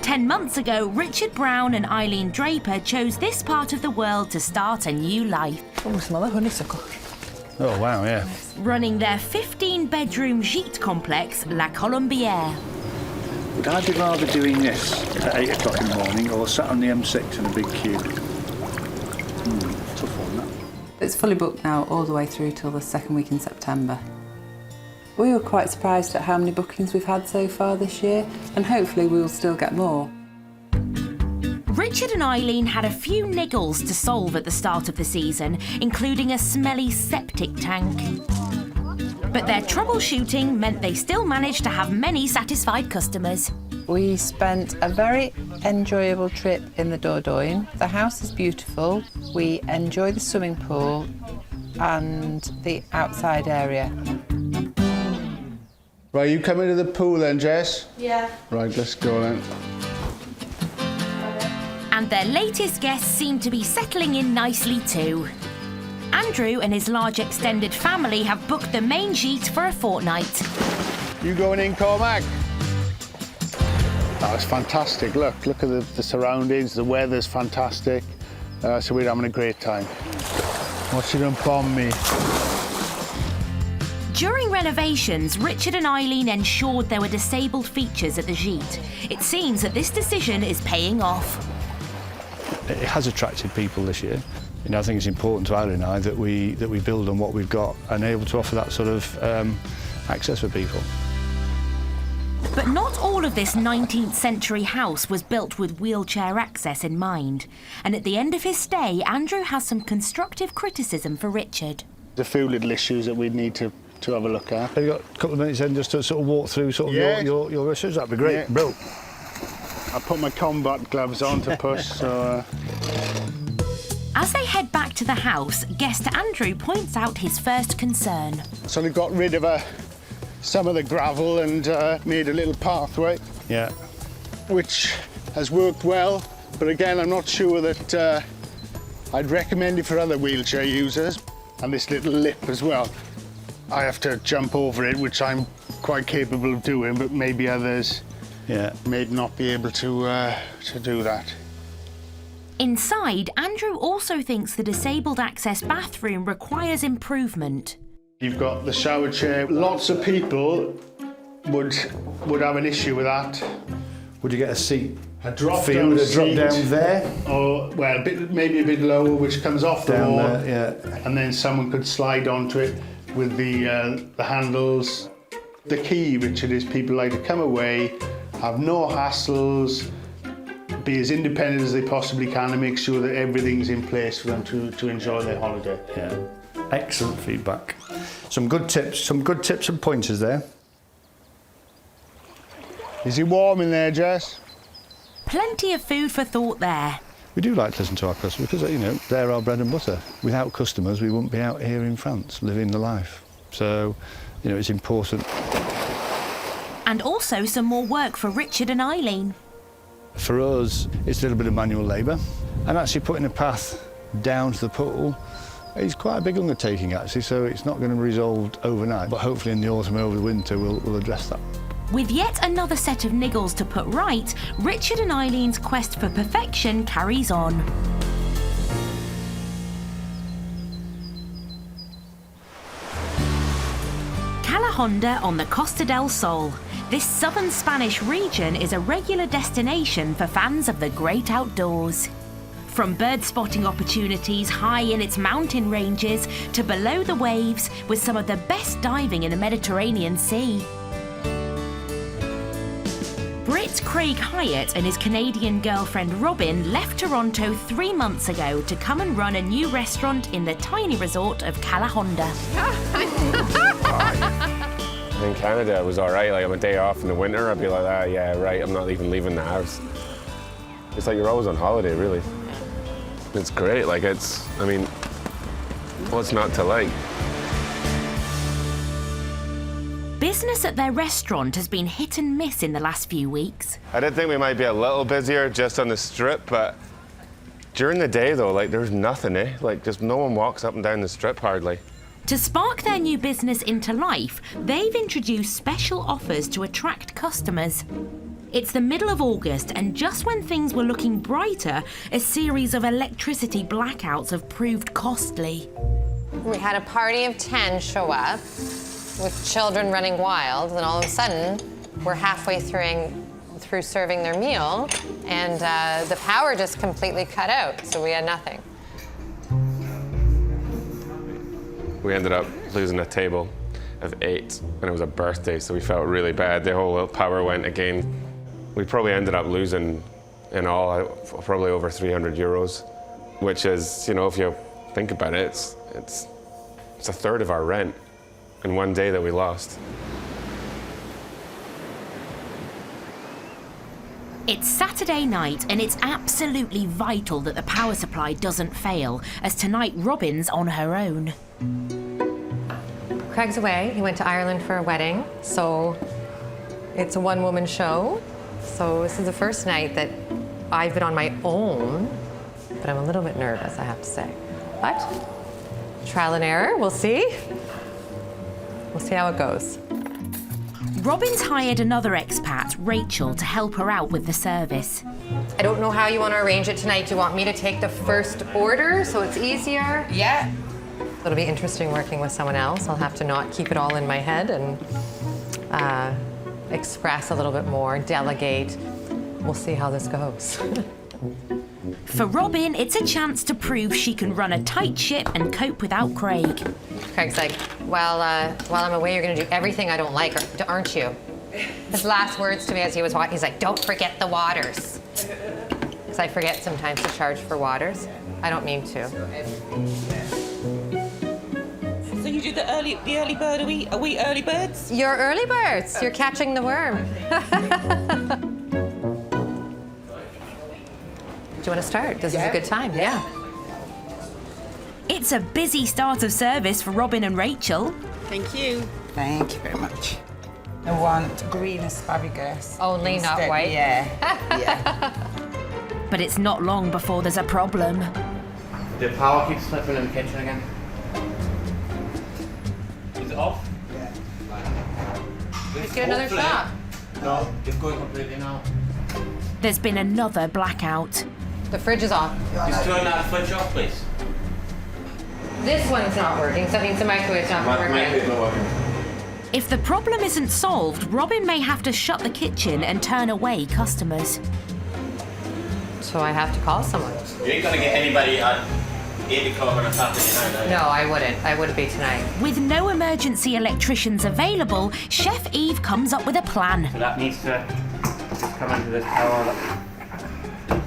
10 months ago, Richard Brown and Eileen Draper chose this part of the world to start a new life. Oh, smell of honeysuckle. Oh, wow, yeah. Running their 15-bedroom gîte complex, La Colombière. Would I be rather doing this at 8 o'clock in the morning or sat on the M6 in a big queue? Tough one, that. It's fully booked now all the way through till the second week in September. We were quite surprised at how many bookings we've had so far this year, and hopefully we will still get more. Richard and Eileen had a few niggles to solve at the start of the season, including a smelly septic tank. But their troubleshooting meant they still managed to have many satisfied customers. We spent a very enjoyable trip in the Dordogne. The house is beautiful. We enjoy the swimming pool and the outside area. Right, you coming to the pool then, Jess? Yeah. Right, let's go then. And their latest guests seem to be settling in nicely too. Andrew and his large extended family have booked the main gîte for a fortnight. You going in, Cormac? Oh, it's fantastic. Look at the surroundings, the weather's fantastic. So we're having a great time. What's it upon me? During renovations, Richard and Eileen ensured there were disabled features at the gîte. It seems that this decision is paying off. It has attracted people this year. You know, I think it's important to Eileen and I that we build on what we've got and able to offer that sort of access for people. But not all of this 19th century house was built with wheelchair access in mind. And at the end of his stay, Andrew has some constructive criticism for Richard. There's a few little issues that we need to have a look at. Have you got a couple of minutes then just to sort of walk through sort of your issues? That'd be great. Yeah. Bro. I put my combat gloves on to push, so... As they head back to the house, guest Andrew points out his first concern. So they've got rid of some of the gravel and made a little pathway. Yeah. Which has worked well, but again, I'm not sure that I'd recommend it for other wheelchair users. And this little lip as well. I have to jump over it, which I'm quite capable of doing, but maybe others may not be able to do that. Inside, Andrew also thinks the disabled access bathroom requires improvement. You've got the shower chair. Lots of people would have an issue with that. Would you get a seat? A drop for down you to seat, drop down there? Or, well, maybe a bit lower, which comes off the Down wall. there, yeah. And then someone could slide onto it with the handles. The key, Richard, is people like to come away, have no hassles, be as independent as they possibly can and make sure that everything's in place for them to enjoy their holiday. Yeah. Excellent feedback. Some good tips and pointers there. Is it warm in there, Jess? Plenty of food for thought there. We do like to listen to our customers because, you know, they're our bread and butter. Without customers, we wouldn't be out here in France living the life. So, you know, it's important. And also some more work for Richard and Eileen. For us, it's a little bit of manual labour. And actually putting a path down to the pool is quite a big undertaking, actually, so it's not going to be resolved overnight. But hopefully in the autumn and over the winter, we'll address that. With yet another set of niggles to put right, Richard and Eileen's quest for perfection carries on. Calahonda on the Costa del Sol. This southern Spanish region is a regular destination for fans of the great outdoors. From bird spotting opportunities high in its mountain ranges to below the waves with some of the best diving in the Mediterranean Sea. Brit Craig Hyatt and his Canadian girlfriend Robin left Toronto 3 months ago to come and run a new restaurant in the tiny resort of Calahonda. In Canada, it was all right. Like on a day off in the winter, I'd be like, ah, yeah, right, I'm not even leaving the house. It's like you're always on holiday, really. It's great. Like I mean, what's not to like? Business at their restaurant has been hit and miss in the last few weeks. I did think we might be a little busier just on the strip, but During the day, though, like, there's nothing, eh? Like, just no one walks up and down the strip hardly. To spark their new business into life, they've introduced special offers to attract customers. It's the middle of August, and just when things were looking brighter, a series of electricity blackouts have proved costly. We had a party of 10 show up with children running wild, and all of a sudden, we're halfway through serving their meal, and the power just completely cut out, so we had nothing. We ended up losing a table of 8, and it was a birthday, so we felt really bad. The whole power went again. We probably ended up losing, in all, probably over 300 euros, which is, you know, if you think about it, it's a third of our rent in one day that we lost. It's Saturday night, and it's absolutely vital that the power supply doesn't fail, as tonight Robin's on her own. Craig's away. He went to Ireland for a wedding, so it's a one-woman show. So this is the first night that I've been on my own, but I'm a little bit nervous, I have to say. But trial and error, we'll see. We'll see how it goes. Robin's hired another expat, Rachel, to help her out with the service. I don't know how you want to arrange it tonight. Do you want me to take the first order so it's easier? Yeah. It'll be interesting working with someone else. I'll have to not keep it all in my head and express a little bit more, delegate. We'll see how this goes. For Robin, it's a chance to prove she can run a tight ship and cope without Craig. Craig's like, well, while I'm away, you're going to do everything I don't like, aren't you? His last words to me as he was walking, he's like, don't forget the waters. Because I forget sometimes to charge for waters. I don't mean to. So you do the early bird, are we early birds? You're early birds. You're catching the worm. Do you want to start? This is a good time, yeah. It's a busy start of service for Robin and Rachel. Thank you. Thank you very much. I want green asparagus. Only, not instead. white? Yeah. Yeah. But it's not long before there's a problem. The power keeps slipping in the kitchen again. Is it off? Yeah. Let's get another shot. No, it's going completely now. There's been another blackout. The fridge is off. Just turn that fridge off, please. This one's not working, so that means the microwave's not working. Microwave's not working. If the problem isn't solved, Robin may have to shut the kitchen and turn away customers. So I have to call someone. You ain't gonna get anybody at 8 o'clock on a Saturday night, are you? No, I wouldn't. I wouldn't be tonight. With no emergency electricians available, Chef Eve comes up with a plan. So that needs to just come into this power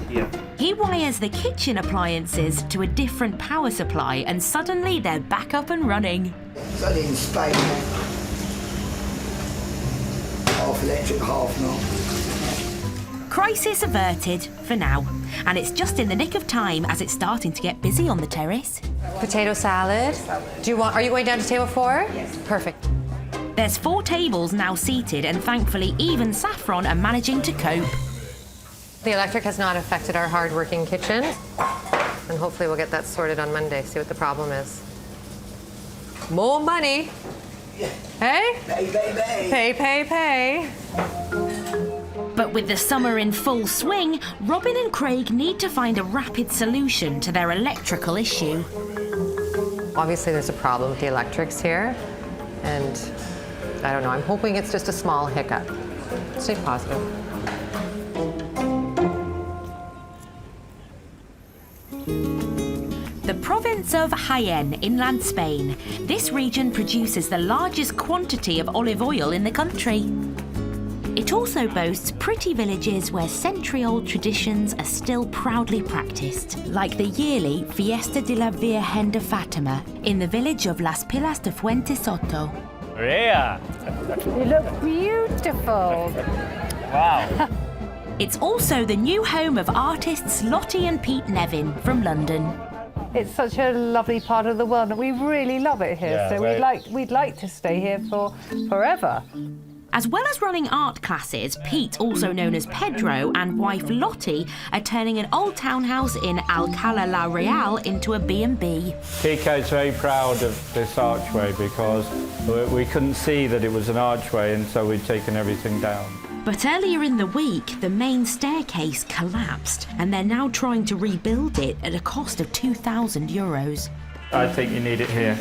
here. He wires the kitchen appliances to a different power supply, and suddenly they're back up and running. Got in Spain, half electric, half not. Crisis averted for now, and it's just in the nick of time as it's starting to get busy on the terrace. Potato salad. Are you going down to table 4? Yes. Perfect. There's 4 tables now seated, and thankfully Eve and Saffron are managing to cope. The electric has not affected our hard-working kitchen, and hopefully we'll get that sorted on Monday, see what the problem is. More money. Yeah. Hey? Pay, pay, pay. Pay, pay, pay. But with the summer in full swing, Robin and Craig need to find a rapid solution to their electrical issue. Obviously there's a problem with the electrics here, and I don't know, I'm hoping it's just a small hiccup. Stay positive. The province of Jaén, inland Spain. This region produces the largest quantity of olive oil in the country. It also boasts pretty villages where century-old traditions are still proudly practiced, like the yearly Fiesta de la Virgen de Fátima in the village of Las Pilas de Fuente Soto. Maria! You look beautiful. Wow. It's also the new home of artists Lottie and Pete Nevin from London. It's such a lovely part of the world, and we really love it here. Yeah, so right. we'd like to stay here for forever. As well as running art classes, Pete, also known as Pedro, and wife Lottie are turning an old townhouse in Alcalá la Real into a B&B. Kiko's very proud of this archway because we couldn't see that it was an archway, and so we'd taken everything down. But earlier in the week, the main staircase collapsed, and they're now trying to rebuild it at a cost of €2,000. I think you need it here.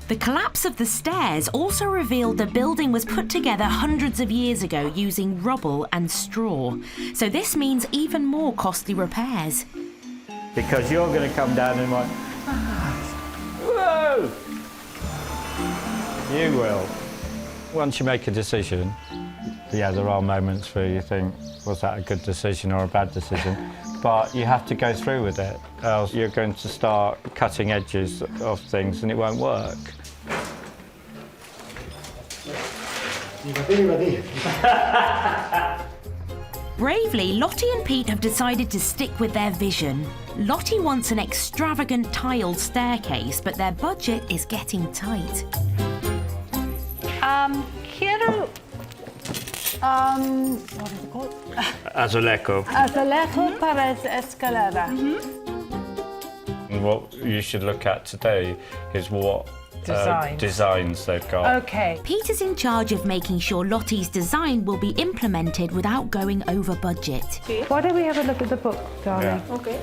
The collapse of the stairs also revealed the building was put together hundreds of years ago using rubble and straw. So this means even more costly repairs. Because you're going to come down and like, whoa! You will. Once you make a decision, yeah, there are moments where you think, was that a good decision or a bad decision? But you have to go through with it, else you're going to start cutting edges of things and it won't work. Bravely, Lottie and Pete have decided to stick with their vision. Lottie wants an extravagant tiled staircase, but their budget is getting tight. Quiero... what is it called? Azulejo. Azulejo para escalera. And what you should look at today is what designs they've got. Okay. Pete is in charge of making sure Lottie's design will be implemented without going over budget. Why don't we have a look at the book, darling? Yeah. Okay.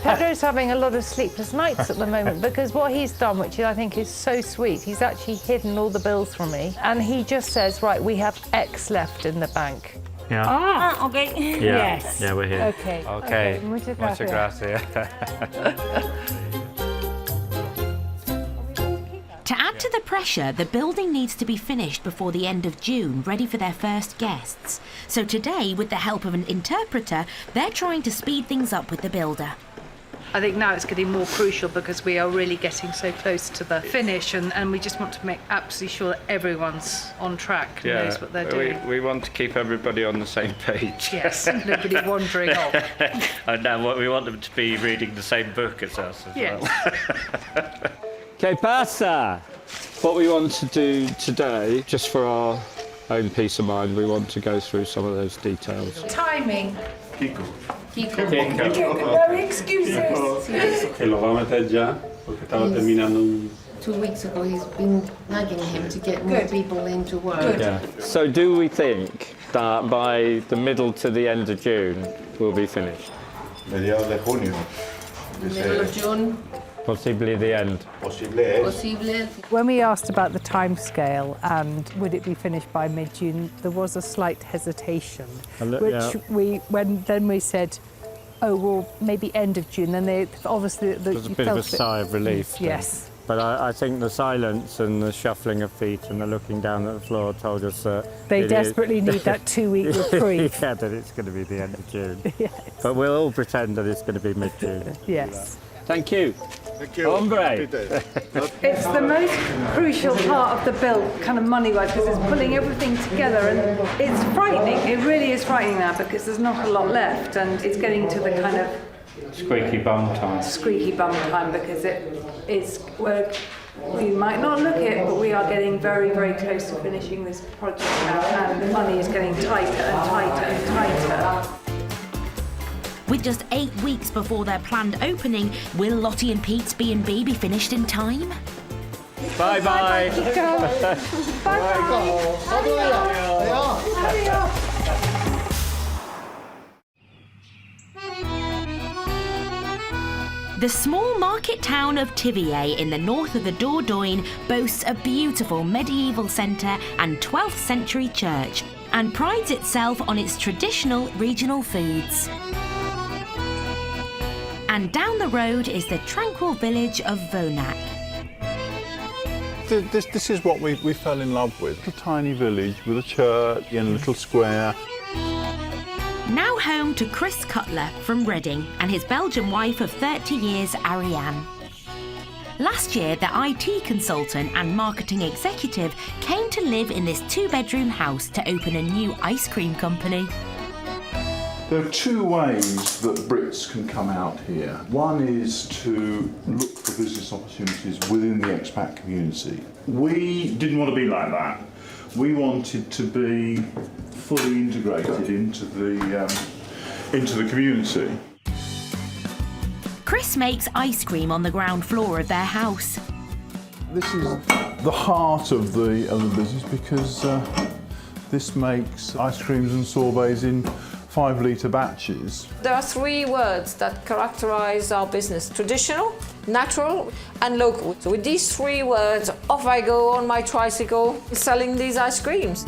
Pedro's having a lot of sleepless nights at the moment because what he's done, which I think is so sweet, he's actually hidden all the bills from me, and he just says, right, we have X left in the bank. Yeah. Ah, okay. Yeah. Yes. Yeah, we're here. Okay. Okay. Muchas Muchas gracias. To add to the pressure, the building needs to be finished before the end of June, ready for their first guests. So today, with the help of an interpreter, they're trying to speed things up with the builder. I think now it's getting more crucial because we are really getting so close to the finish, and we just want to make absolutely sure that everyone's on track and knows what they're doing. We want to keep everybody on the same page. Yes, nobody wandering off. And now we want them to be reading the same book as us as well. ¿Qué pasa? What we want to do today, just for our own peace of mind, we want to go through some of those details. Timing. Kiko. No excuses. Que lo va a meter ya, porque estaba terminando 2 weeks ago, he's been nagging him to get more people into work. Yeah. So do we think that by the middle to the end of June we'll be finished? Mediados de junio. Middle of June. Possibly the end. Possible. When we asked about the timescale and would it be finished by mid-June, there was a slight hesitation, when we said, oh, well, maybe end of June, then they obviously... There's a bit of a sigh of relief. Yes. But I think the silence and the shuffling of feet and the looking down at the floor told us that... They desperately need that 2-week reprieve. Yeah, that it's going to be the end of June. Yes. But we'll all pretend that it's going to be mid-June. Yes. Thank you. Thank you. Hombre. It's the most crucial part of the build, kind of money-wise, because it's pulling everything together, and it's frightening. It really is frightening now because there's not a lot left, and it's getting to the kind of Squeaky bum time. Because it is. We might not look it, but we are getting very, very close to finishing this project now, and the money is getting tighter and tighter and tighter. With just 8 weeks before their planned opening, will Lottie and Pete's B&B be finished in time? Bye-bye. The small market town of Tivier in the north of the Dordogne boasts a beautiful medieval centre and 12th century church, and prides itself on its traditional regional foods. And down the road is the tranquil village of Vonac. This is what we fell in love with. A tiny village with a church and a little square. Now home to Chris Cutler from Reading and his Belgian wife of 30 years, Ariane. Last year, the IT consultant and marketing executive came to live in this 2-bedroom house to open a new ice cream company. There are 2 ways that Brits can come out here. One is to look for business opportunities within the expat community. We didn't want to be like that. We wanted to be fully integrated into the community. Chris makes ice cream on the ground floor of their house. This is the heart of the business because this makes ice creams and sorbets in 5-litre batches. There are 3 words that characterize our business: traditional, natural, and local. So with these 3 words, off I go on my tricycle selling these ice creams.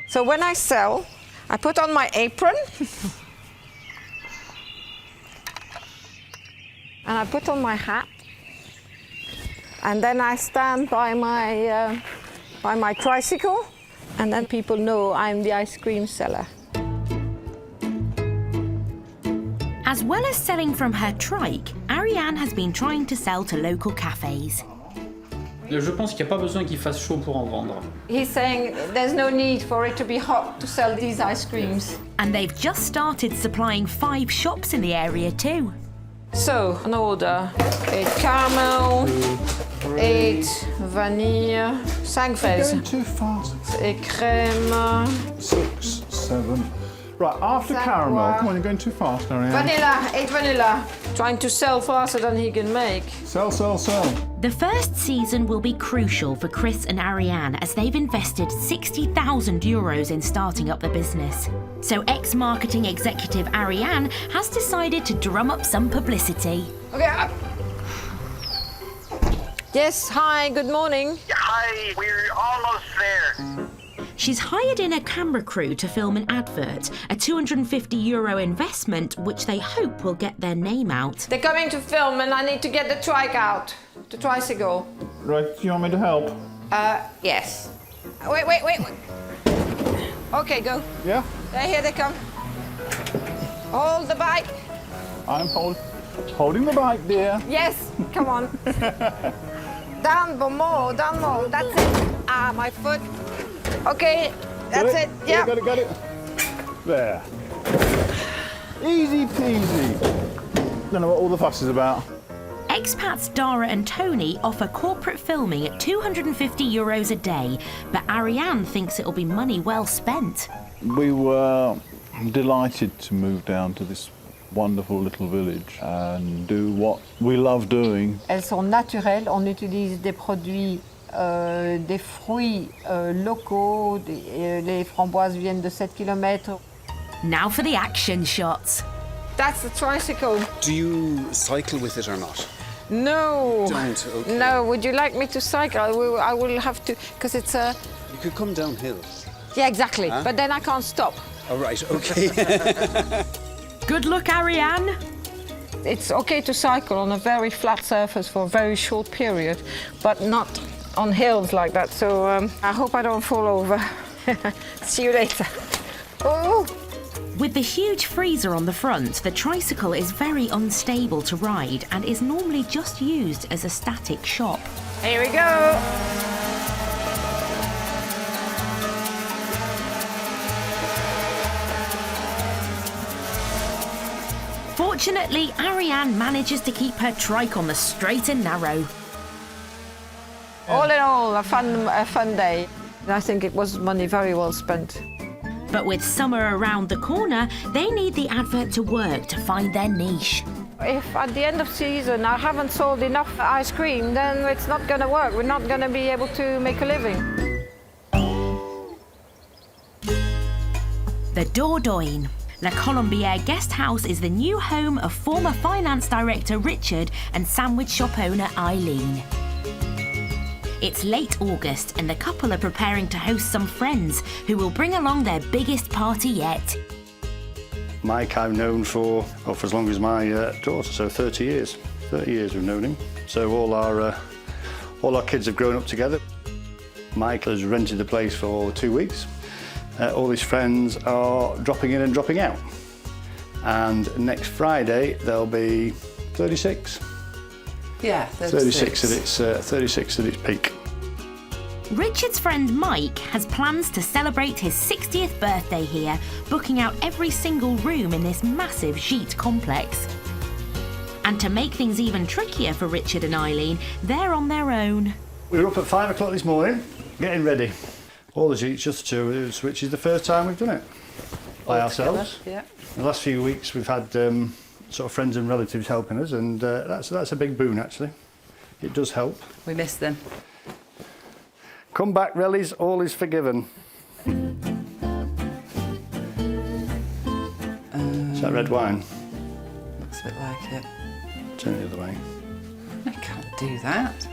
So when I sell, I put on my apron and I put on my hat, and then I stand by my tricycle, and then people know I'm the ice cream seller. As well as selling from her trike, Ariane has been trying to sell to local cafes. Je pense qu'il n'y a pas besoin qu'il fasse chaud pour en vendre. He's saying there's no need for it to be hot to sell these ice creams. And they've just started supplying 5 shops in the area too. So, an order: 8 caramel, 8 vanille, 5 fraises. Going too fast. Et crème. 6, 7. Right, after caramel. Come on, you're going too fast, Ariane. Vanilla, 8 vanilla. Trying to sell faster than he can make. Sell, sell, sell. The first season will be crucial for Chris and Ariane as they've invested €60,000 in starting up the business. So ex-marketing executive Ariane has decided to drum up some publicity. Okay, up. Yes, hi, good morning. Hi, we're almost there. She's hired in a camera crew to film an advert, a €250 investment which they hope will get their name out. They're coming to film and I need to get the trike out, the tricycle. Right, do you want me to help? Yes. Wait. Okay, go. Yeah? Here they come. Hold the bike. I'm holding the bike, dear. Yes, come on. Down more, that's it. Ah, my foot. Okay, that's it. Yeah. Got it. There. Easy peasy. Don't know what all the fuss is about. Expats Dara and Tony offer corporate filming at €250 a day, but Ariane thinks it'll be money well spent. We were delighted to move down to this wonderful little village and do what we love doing. Elles sont naturelles. On utilise des produits, des fruits locaux. Les framboises viennent de 7 km. Now for the action shots. That's the tricycle. Do you cycle with it or not? No. Don't, okay. No, would you like me to cycle? I will have to, because it's a... You could come downhill. Yeah, exactly. Huh? But then I can't stop. Oh, right, okay. Good luck, Ariane. It's okay to cycle on a very flat surface for a very short period, but not on hills like that. So I hope I don't fall over. See you later. Oh. With the huge freezer on the front, the tricycle is very unstable to ride and is normally just used as a static shop. Here we go. Fortunately, Ariane manages to keep her trike on the straight and narrow. All in all, a fun day. I think it was money very well spent. But with summer around the corner, they need the advert to work to find their niche. If at the end of season I haven't sold enough ice cream, then it's not going to work. We're not going to be able to make a living. The Dordogne. La Colombière Guest House is the new home of former finance director Richard and sandwich shop owner Eileen. It's late August and the couple are preparing to host some friends who will bring along their biggest party yet. Mike I've known for as long as my daughter, so 30 years. 30 years we've known him. So all our kids have grown up together. Mike has rented the place for 2 weeks. All his friends are dropping in and dropping out. And next Friday there'll be 36. Yeah, 36 at its peak. Richard's friend Mike has plans to celebrate his 60th birthday here, booking out every single room in this massive gîte complex. And to make things even trickier for Richard and Eileen, they're on their own. We were up at 5 o'clock this morning, getting ready. All the Jeeps, just the two of us, which is the first time we've done it by ourselves. Yeah. The last few weeks we've had sort of friends and relatives helping us, and that's a big boon actually. It does help. We miss them. Come back, Rellies, all is forgiven. Is that red wine? Looks a bit like it. Turn it the other way. I can't do that.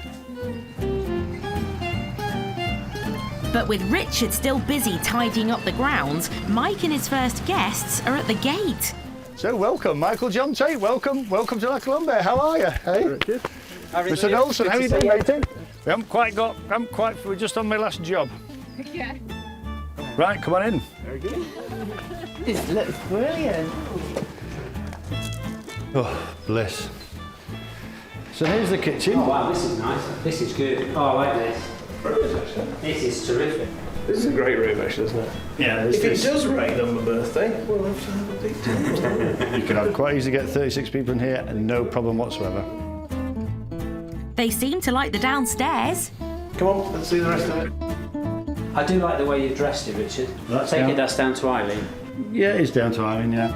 But with Richard still busy tidying up the grounds, Mike and his first guests are at the gate. So welcome, Michael John Tate, welcome to La Colombe. How are you? Hey? Richard. Mr. Nelson, how are you doing, matey? We're just on my last job. Yeah. Right, come on in. Very good. This looks brilliant. Oh, bliss. So here's the kitchen. Oh wow, this is nice. This is good. Oh, I like this. This is terrific. This is a great room, actually, isn't it? Yeah. If it does rain on my birthday, we'll have to have a big dinner. You can have quite easily get 36 people in here and no problem whatsoever. They seem to like the downstairs. Come on, let's see the rest of it. I do like the way you've dressed it, Richard. That's down to Eileen. Yeah, it's down to Eileen, yeah.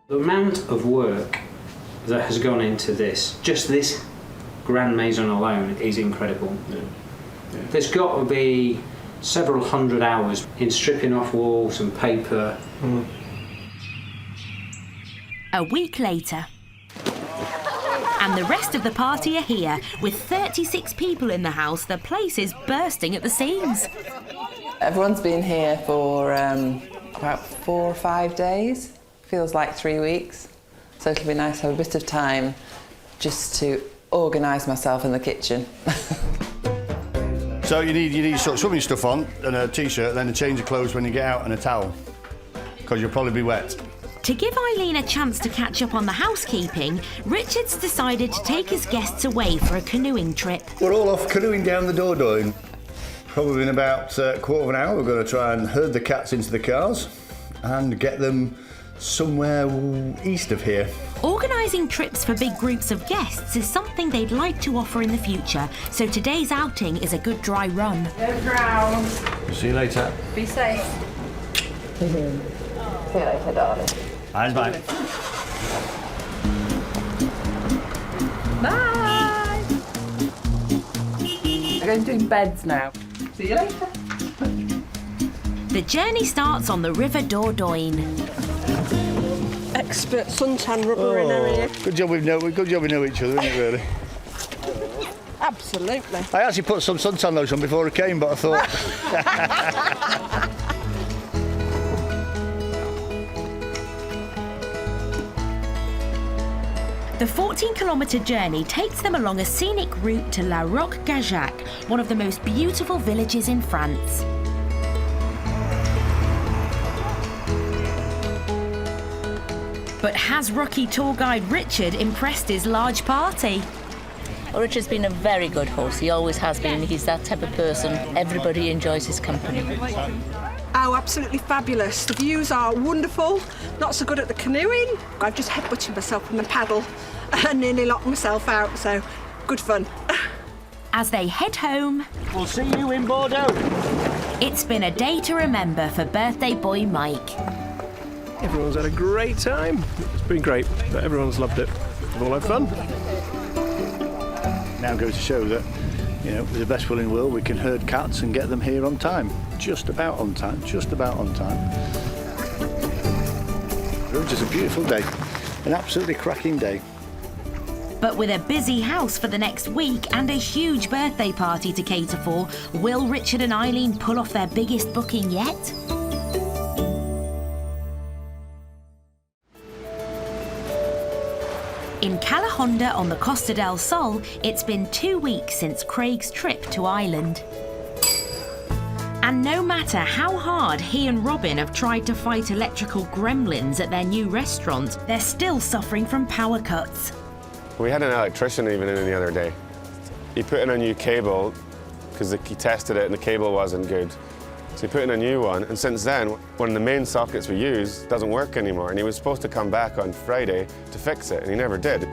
The amount of work that has gone into this, just this grand maison alone, is incredible. Yeah. There's got to be several hundred hours in stripping off walls and paper. A week later. And the rest of the party are here. With 36 people in the house, the place is bursting at the seams. Everyone's been here for about 4 or 5 days. Feels like 3 weeks. So it'll be nice to have a bit of time just to organise myself in the kitchen. So you need sort of swimming stuff on and a t-shirt, then a change of clothes when you get out and a towel, because you'll probably be wet. To give Eileen a chance to catch up on the housekeeping, Richard's decided to take his guests away for a canoeing trip. We're all off canoeing down the Dordogne. Probably in about a quarter of an hour we're going to try and herd the cats into the cars and get them somewhere east of here. Organising trips for big groups of guests is something they'd like to offer in the future, so today's outing is a good dry run. Don't drown. See you later. Be safe. See you later, darling. Bye. Bye. We're going to do beds now. See you later. The journey starts on the River Dordogne. Expert suntan rubber in area. Good job we know each other, isn't it, really? Absolutely. I actually put some suntan lotion on before I came, but I thought... The 14-kilometre journey takes them along a scenic route to La Roque-Gajac, one of the most beautiful villages in France. But has rookie tour guide Richard impressed his large party? Well, Richard's been a very good host. He always has been. He's that type of person. Everybody enjoys his company. Oh, absolutely fabulous. The views are wonderful. Not so good at the canoeing. I've just headbutted myself in the paddle and nearly locked myself out, so good fun. As they head home... We'll see you in Bordeaux. It's been a day to remember for birthday boy Mike. Everyone's had a great time. It's been great, but everyone's loved it. We've all had fun. Now goes to show that, you know, with the best will in the world, we can herd cats and get them here on time. Just about on time. It was just a beautiful day. An absolutely cracking day. But with a busy house for the next week and a huge birthday party to cater for, will Richard and Eileen pull off their biggest booking yet? In Calahonda on the Costa del Sol, it's been 2 weeks since Craig's trip to Ireland. And no matter how hard he and Robin have tried to fight electrical gremlins at their new restaurant, they're still suffering from power cuts. We had an electrician even in the other day. He put in a new cable because he tested it and the cable wasn't good. So he put in a new one, and since then, one of the main sockets we use doesn't work anymore, and he was supposed to come back on Friday to fix it, and he never did.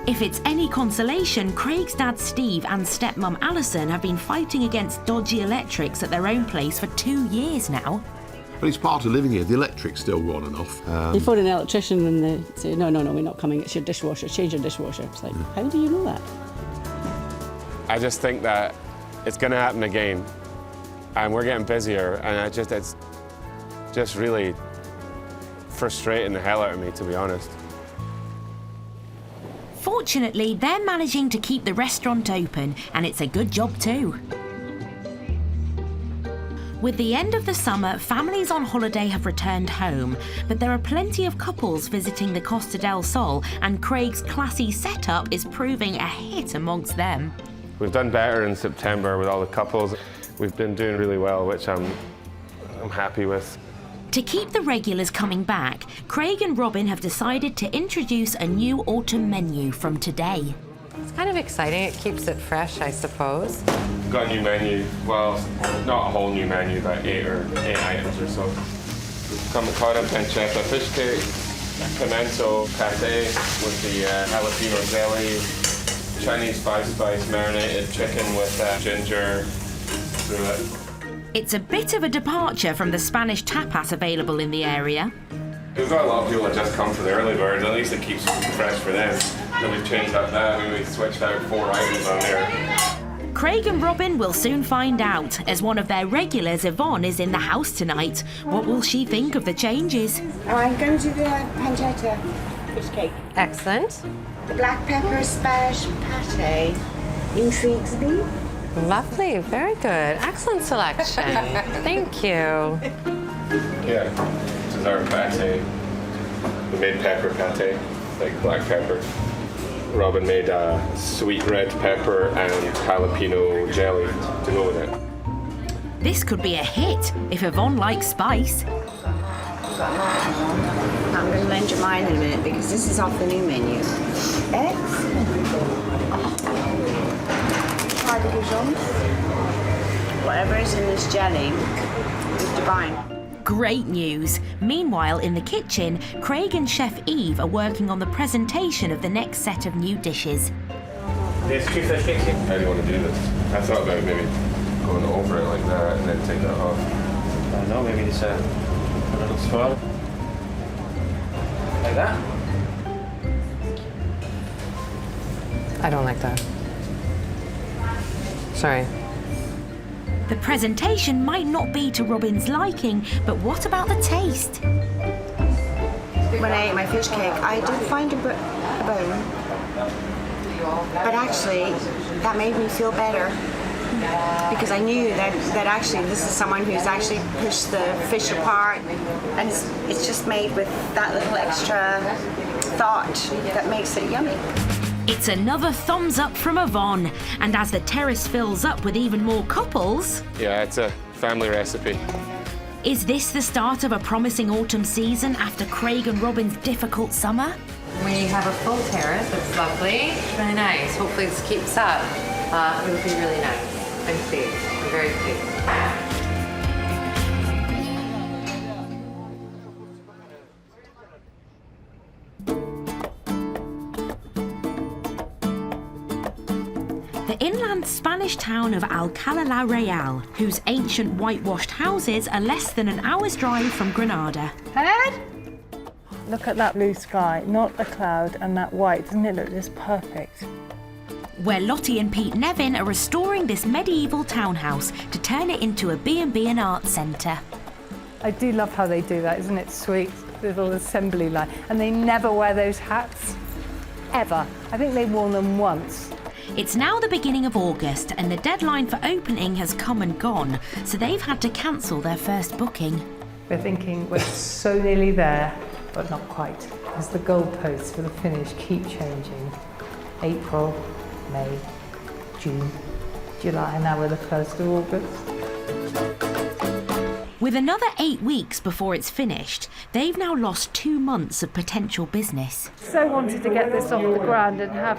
If it's any consolation, Craig's dad Steve and stepmum Alison have been fighting against dodgy electrics at their own place for 2 years now. But it's part of living here. The electric's still on and off. You phone an electrician and they say, no, we're not coming, it's your dishwasher, change your dishwasher. It's like, how do you know that? I just think that it's going to happen again, and we're getting busier, and it's just really frustrating the hell out of me, to be honest. Fortunately, they're managing to keep the restaurant open, and it's a good job too. With the end of the summer, families on holiday have returned home, but there are plenty of couples visiting the Costa del Sol, and Craig's classy setup is proving a hit amongst them. We've done better in September with all the couples. We've been doing really well, which I'm happy with. To keep the regulars coming back, Craig and Robin have decided to introduce a new autumn menu from today. It's kind of exciting. It keeps it fresh, I suppose. We've got a new menu. Well, not a whole new menu, but 8 items or so. We've got ricotta pancetta fish cake, pimento pate with the jalapeno jelly, Chinese 5-spice marinated chicken with ginger through it. It's a bit of a departure from the Spanish tapas available in the area. We've got a lot of people that just come for the early birds. At least it keeps it fresh for them. So we've changed up that. We've switched out 4 items on there. Craig and Robin will soon find out. As one of their regulars, Yvonne, is in the house tonight. What will she think of the changes? I'm going to do the pancetta fish cake. Excellent. The black pepper Spanish pate intrigues me. Lovely, very good. Excellent selection. Thank you. Yeah, this is our pate. We made pepper pate, like black pepper. Robin made sweet red pepper and jalapeno jelly to go with it. This could be a hit if Yvonne likes spice. I'm going to lend you mine in a minute because this is off the new menu. Whatever is in this jelly is divine. Great news. Meanwhile, in the kitchen, Craig and Chef Eve are working on the presentation of the next set of new dishes. There's 2 fish cakes here. How do you want to do this? I thought about maybe going over it like that and then take that off. I don't know, maybe just a little swirl. Like that? I don't like that. Sorry. The presentation might not be to Robin's liking, but what about the taste? When I ate my fish cake, I did find a bone. But actually, that made me feel better. Because I knew that actually this is someone who's actually pushed the fish apart, and it's just made with that little extra thought that makes it yummy. It's another thumbs up from Yvonne, and as the terrace fills up with even more couples... Yeah, it's a family recipe. Is this the start of a promising autumn season after Craig and Robin's difficult summer? We have a full terrace. It's lovely. It's really nice. Hopefully this keeps up. It would be really nice. I'm pleased. I'm very pleased. The inland Spanish town of Alcalá la Real, whose ancient whitewashed houses are less than an hour's drive from Granada. Look at that blue sky, not a cloud, and that white. Doesn't it look just perfect? Where Lottie and Pete Nevin are restoring this medieval townhouse to turn it into a B&B and art centre. I do love how they do that, isn't it sweet? Little assembly line. And they never wear those hats, ever. I think they've worn them once. It's now the beginning of August and the deadline for opening has come and gone, so they've had to cancel their first booking. We're thinking we're so nearly there, but not quite, as the goalposts for the finish keep changing. April, May, June, July, and now we're the 1st of August. With another 8 weeks before it's finished, they've now lost 2 months of potential business. So wanted to get this off the ground and have,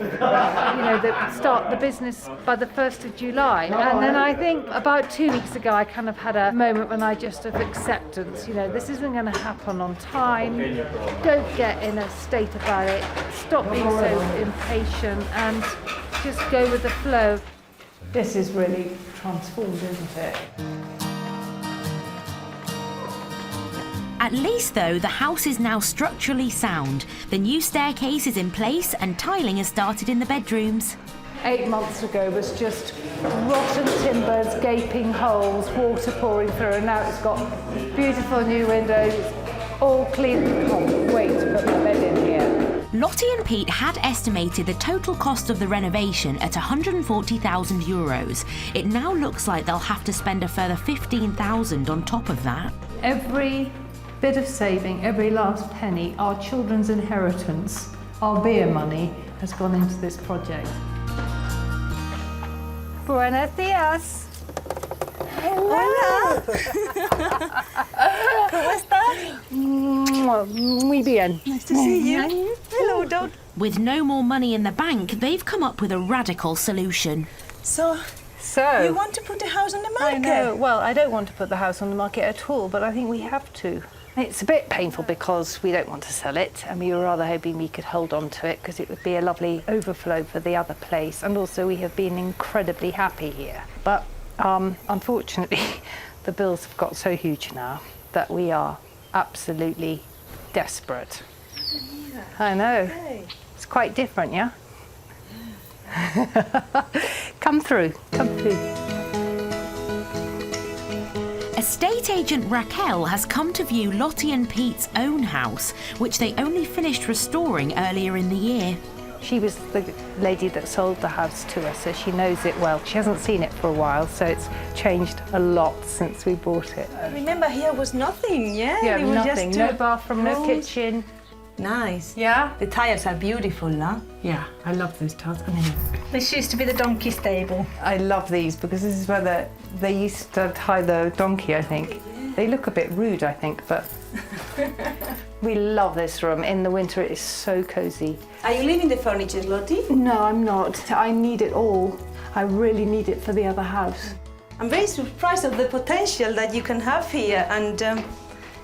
start the business by the 1st of July. And then I think about 2 weeks ago, I kind of had a moment when I just of acceptance. This isn't going to happen on time. Don't get in a state about it. Stop being so impatient and just go with the flow. This is really transformed, isn't it? At least, though, the house is now structurally sound. The new staircase is in place and tiling has started in the bedrooms. 8 months ago was just rotten timbers, gaping holes, water pouring through, and now it's got beautiful new windows, all clean. I can't wait to put my bed in here. Lottie and Pete had estimated the total cost of the renovation at €140,000. It now looks like they'll have to spend a further $15,000 on top of that. Every bit of saving, every last penny, our children's inheritance, our beer money, has gone into this project. Buenos dias. Hola. ¿Cómo estás? Muy bien. Nice to see you. Hello, dog. With no more money in the bank, they've come up with a radical solution. So you want to put the house on the market? I know. Well, I don't want to put the house on the market at all, but I think we have to. It's a bit painful because we don't want to sell it, and we were rather hoping we could hold on to it because it would be a lovely overflow for the other place, and also we have been incredibly happy here. But unfortunately, the bills have got so huge now that we are absolutely desperate. Yeah. I know. Hey. It's quite different, yeah? Come through. Estate agent Raquel has come to view Lottie and Pete's own house, which they only finished restoring earlier in the year. She was the lady that sold the house to us, so she knows it well. She hasn't seen it for a while, so it's changed a lot since we bought it. Remember, here was nothing, yeah? Yeah, It was nothing. just No bathroom, no rooms. kitchen. Nice. Yeah? The tiles are beautiful, no? Yeah, I love those tiles. This used to be the donkey stable. I love these because this is where they used to tie the donkey, I think. They look a bit rude, I think, but we love this room. In the winter, it is so cosy. Are you leaving the furniture, Lottie? No, I'm not. I need it all. I really need it for the other house. I'm very surprised of the potential that you can have here, and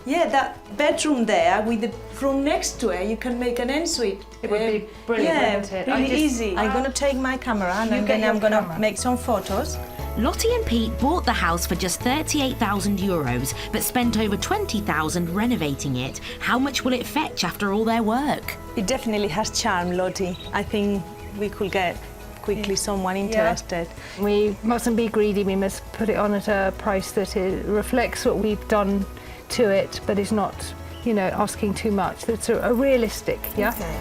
yeah, that bedroom there with the room next to it, you can make an ensuite. It would be brilliant, yeah, wouldn't it? really easy. I'm going to take my camera and then I'm going to make some photos. Lottie and Pete bought the house for just €38,000, but spent over $20,000 renovating it. How much will it fetch after all their work? It definitely has charm, Lottie. I think we could get quickly someone interested. Yeah. We mustn't be greedy. We must put it on at a price that reflects what we've done to it, but is not, asking too much. It's a realistic, yeah? Okay.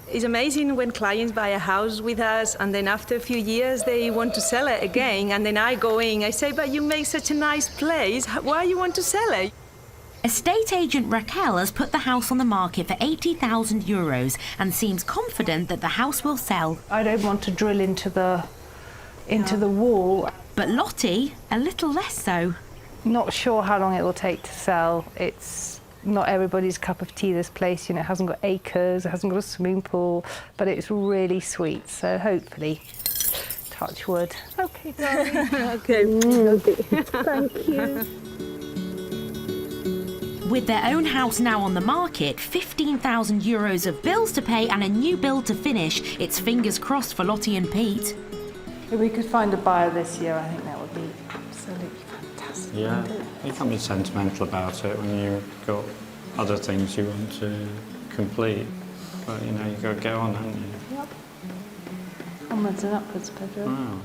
It's amazing when clients buy a house with us and then after a few years they want to sell it again, and then I go in, I say, but you make such a nice place, why you want to sell it? Estate agent Raquel has put the house on the market for €80,000 and seems confident that the house will sell. I don't want to drill into the wall. But Lottie, a little less so. Not sure how long it will take to sell. It's not everybody's cup of tea, this place. It hasn't got acres, it hasn't got a swimming pool, but it's really sweet. So hopefully, touch wood. Okay, darling. Okay. Thank you. With their own house now on the market, €15,000 of bills to pay and a new build to finish, it's fingers crossed for Lottie and Pete. If we could find a buyer this year, I think that would be absolutely fantastic. Yeah, you can't be sentimental about it when you've got other things you want to complete. But, you've got to get on, haven't you? Yep. Onwards and upwards, Pedro. Wow.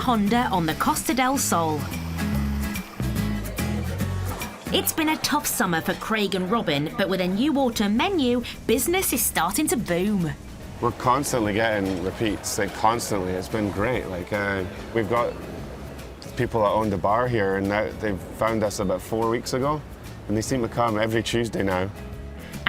Honda on the Costa del Sol. It's been a tough summer for Craig and Robin, but with a new autumn menu, business is starting to boom. We're constantly getting repeats, constantly. It's been great. We've got people that own the bar here, and now they've found us about 4 weeks ago, and they seem to come every Tuesday now.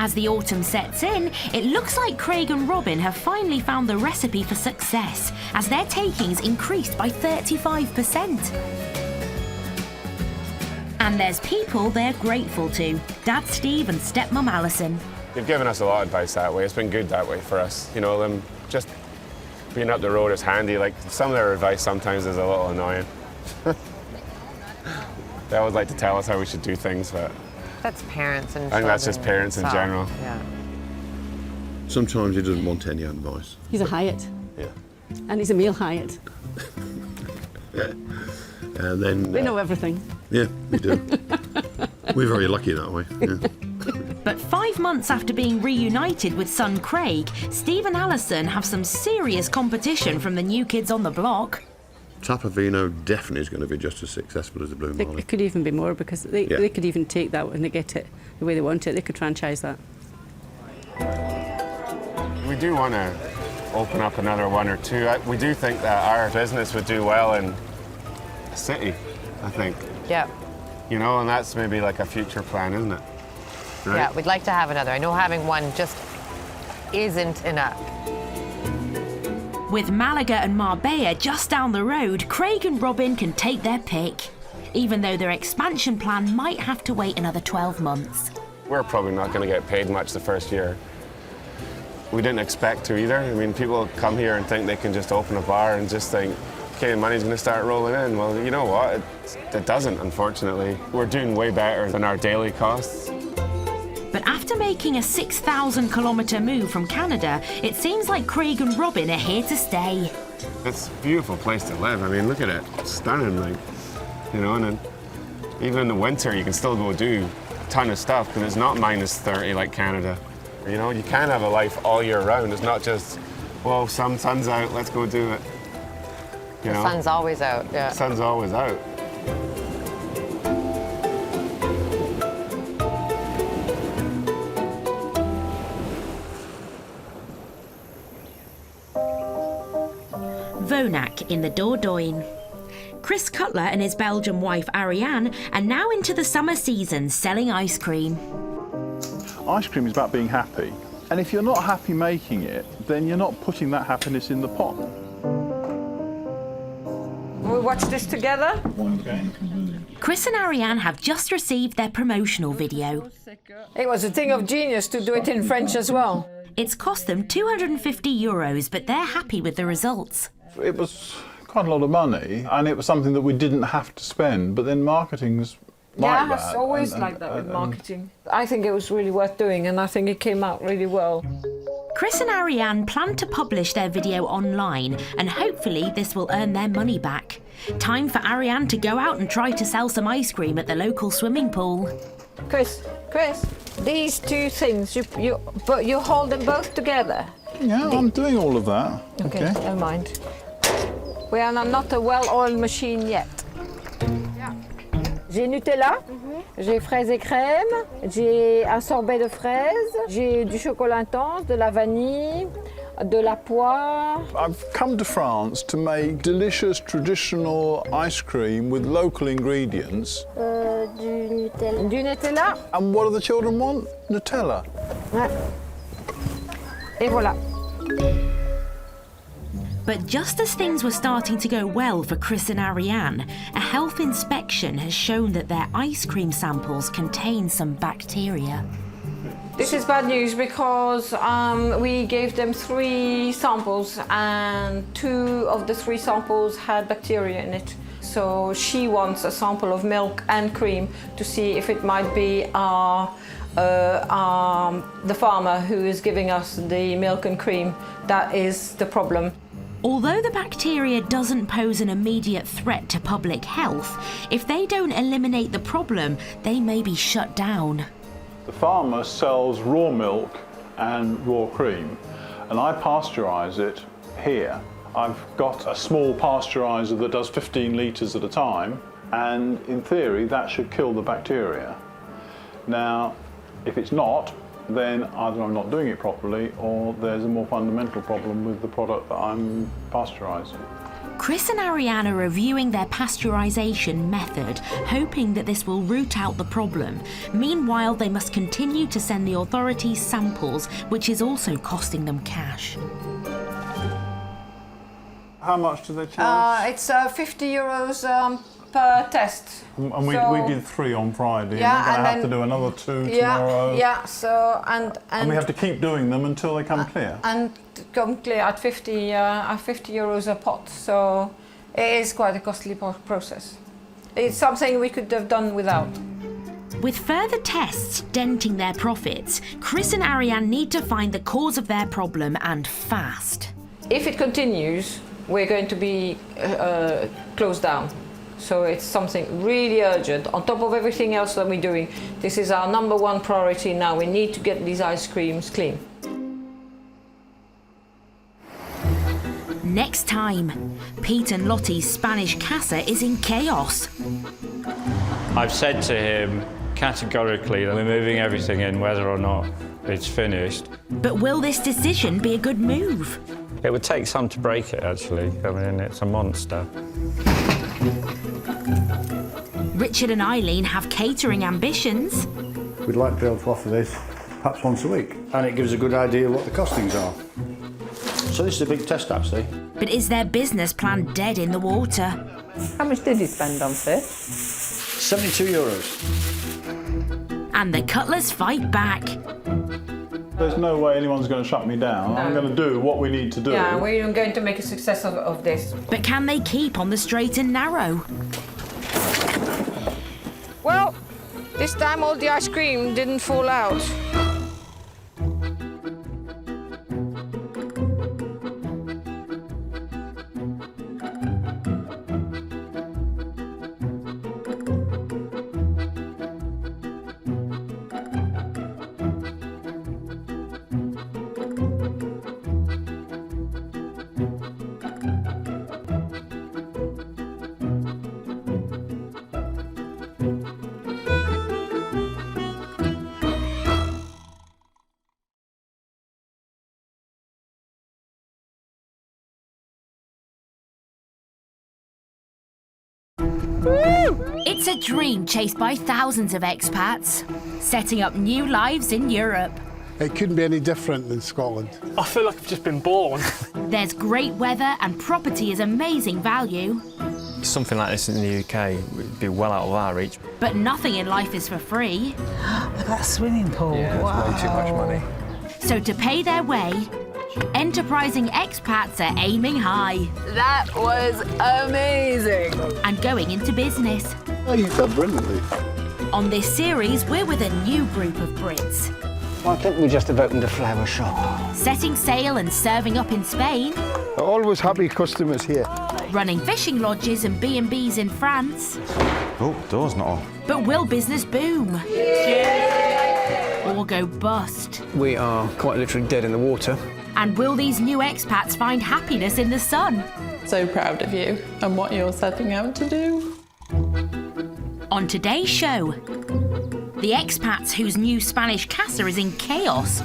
As the autumn sets in, it looks like Craig and Robin have finally found the recipe for success, as their takings increased by 35%. And there's people they're grateful to: Dad Steve and Stepmom Alison. They've given us a lot of advice that way. It's been good that way for us. You know, them just being up the road is handy. Like, some of their advice sometimes is a little annoying. They always like to tell us how we should do things, but that's parents and I think that's just parents in general. Yeah. Sometimes he doesn't want any advice. He's a Hyatt. Yeah. And he's a meal Hyatt. And then... We know everything. Yeah, we do. We're very lucky that way. Yeah. But 5 months after being reunited with son Craig, Steve and Alison have some serious competition from the new kids on the block. Tapavino definitely is going to be just as successful as the Blue Marlin. It could even be more, because they could even take that when they get it the way they want it. They could franchise that. We do want to open up another one or two. We do think that our business would do well in a city, I think. Yeah. You know, and that's maybe like a future plan, isn't it? Right? Yeah, we'd like to have another. I know having one just isn't enough. With Malaga and Marbella just down the road, Craig and Robin can take their pick, even though their expansion plan might have to wait another 12 months. We're probably not going to get paid much the first year. We didn't expect to either. I mean, people come here and think they can just open a bar and just think, okay, money's going to start rolling in. Well, you know what? It doesn't, unfortunately. We're doing way better than our daily costs. But after making a 6,000-kilometre move from Canada, it seems like Craig and Robin are here to stay. It's a beautiful place to live. I mean, look at it. It's stunning, like, you know, and then even in the winter, you can still go do a ton of stuff because it's not minus 30 like Canada. You know, you can have a life all year round. It's not just, well, sun's out, let's go do it. You know? The sun's always out, yeah. The sun's always out. Vonac in the Dordogne. Chris Cutler and his Belgian wife Ariane are now into the summer season selling ice cream. Ice cream is about being happy, and if you're not happy making it, then you're not putting that happiness in the pot. We watch this together. Okay. Chris and Ariane have just received their promotional video. It was a thing of genius to do it in French as well. It's cost them €250, but they're happy with the results. It was quite a lot of money, and it was something that we didn't have to spend, but then marketing's like that. Yeah, it's always like that with marketing. I think it was really worth doing, and I think it came out really well. Chris and Ariane plan to publish their video online, and hopefully this will earn their money back. Time for Ariane to go out and try to sell some ice cream at the local swimming pool. Chris, these two things, you hold them both together. Yeah, I'm doing all of that. Okay, never mind. We are not a well-oiled machine yet. J'ai Nutella, j'ai fraises et crème, j'ai un sorbet de fraises, j'ai du chocolat intense, de la vanille, de la poire. I've come to France to make delicious traditional ice cream with local ingredients. Du Nutella. Du Nutella. And what do the children want? Nutella. Ouais. Et voilà. But just as things were starting to go well for Chris and Ariane, a health inspection has shown that their ice cream samples contain some bacteria. This is bad news because we gave them 3 samples and 2 of the 3 samples had bacteria in it. So she wants a sample of milk and cream to see if it might be the farmer who is giving us the milk and cream. That is the problem. Although the bacteria doesn't pose an immediate threat to public health, if they don't eliminate the problem, they may be shut down. The farmer sells raw milk and raw cream, and I pasteurise it here. I've got a small pasteuriser that does 15 litres at a time, and in theory that should kill the bacteria. Now, if it's not, then either I'm not doing it properly or there's a more fundamental problem with the product that I'm pasteurising. Chris and Ariane are reviewing their pasteurisation method, hoping that this will root out the problem. Meanwhile, they must continue to send the authorities samples, which is also costing them cash. How much do they charge? It's €50 per test. And we did 3 on Friday, Yeah, and we're going to have to do another 2 tomorrow. Yeah, so, and we have to keep doing them until they come clear. And come clear at €50 a pot, so it is quite a costly process. It's something we could have done without. With further tests denting their profits, Chris and Ariane need to find the cause of their problem, and fast. If it continues, we're going to be closed down. So it's something really urgent. On top of everything else that we're doing, this is our #1 priority now. We need to get these ice creams clean. Next time, Pete and Lottie's Spanish casa is in chaos. I've said to him categorically that we're moving everything in whether or not it's finished. But will this decision be a good move? It would take some to break it, actually. I mean, it's a monster. Richard and Eileen have catering ambitions. We'd like to be able to offer this perhaps once a week, and it gives a good idea of what the costings are. So this is a big test, actually. But is their business plan dead in the water? How much did you spend on this? €72. And the Cutlers fight back. There's no way anyone's going to shut me down. I'm going to do what we need to do. Yeah, we're going to make a success of this. But can they keep on the straight and narrow? Well, this time all the ice cream didn't fall out. It's a dream chased by thousands of expats, setting up new lives in Europe. It couldn't be any different than Scotland. I feel like I've just been born. There's great weather and property is amazing value. Something like this in the UK would be well out of our reach. But nothing in life is for free. Look at that swimming pool. Yeah, wow. it's way too much money. So to pay their way, enterprising expats are aiming high. That was amazing. And going into business. Oh, you've done brilliantly. On this series, we're with a new group of Brits. I think we just have opened a flower shop. Setting sail and serving up in Spain. Always happy customers here. Running fishing lodges and B&Bs in France. Oh, door's not on. But will business boom? Or go bust? We are quite literally dead in the water. And will these new expats find happiness in the sun? So proud of you and what you're setting out to do. On today's show, the expats whose new Spanish casa is in chaos.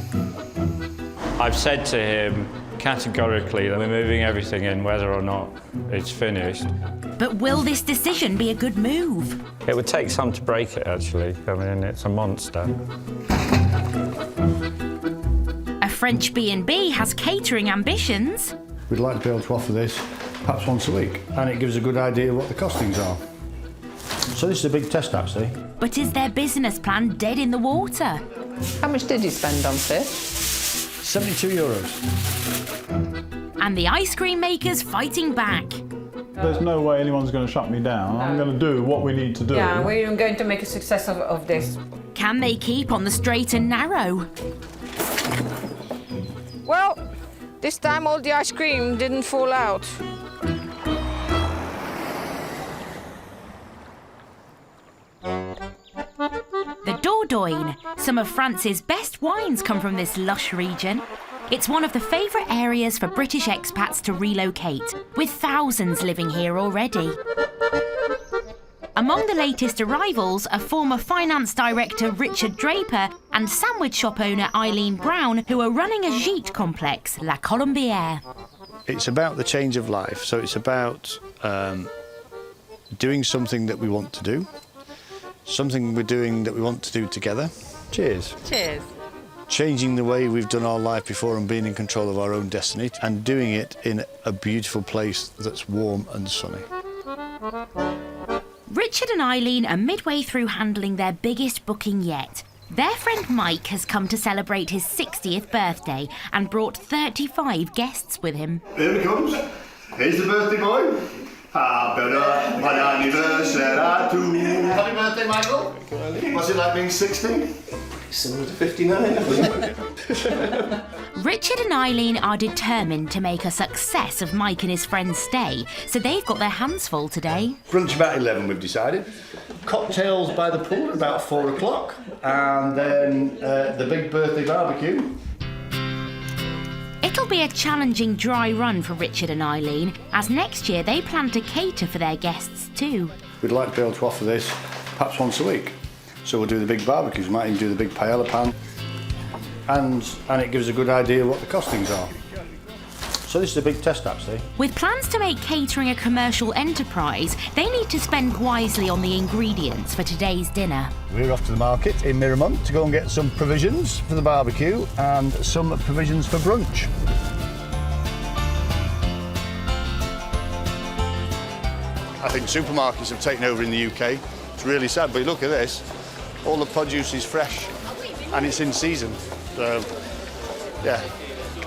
I've said to him categorically that we're moving everything in whether or not it's finished. But will this decision be a good move? It would take some to break it, actually. I mean, it's a monster. A French B&B has catering ambitions. We'd like to be able to offer this perhaps once a week, and it gives a good idea of what the costings are. So this is a big test, actually. But is their business plan dead in the water? How much did you spend on fish? €72. And the ice cream makers fighting back. There's no way anyone's going to shut me down. I'm going to do what we need to do. Yeah, we're going to make a success of this. Can they keep on the straight and narrow? Well, this time all the ice cream didn't fall out. The Dordogne. Some of France's best wines come from this lush region. It's one of the favourite areas for British expats to relocate, with thousands living here already. Among the latest arrivals are former finance director Richard Draper and sandwich shop owner Eileen Brown, who are running a gîte complex, La Colombière. It's about the change of life. So it's about doing something that we want to do, something we're doing that we want to do together. Cheers. Cheers. Changing the way we've done our life before and being in control of our own destiny, and doing it in a beautiful place that's warm and sunny. Richard and Eileen are midway through handling their biggest booking yet. Their friend Mike has come to celebrate his 60th birthday and brought 35 guests with him. Here he comes. Here's the birthday boy. Happy anniversary to you. Happy birthday, Michael. What's it like being 60? Similar to 59. Richard and Eileen are determined to make a success of Mike and his friend's stay, so they've got their hands full today. Brunch about 11, we've decided. Cocktails by the pool about 4 o'clock. And then the big birthday barbecue. It'll be a challenging dry run for Richard and Eileen, as next year they plan to cater for their guests too. We'd like to be able to offer this perhaps once a week. So we'll do the big barbecues, we might even do the big paella pan. And it gives a good idea what the costings are. So this is a big test actually. With plans to make catering a commercial enterprise, they need to spend wisely on the ingredients for today's dinner. We're off to the market in Miramont to go and get some provisions for the barbecue and some provisions for brunch. I think supermarkets have taken over in the UK. It's really sad, but look at this. All the produce is fresh and it's in season. So, yeah,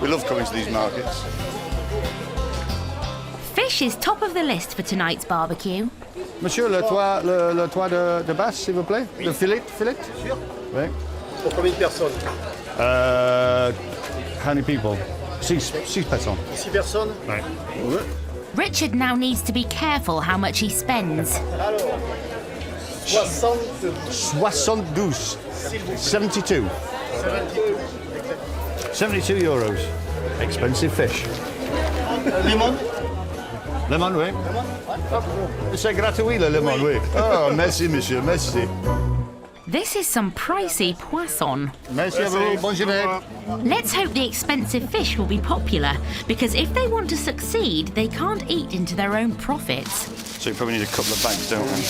we love coming to these markets. Fish is top of the list for tonight's barbecue. Monsieur, le toit de basse, s'il vous plaît. Le filet. Oui. Pour combien de personnes? How many people? Six personnes. 6 personnes? Right. Richard now needs to be careful how much he spends. 72. 72. 72 euros. Expensive fish. Lemon? Lemon, oui. C'est gratuit, le lemon, oui. Oh, merci, monsieur, merci. This is some pricey poisson. Merci à vous, bonne journée. Let's hope the expensive fish will be popular, because if they want to succeed, they can't eat into their own profits. So you probably need a couple of bags, don't we?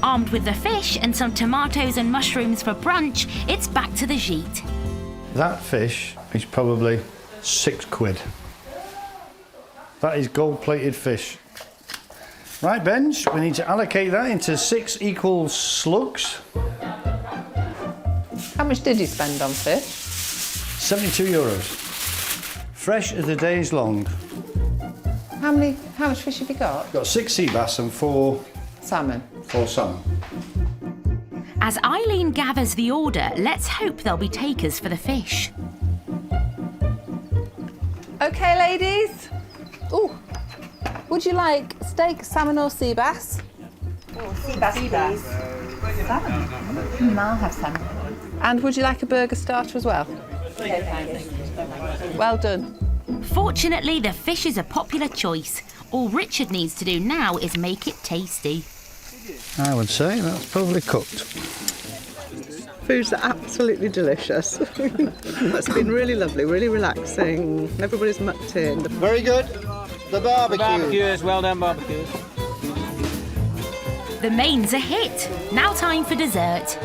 Armed with the fish and some tomatoes and mushrooms for brunch, it's back to the gîte. That fish is probably £6. That is gold-plated fish. Right, Benj, we need to allocate that into 6 equal slugs. How much did you spend on fish? 72 euros. Fresh as the day is long. How much fish have you got? Got 6 sea bass and 4 salmon. 4 salmon. As Eileen gathers the order, let's hope there'll be takers for the fish. Okay, ladies. Ooh. Would you like steak, salmon or sea bass? Oh, sea bass, please. Salmon. I'll have salmon. And would you like a burger starter as well? Okay, thanks. Well done. Fortunately, the fish is a popular choice. All Richard needs to do now is make it tasty. I would say that's probably cooked. Food's absolutely delicious. It's been really lovely, really relaxing. Everybody's mucked in. Very good. The barbecue. Barbecues, well done barbecues. The main's a hit. Now time for dessert.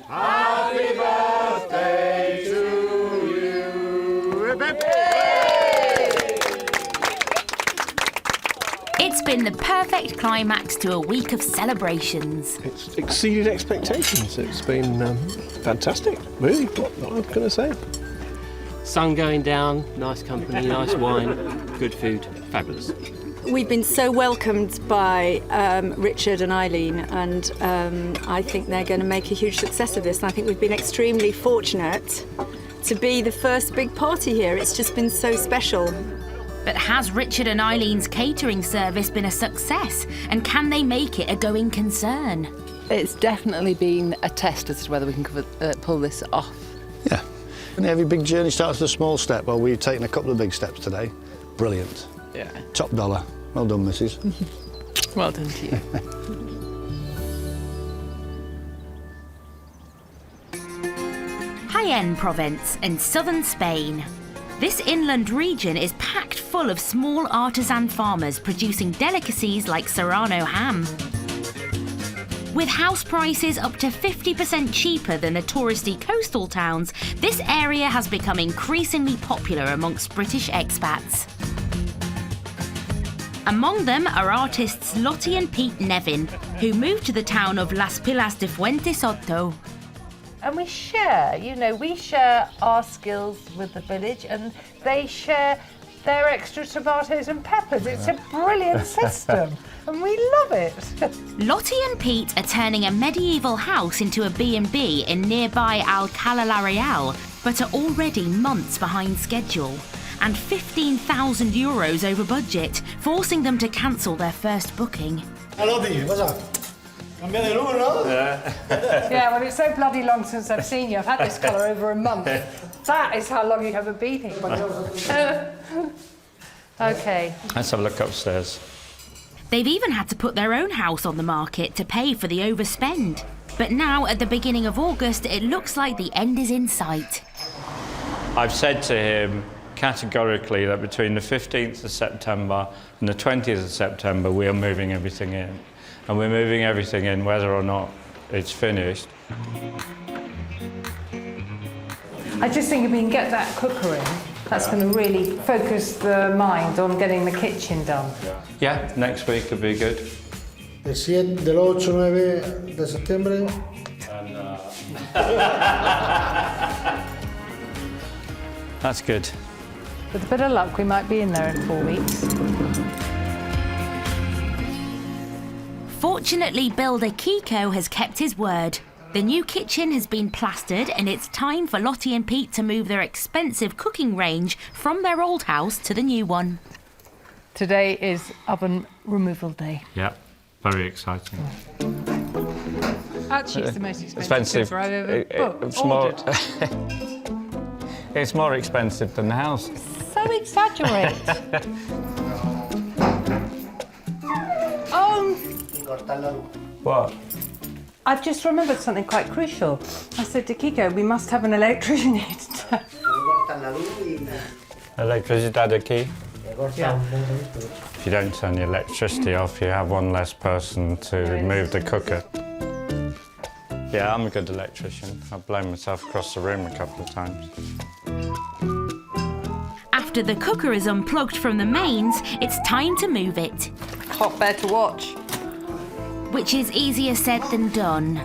Happy birthday to you. It's been the perfect climax to a week of celebrations. It's exceeded expectations. It's been fantastic, really, what I'm going to say. Sun going down, nice company, nice wine, good food, fabulous. We've been so welcomed by Richard and Eileen, and I think they're going to make a huge success of this. And I think we've been extremely fortunate to be the first big party here. It's just been so special. But has Richard and Eileen's catering service been a success? And can they make it a going concern? It's definitely been a test as to whether we can pull this off. Yeah. And every big journey starts with a small step. Well, we've taken a couple of big steps today. Brilliant. Yeah. Top dollar. Well done, Mrs. Well done to you. Jaén Province in southern Spain. This inland region is packed full of small artisan farmers producing delicacies like Serrano ham. With house prices up to 50% cheaper than the touristy coastal towns, this area has become increasingly popular amongst British expats. Among them are artists Lottie and Pete Nevin, who moved to the town of Las Pilas de Fuente Soto. And we share, we share our skills with the village and they share their extra tomatoes and peppers. It's a brilliant system and we love it. Lottie and Pete are turning a medieval house into a B&B in nearby Alcalá la Real, but are already months behind schedule and €15,000 over budget, forcing them to cancel their first booking. Lottie, what's up? Yeah, well, it's so bloody long since I've seen you. I've had this colour over a month. That is how long you haven't been here. Okay. Let's have a look upstairs. They've even had to put their own house on the market to pay for the overspend. But now, at the beginning of August, it looks like the end is in sight. I've said to him categorically that between the 15th of September and the 20th of September, we are moving everything in. And we're moving everything in whether or not it's finished. I just think if we can get that cooker in, that's going to really focus the mind on getting the kitchen done. Yeah, next week would be good. Del 8-9 de septiembre. That's good. With a bit of luck, we might be in there in 4 weeks. Fortunately, builder Kiko has kept his word. The new kitchen has been plastered and it's time for Lottie and Pete to move their expensive cooking range from their old house to the new one. Today is oven removal day. Yeah, very exciting. Actually, it's the most expensive cooker I've ever ordered. It's more expensive than the house. So exaggerate. What? I've just remembered something quite crucial. I said to Kiko, we must have an electrician here today. Electricity had a key? Yeah. If you don't turn the electricity off, you have one less person to move the cooker. Yeah, I'm a good electrician. I've blown myself across the room a couple of times. After the cooker is unplugged from the mains, it's time to move it. Hot bed to watch. Which is easier said than done.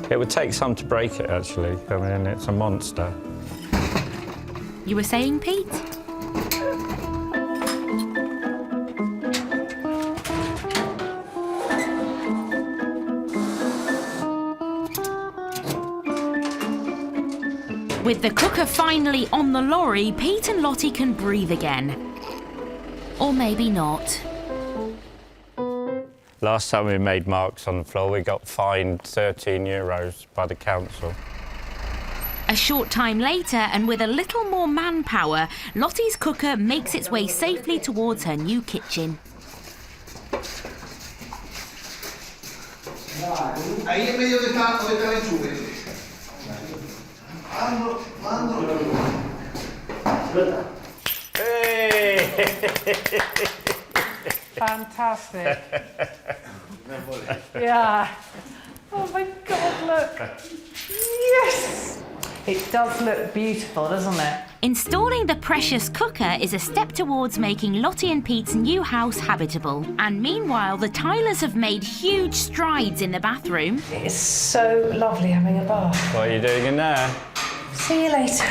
It would take some to break it, actually. I mean, it's a monster. You were saying, Pete? With the cooker finally on the lorry, Pete and Lottie can breathe again. Or maybe not. Last time we made marks on the floor, we got fined €13 by the council. A short time later, and with a little more manpower, Lottie's cooker makes its way safely towards her new kitchen. Ahí en medio donde está el enchufe. Fantastic. Yeah. Oh my God, look. Yes! It does look beautiful, doesn't it? Installing the precious cooker is a step towards making Lottie and Pete's new house habitable. And meanwhile, the tilers have made huge strides in the bathroom. It is so lovely having a bath. What are you doing in there? See you later.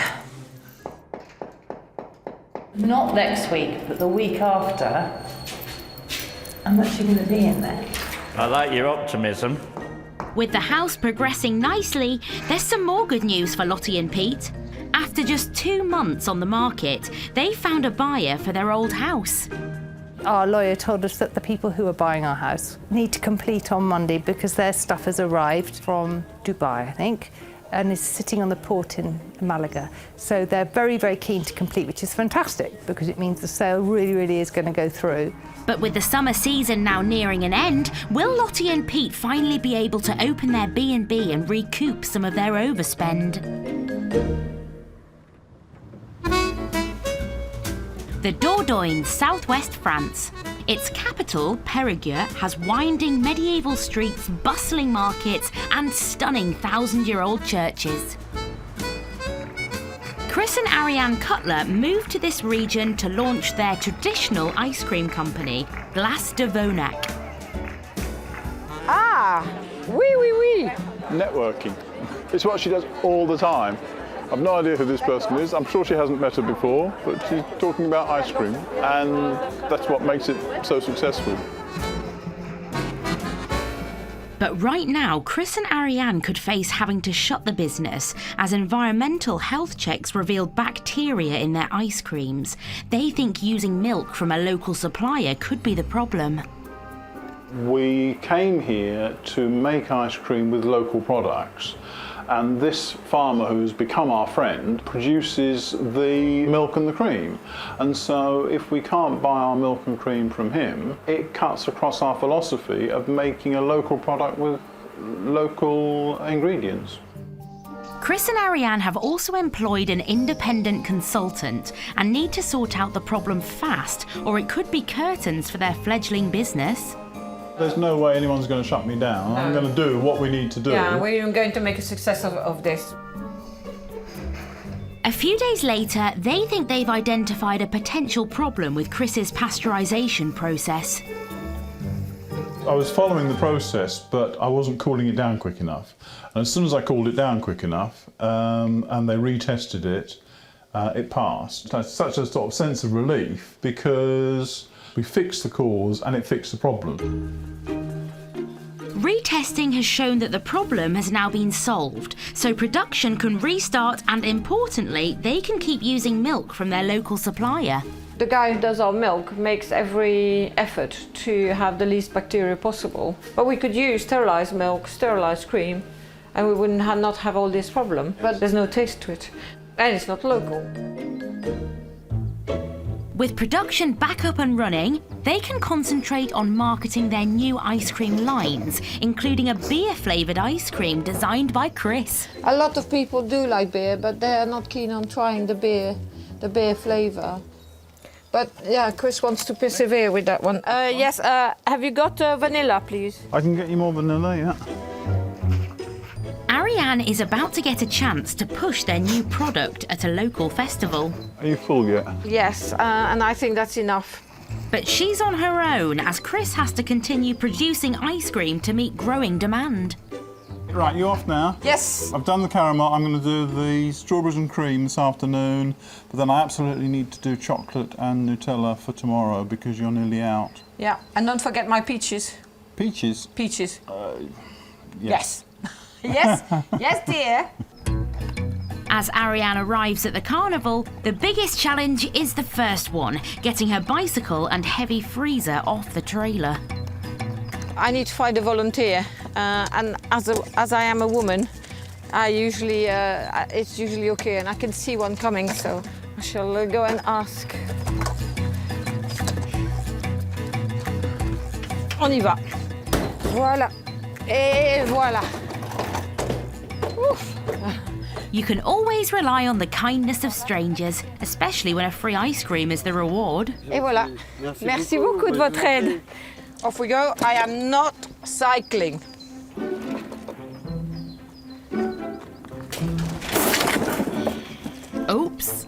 Not next week, but the week after, I'm actually going to be in there. I like your optimism. With the house progressing nicely, there's some more good news for Lottie and Pete. After just 2 months on the market, they found a buyer for their old house. Our lawyer told us that the people who are buying our house need to complete on Monday because their stuff has arrived from Dubai, I think, and is sitting on the port in Malaga. So they're very, very keen to complete, which is fantastic because it means the sale really, really is going to go through. But with the summer season now nearing an end, will Lottie and Pete finally be able to open their B&B and recoup some of their overspend? The Dordogne, southwest France. Its capital, Périgueux, has winding medieval streets, bustling markets, and stunning 1,000-year-old churches. Chris and Ariane Cutler moved to this region to launch their traditional ice cream company, Glace de Vonac. Ah, oui. Networking. It's what she does all the time. I've no idea who this person is. I'm sure she hasn't met her before, but she's talking about ice cream, and that's what makes it so successful. But right now, Chris and Ariane could face having to shut the business as environmental health checks revealed bacteria in their ice creams. They think using milk from a local supplier could be the problem. We came here to make ice cream with local products. And this farmer, who's become our friend, produces the milk and the cream. And so if we can't buy our milk and cream from him, it cuts across our philosophy of making a local product with local ingredients. Chris and Ariane have also employed an independent consultant and need to sort out the problem fast, or it could be curtains for their fledgling business. There's no way anyone's going to shut me down. I'm going to do what we need to do. Yeah, we're going to make a success of this. A few days later, they think they've identified a potential problem with Chris's pasteurisation process. I was following the process, but I wasn't cooling it down quick enough. And as soon as I cooled it down quick enough, and they retested it, it passed. It's such a sort of sense of relief because we fixed the cause and it fixed the problem. Retesting has shown that the problem has now been solved, so production can restart and, importantly, they can keep using milk from their local supplier. The guy who does our milk makes every effort to have the least bacteria possible. But we could use sterilised milk, sterilised cream, and we wouldn't not have all this problem. But there's no taste to it, and it's not local. With production back up and running, they can concentrate on marketing their new ice cream lines, including a beer-flavoured ice cream designed by Chris. A lot of people do like beer, but they are not keen on trying the beer flavour. But yeah, Chris wants to persevere with that one. Yes, have you got vanilla, please? I can get you more vanilla, yeah. Ariane is about to get a chance to push their new product at a local festival. Are you full yet? Yes, and I think that's enough. But she's on her own as Chris has to continue producing ice cream to meet growing demand. Right, you off now? Yes. I've done the caramel. I'm going to do the strawberries and cream this afternoon, but then I absolutely need to do chocolate and Nutella for tomorrow because you're nearly out. Yeah, and don't forget my peaches. Peaches? Peaches. Yes. Yes, yes, dear. As Ariane arrives at the carnival, the biggest challenge is the first one, getting her bicycle and heavy freezer off the trailer. I need to find a volunteer, and as I am a woman, it's usually okay, and I can see one coming, so I shall go and ask. On y va. Voilà. Et voilà. Oof. You can always rely on the kindness of strangers, especially when a free ice cream is the reward. Et voilà. Merci beaucoup de votre aide. Off we go. I am not cycling. Oops.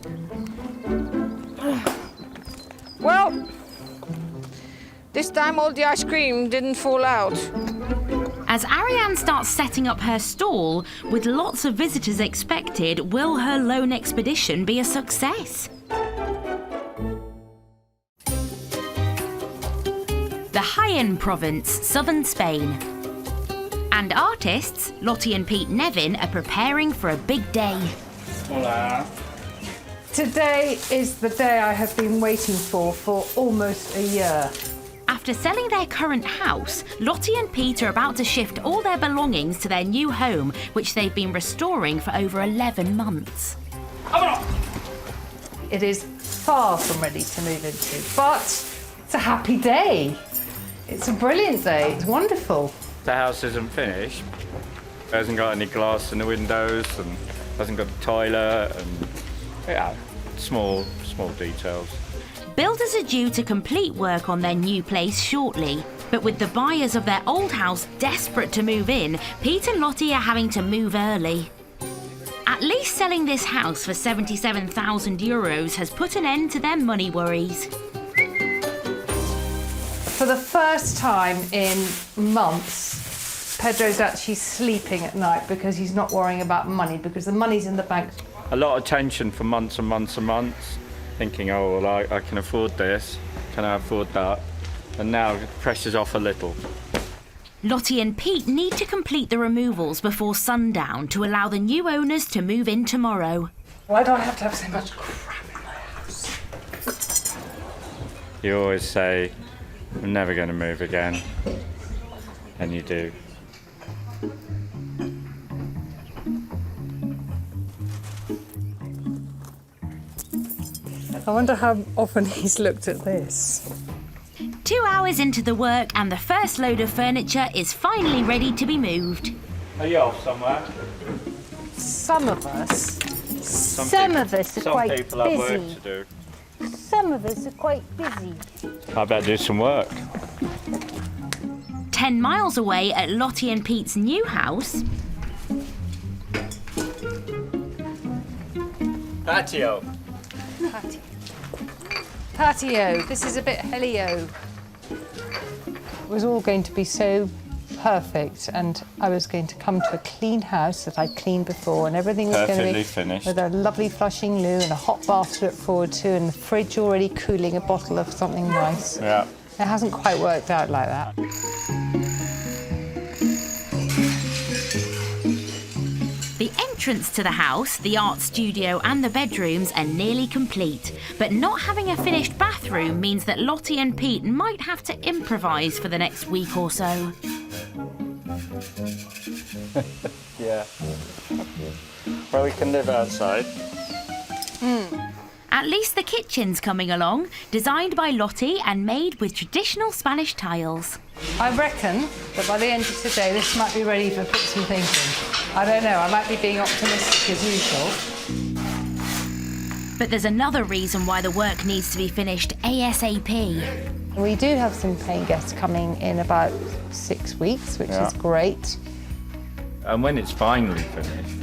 Well, this time all the ice cream didn't fall out. As Ariane starts setting up her stall, with lots of visitors expected, will her lone expedition be a success? The Jaén province, southern Spain. And artists, Lottie and Pete Nevin, are preparing for a big day. Hola. Today is the day I have been waiting for almost a year. After selling their current house, Lottie and Pete are about to shift all their belongings to their new home, which they've been restoring for over 11 months. It is far from ready to move into, but it's a happy day. It's a brilliant day. It's wonderful. The house isn't finished. It hasn't got any glass in the windows, and Hasn't got a toilet and, yeah, small details. Builders are due to complete work on their new place shortly, but with the buyers of their old house desperate to move in, Pete and Lottie are having to move early. At least selling this house for €77,000 has put an end to their money worries. For the first time in months, Pedro's actually sleeping at night because he's not worrying about money, because the money's in the bank. A lot of tension for months and months and months, thinking, oh, well, I can afford this, can I afford that? And now the pressure's off a little. Lottie and Pete need to complete the removals before sundown to allow the new owners to move in tomorrow. Why do I have to have so much crap in my house? You always say, I'm never going to move again. And you do. I wonder how often he's looked at this. 2 hours into the work and the first load of furniture is finally ready to be moved. Are you off somewhere? Some of us. Some of us are quite Some people have work busy. to do. Some of us are quite busy. I better do some work. 10 miles away at Lottie and Pete's new house, Patio. Patio. This is a bit helio. It was all going to be so perfect, and I was going to come to a clean house that I'd cleaned before, and everything was going to Perfectly be finished. with a lovely flushing loo and a hot bath to look forward to, and the fridge already cooling a bottle of something nice. Yeah. It hasn't quite worked out like that. the entrance to the house, the art studio and the bedrooms are nearly complete. But not having a finished bathroom means that Lottie and Pete might have to improvise for the next week or so. Yeah. Well, we can live outside. At least the kitchen's coming along, designed by Lottie and made with traditional Spanish tiles. I reckon that by the end of today, this might be ready to put some things in. I don't know, I might be being optimistic as usual. But there's another reason why the work needs to be finished ASAP. We do have some paying guests coming in about 6 weeks, which is great. And when it's finally finished,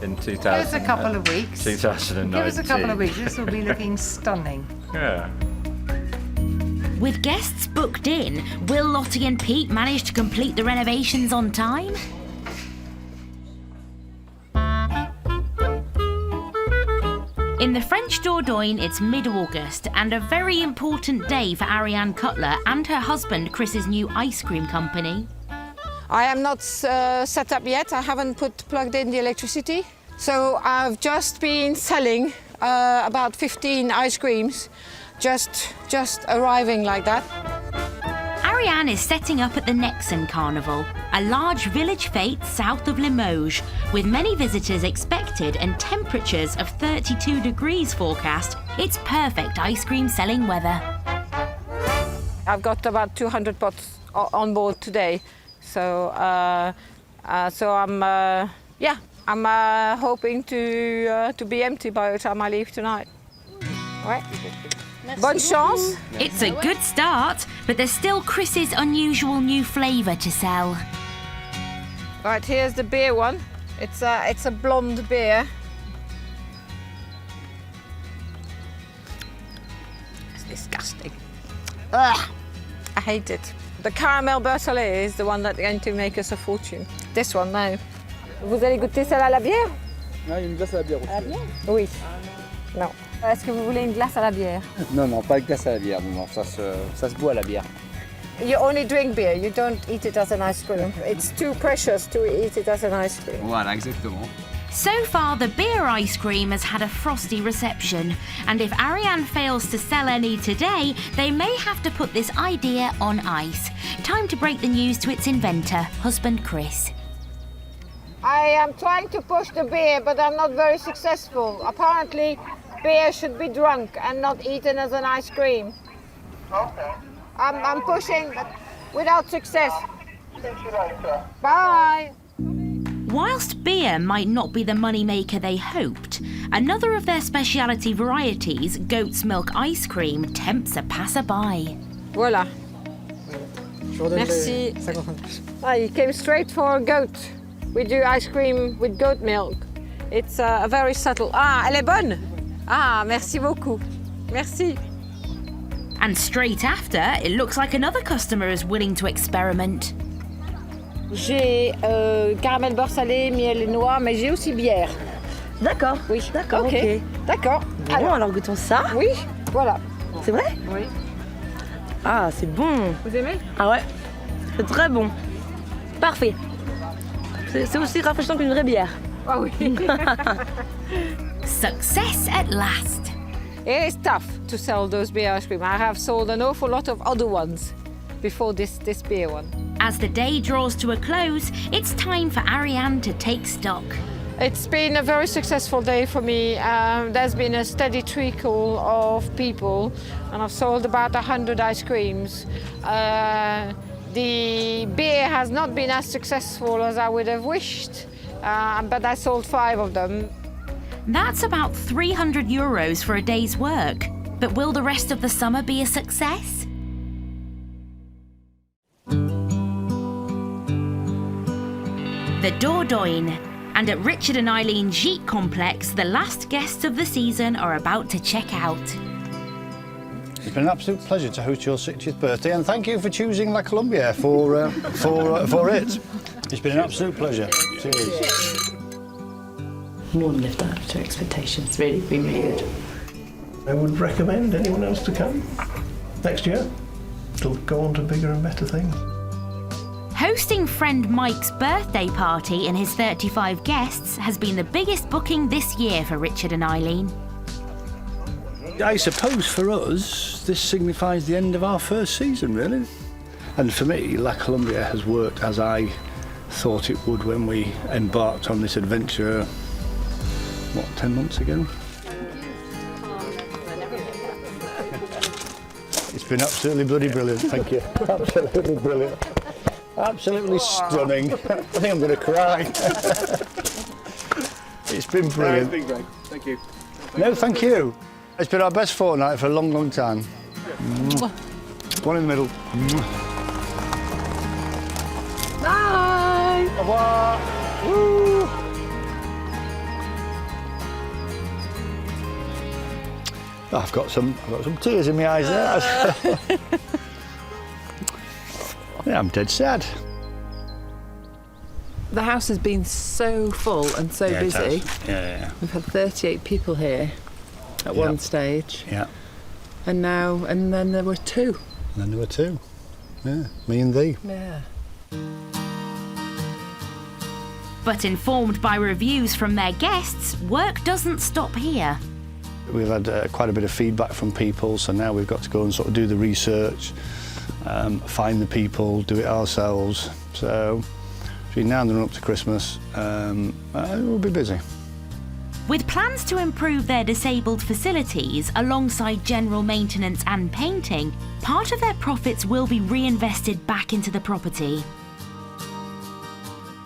in 2000, Give us a couple of weeks. 2019. Give us a couple of weeks, this will be looking stunning. Yeah. With guests booked in, will Lottie and Pete manage to complete the renovations on time? In the French Dordogne, it's mid-August and a very important day for Ariane Cutler and her husband Chris's new ice cream company. I am not set up yet. I haven't plugged in the electricity. So I've just been selling about 15 ice creams, just arriving like that. Ariane is setting up at the Nexon Carnival, a large village fete south of Limoges, with many visitors expected and temperatures of 32 degrees forecast. It's perfect ice cream selling weather. I've got about 200 pots on board today. So, I'm hoping to be empty by the time I leave tonight. Right. Bonne chance. It's a good start, but there's still Chris's unusual new flavour to sell. Right, here's the beer one. It's a blonde beer. It's disgusting. Ugh, I hate it. The caramel bertollet is the one that's going to make us a fortune. This one, no. Vous allez goûter celle à la bière? Non, il y a une glace à la bière aussi. À la bière? Oui. Non. Est-ce que vous voulez une glace à la bière? Non, non, pas de glace à la bière. Non, ça se boit à la bière. You only drink beer, you don't eat it as an ice cream. It's too precious to eat it as an ice cream. Voilà, exactement. So far, the beer ice cream has had a frosty reception, and if Ariane fails to sell any today, they may have to put this idea on ice. Time to break the news to its inventor, husband Chris. I am trying to push the beer, but I'm not very successful. Apparently, beer should be drunk and not eaten as an ice cream. Okay. I'm pushing, but without success. Bye. Whilst beer might not be the moneymaker they hoped, another of their speciality varieties, goat's milk ice cream, tempts a passerby. Voilà. Merci. Ah, you came straight for goat. We do ice cream with goat milk. It's a very subtle. Ah, elle est bonne. Ah, merci beaucoup. Merci. And straight after, it looks like another customer is willing to experiment. J'ai caramel beurre salé, miel et noix, mais j'ai aussi bière. D'accord. Oui. D'accord, ok. D'accord. Bon, alors goûtons ça. Oui, voilà. C'est vrai? Oui. Ah, c'est bon. Vous aimez? Ah ouais, c'est très bon. Parfait. C'est aussi rafraîchissant qu'une vraie bière. Ah oui. Success at last. It is tough to sell those beer ice cream. I have sold an awful lot of other ones before this beer one. As the day draws to a close, it's time for Ariane to take stock. It's been a very successful day for me. There's been a steady trickle of people, and I've sold about 100 ice creams. The beer has not been as successful as I would have wished, but I sold 5 of them. That's about €300 for a day's work. But will the rest of the summer be a success? The Dordogne. And at Richard and Eileen Gite Complex, the last guests of the season are about to check out. It's been an absolute pleasure to host your 60th birthday, and thank you for choosing La Colombia for it. It's been an absolute pleasure. Cheers. More than lived up to expectations. It's really been really good. I would recommend anyone else to come next year. It'll go on to bigger and better things. Hosting friend Mike's birthday party and his 35 guests has been the biggest booking this year for Richard and Eileen. I suppose for us, this signifies the end of our first season, really. And for me, La Colombia has worked as I thought it would when we embarked on this adventure, 10 months ago? It's been absolutely bloody brilliant, thank you. Absolutely brilliant. Absolutely stunning. I think I'm going to cry. It's been brilliant. No, it's been great. Thank you. No, thank you. It's been our best fortnight for a long, long time. One in the middle. Bye. Au revoir. Woo. I've got some tears in my eyes there. Yeah, I'm dead sad. The house has been so full and so busy. Yeah. We've had 38 people here at one stage. Yeah. And then there were 2. And then there were 2. Yeah, me and thee. Yeah. But informed by reviews from their guests, work doesn't stop here. We've had quite a bit of feedback from people, so now we've got to go and sort of do the research, find the people, do it ourselves. So between now and the run up to Christmas, we'll be busy. With plans to improve their disabled facilities alongside general maintenance and painting, part of their profits will be reinvested back into the property.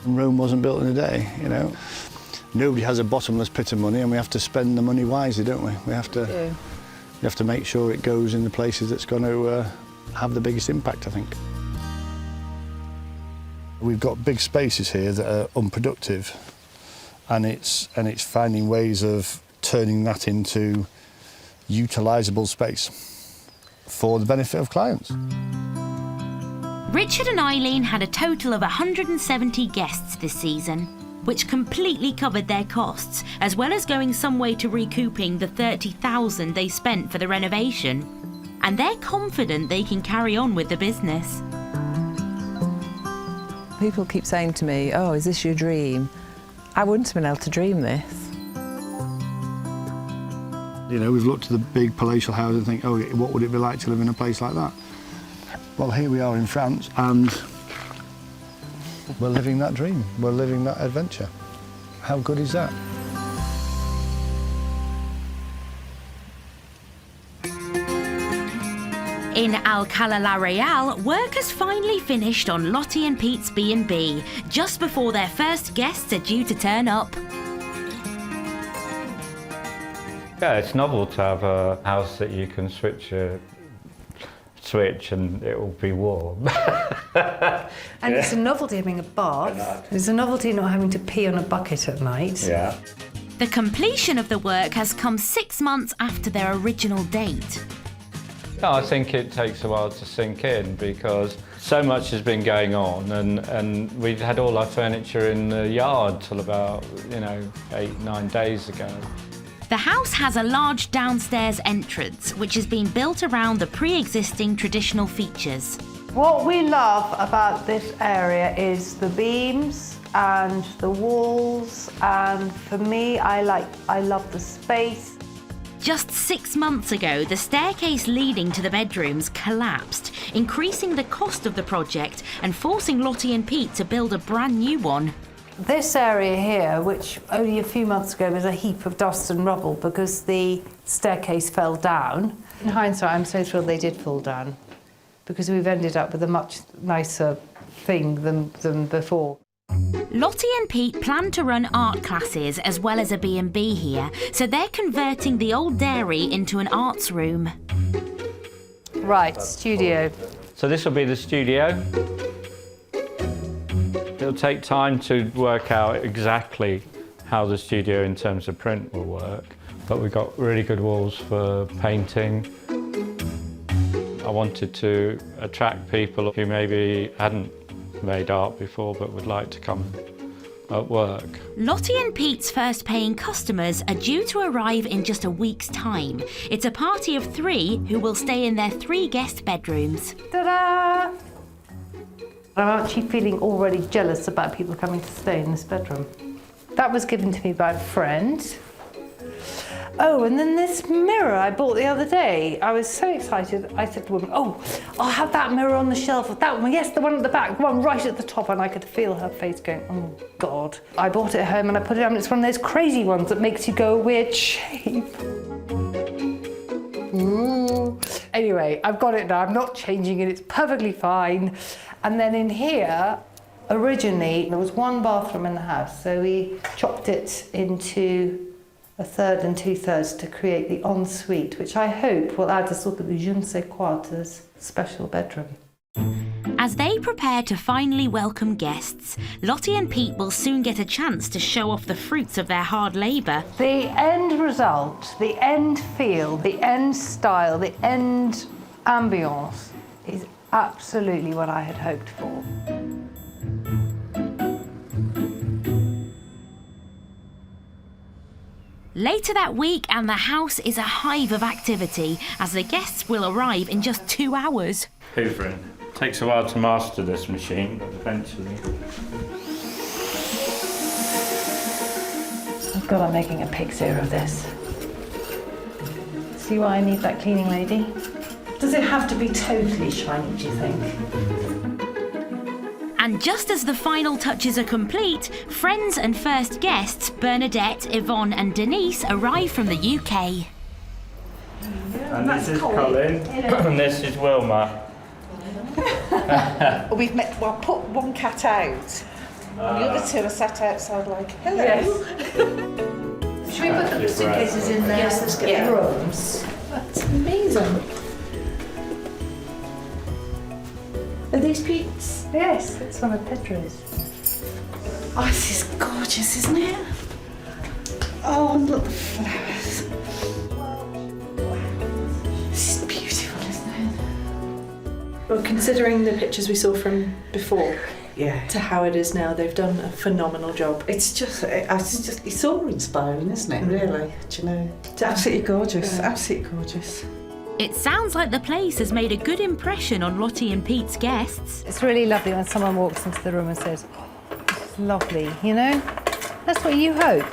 Rome wasn't built in a day, you know. Nobody has a bottomless pit of money, and we have to spend the money wisely, don't we? We have to make sure it goes in the places that's going to have the biggest impact, I think. We've got big spaces here that are unproductive, and it's finding ways of turning that into utilisable space for the benefit of clients. Richard and Eileen had a total of 170 guests this season, which completely covered their costs, as well as going some way to recouping the $30,000 they spent for the renovation. And they're confident they can carry on with the business. People keep saying to me, "Oh, is this your dream?" I wouldn't have been able to dream this. You know, we've looked at the big palatial houses and think, oh, what would it be like to live in a place like that? Well, here we are in France, and we're living that dream. We're living that adventure. How good is that? In Alcalá la Real, work has finally finished on Lottie and Pete's B&B, just before their first guests are due to turn up. Yeah, it's novel to have a house that you can switch and it will be warm. And it's a novelty having a bath. It's a novelty not having to pee on a bucket at night. Yeah. The completion of the work has come 6 months after their original date. Yeah, I think it takes a while to sink in because so much has been going on and we've had all our furniture in the yard till about, 8-9 days ago. The house has a large downstairs entrance, which has been built around the pre-existing traditional features. What we love about this area is the beams and the walls, and for me, I love the space. Just 6 months ago, the staircase leading to the bedrooms collapsed, increasing the cost of the project and forcing Lottie and Pete to build a brand new one. This area here, which only a few months ago was a heap of dust and rubble because the staircase fell down. In hindsight, I'm so thrilled they did fall down because we've ended up with a much nicer thing than before. Lottie and Pete plan to run art classes as well as a B&B here, so they're converting the old dairy into an arts room. Right, studio. So this will be the studio. It'll take time to work out exactly how the studio in terms of print will work, but we've got really good walls for painting. I wanted to attract people who maybe hadn't made art before but would like to come at work. Lottie and Pete's first paying customers are due to arrive in just a week's time. It's a party of 3 who will stay in their 3 guest bedrooms. Ta-da! I'm actually feeling already jealous about people coming to stay in this bedroom. That was given to me by a friend. Oh, and then this mirror I bought the other day. I was so excited. I said to the woman, oh, I'll have that mirror on the shelf. That one, yes, the one at the back, the one right at the top. And I could feel her face going, oh, God. I bought it at home and I put it on. It's one of those crazy ones that makes you go a weird shape. Ooh. Anyway, I've got it now. I'm not changing it. It's perfectly fine. And then in here, originally, there was 1 bathroom in the house. So we chopped it into 1/3 and 2/3 to create the ensuite, which I hope will add a sort of je ne sais quoi to this special bedroom. As they prepare to finally welcome guests, Lottie and Pete will soon get a chance to show off the fruits of their hard labour. The end result, the end feel, the end style, the end ambience is absolutely what I had hoped for. Later that week, and the house is a hive of activity as the guests will arrive in just 2 hours. Hoovering. Takes a while to master this machine, but eventually. Oh God, I'm making a pig's ear of this. See why I need that cleaning lady? Does it have to be totally shiny, do you think? And just as the final touches are complete, friends and first guests Bernadette, Yvonne and Denise arrive from the UK. And this is Colin, and this is Wilma. We've met, well, put one cat out. The other 2 are sat outside like, hello. Yes. Should we put the suitcases in there? Yes, let's get rooms. That's amazing. Are these Pete's? Yes, it's one of Petra's. Oh, this is gorgeous, isn't it? Oh, and look, the flowers. This is beautiful, isn't it? Well, considering the pictures we saw from before to how it is now, they've done a phenomenal job. It's awe-inspiring, isn't it, really? Do you know? It's absolutely gorgeous, absolutely gorgeous. It sounds like the place has made a good impression on Lottie and Pete's guests. It's really lovely when someone walks into the room and says, oh, it's lovely, you know? That's what you hope.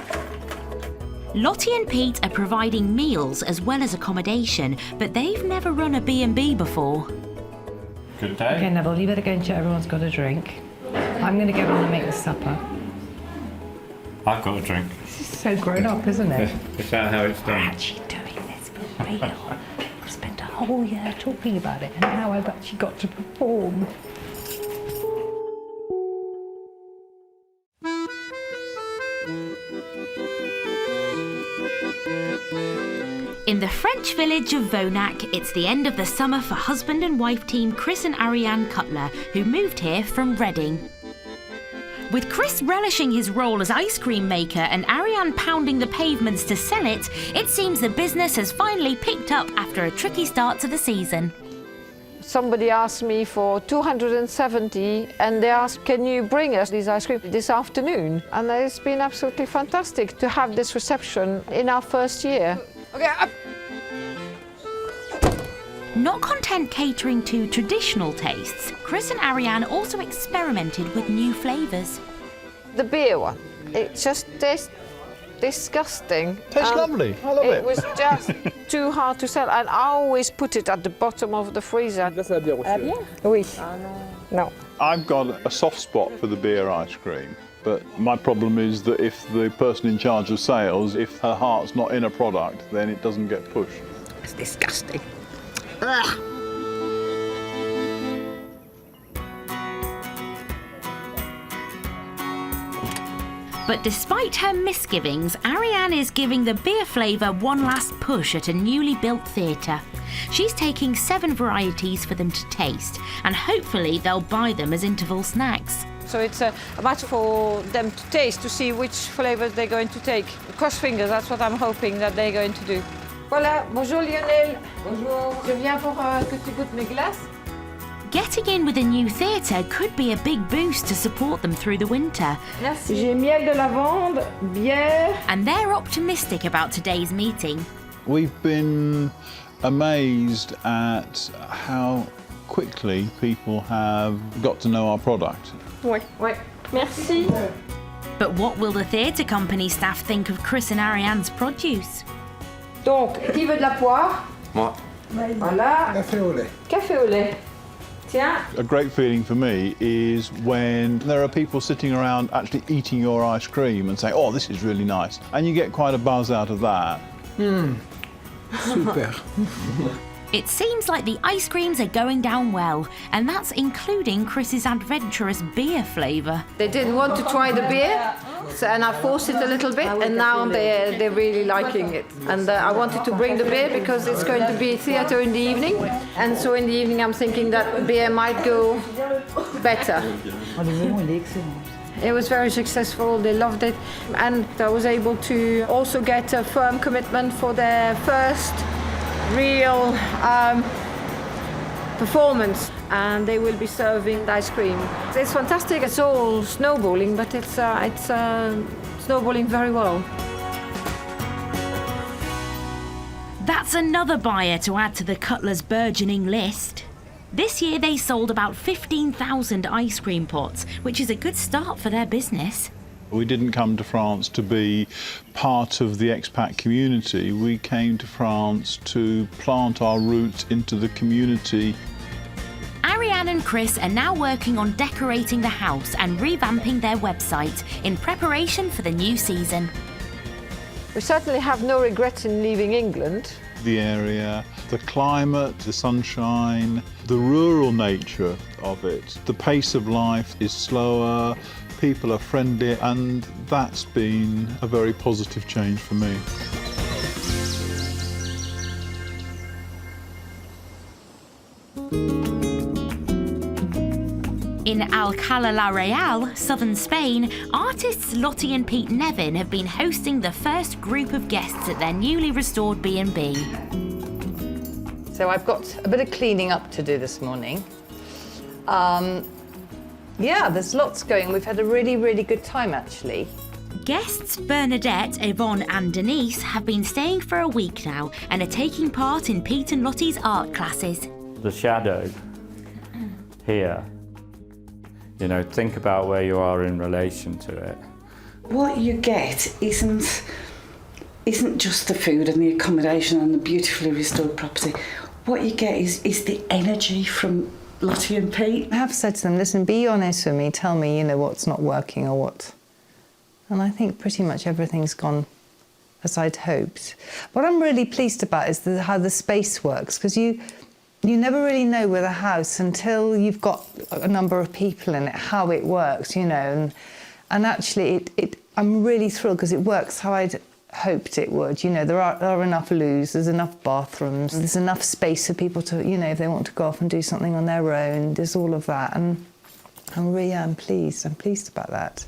Lottie and Pete are providing meals as well as accommodation, but they've never run a B&B before. Good day. Okay, Neville, you better go and check everyone's got a drink. I'm going to go on and make the supper. I've got a drink. This is so grown up, isn't it? Is that how it's done? Actually doing this for real. whole year talking about it, and now I've actually got to perform. In the French village of Vonac, it's the end of the summer for husband and wife team Chris and Ariane Cutler, who moved here from Reading. With Chris relishing his role as ice cream maker and Ariane pounding the pavements to sell it, it seems the business has finally picked up after a tricky start to the season. Somebody asked me for 270 and they asked, can you bring us these ice cream this afternoon? And it's been absolutely fantastic to have this reception in our first year. Okay, up. Not content catering to traditional tastes, Chris and Ariane also experimented with new flavours. The beer one, it just tastes disgusting. Tastes lovely, I love it. It was just too hard to sell, and I always put it at the bottom of the freezer. Oui. No. I've got a soft spot for the beer ice cream, but my problem is that if the person in charge of sales, if her heart's not in a product, then it doesn't get pushed. It's disgusting. Ugh. But despite her misgivings, Ariane is giving the beer flavour one last push at a newly built theatre. She's taking 7 varieties for them to taste, and hopefully they'll buy them as interval snacks. So it's a matter for them to taste, to see which flavours they're going to take. Cross fingers, that's what I'm hoping that they're going to do. Voilà, bonjour Lionel. Bonjour. Je viens pour que tu goûtes mes glaces. Getting in with a new theatre could be a big boost to support them through the winter. Merci. J'ai miel de lavande, bière. And they're optimistic about today's meeting. We've been amazed at how quickly people have got to know our product. Oui, oui. Merci. But what will the theatre company staff think of Chris and Ariane's produce? Donc, qui veut de la poire? Moi. Voilà. Café au lait. Café au lait. Tiens. A great feeling for me is when there are people sitting around actually eating your ice cream and saying, oh, this is really nice. And you get quite a buzz out of that. Super. It seems like the ice creams are going down well, and that's including Chris's adventurous beer flavour. They didn't want to try the beer, and I forced it a little bit, and now they're really liking it. And I wanted to bring the beer because it's going to be theatre in the evening, and so in the evening I'm thinking that beer might go better. It was very successful, they loved it, and I was able to also get a firm commitment for their first real performance, and they will be serving ice cream. It's fantastic. It's all snowballing, but it's snowballing very well. That's another buyer to add to the Cutler's burgeoning list. This year they sold about 15,000 ice cream pots, which is a good start for their business. We didn't come to France to be part of the expat community. We came to France to plant our roots into the community. Ariane and Chris are now working on decorating the house and revamping their website in preparation for the new season. We certainly have no regrets in leaving England. The area, the climate, the sunshine, the rural nature of it. The pace of life is slower, people are friendly, and that's been a very positive change for me. In Alcalá la Real, southern Spain, artists Lottie and Pete Nevin have been hosting the first group of guests at their newly restored B&B. So I've got a bit of cleaning up to do this morning. Yeah, there's lots going. We've had a really, really good time, actually. Guests Bernadette, Yvonne and Denise have been staying for a week now and are taking part in Pete and Lottie's art classes. The shadow here, you know, think about where you are in relation to it. What you get isn't just the food and the accommodation and the beautifully restored property. What you get is the energy from Lottie and Pete. I have said to them, listen, be honest with me, tell me, what's not working or what. And I think pretty much everything's gone as I'd hoped. What I'm really pleased about is how the space works, because you never really know with a house until you've got a number of people in it, how it works, you know. And actually, I'm really thrilled because it works how I'd hoped it would. You know, there are enough loos, there's enough bathrooms, there's enough space for people to, you know, if they want to go off and do something on their own, there's all of that. And I'm pleased about that.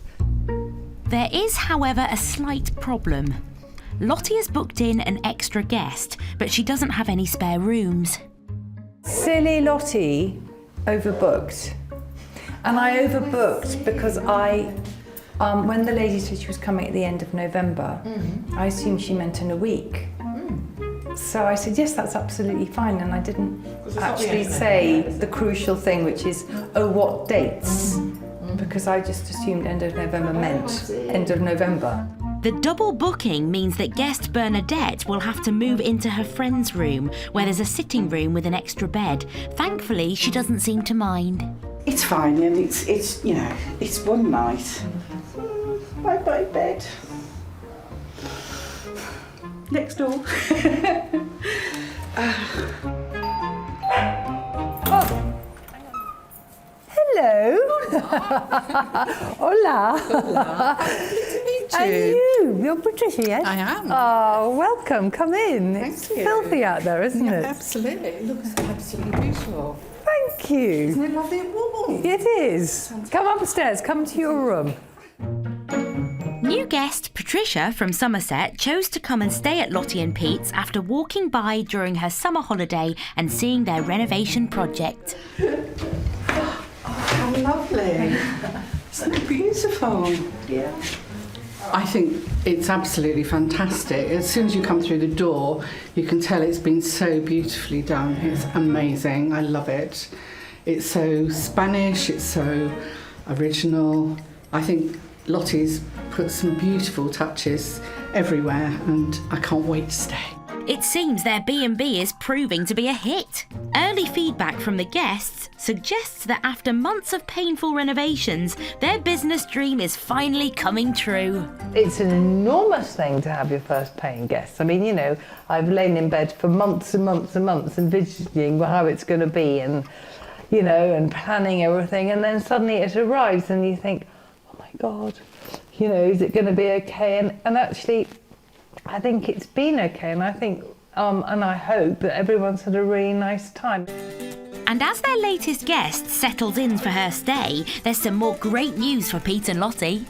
There is, however, a slight problem. Lottie has booked in an extra guest, but she doesn't have any spare rooms. Silly Lottie overbooked. And I overbooked because when the lady said she was coming at the end of November, I assumed she meant in a week. So I said, yes, that's absolutely fine. And I didn't actually say the crucial thing, which is, oh, what dates? Because I just assumed end of November meant end of November. The double booking means that guest Bernadette will have to move into her friend's room, where there's a sitting room with an extra bed. Thankfully, she doesn't seem to mind. It's fine, and it's you know, it's one night. Bye-bye bed. Next door. Hello. Hola. Lovely to meet you. And you're Patricia, yes? I am. Oh, welcome. Come in. Thank it's you. filthy out there, isn't it? Absolutely. It looks absolutely beautiful. Thank you. Isn't it lovely and warm? It is. Come upstairs. Come to your room. New guest Patricia from Somerset chose to come and stay at Lottie and Pete's after walking by during her summer holiday and seeing their renovation project. How lovely. Isn't it beautiful? Yeah. I think it's absolutely fantastic. As soon as you come through the door, you can tell it's been so beautifully done. It's amazing. I love it. It's so Spanish, it's so original. I think Lottie's put some beautiful touches everywhere, and I can't wait to stay. It seems their B&B is proving to be a hit. Early feedback from the guests suggests that after months of painful renovations, their business dream is finally coming true. It's an enormous thing to have your first paying guest. I mean, you know, I've lain in bed for months and months and months envisioning how it's going to be and, you know, and planning everything. And then suddenly it arrives and you think, oh my God, you know, is it going to be okay? And actually, I think it's been okay, and I think, and I hope that everyone's had a really nice time. And as their latest guest settles in for her stay, there's some more great news for Pete and Lottie.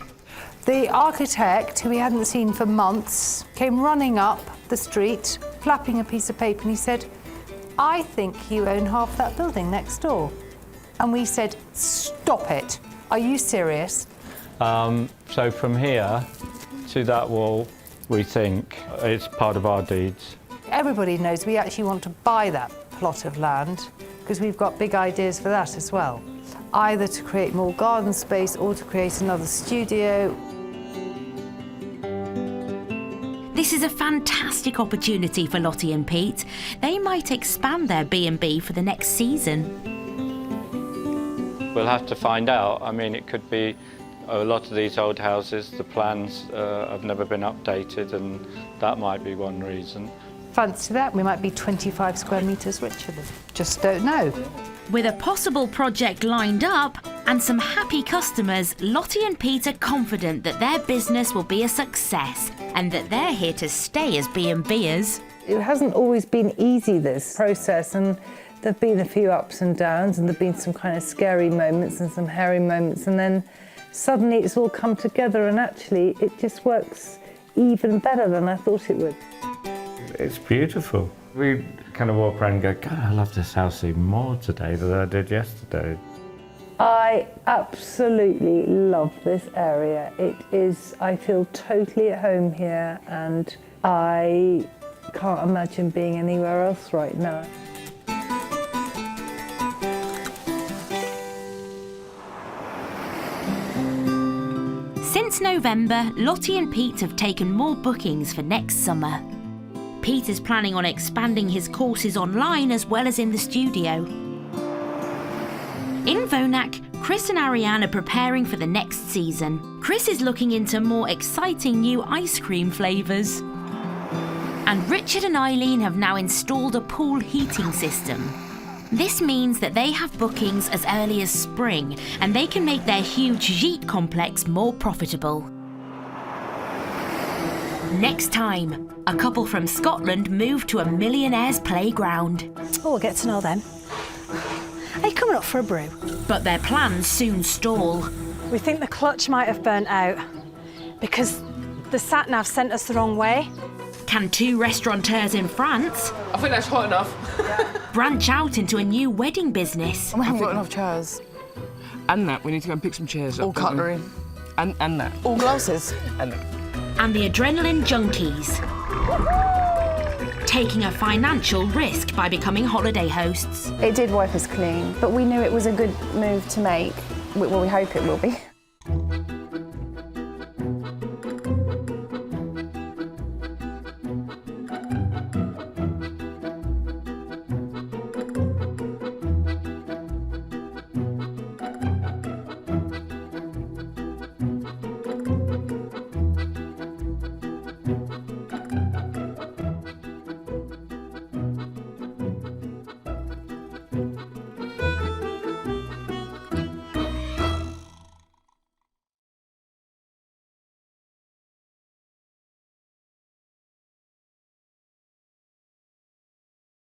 The architect, who we hadn't seen for months, came running up the street, flapping a piece of paper, and he said, I think you own half that building next door. And we said, stop it. Are you serious? So from here to that wall, we think it's part of our deeds. Everybody knows we actually want to buy that plot of land because we've got big ideas for that as well. Either to create more garden space or to create another studio. This is a fantastic opportunity for Lottie and Pete. They might expand their B&B for the next season. We'll have to find out. I mean, it could be a lot of these old houses, the plans have never been updated, and that might be one reason. Fancy that, we might be 25 square metres richer than. Just don't know. With a possible project lined up and some happy customers, Lottie and Pete are confident that their business will be a success and that they're here to stay as B&Bers. It hasn't always been easy, this process, and there've been a few ups and downs, and there've been some kind of scary moments and some hairy moments, and then suddenly it's all come together, and actually it just works even better than I thought it would. It's beautiful. We kind of walk around and go, God, I love this house even more today than I did yesterday. I absolutely love this area. It is, I feel totally at home here, and I can't imagine being anywhere else right now. Since November, Lottie and Pete have taken more bookings for next summer. Pete is planning on expanding his courses online as well as in the studio. In Vonac, Chris and Ariane are preparing for the next season. Chris is looking into more exciting new ice cream flavours. And Richard and Eileen have now installed a pool heating system. This means that they have bookings as early as spring, and they can make their huge gîte complex more profitable. Next time, a couple from Scotland move to a millionaire's playground. Oh, we'll get to know them. Are you coming up for a brew? But their plans soon stall. We think the clutch might have burnt out because the sat-nav sent us the wrong way. Can two restaurateurs in France I think that's hot enough. branch out into a new wedding business? We haven't got enough chairs. And that, we need to go and pick some chairs up. All cutlery. And that. All glasses. And that. And the adrenaline junkies, taking a financial risk by becoming holiday hosts. It did wipe us clean, but we knew it was a good move to make. Well, we hope it will be.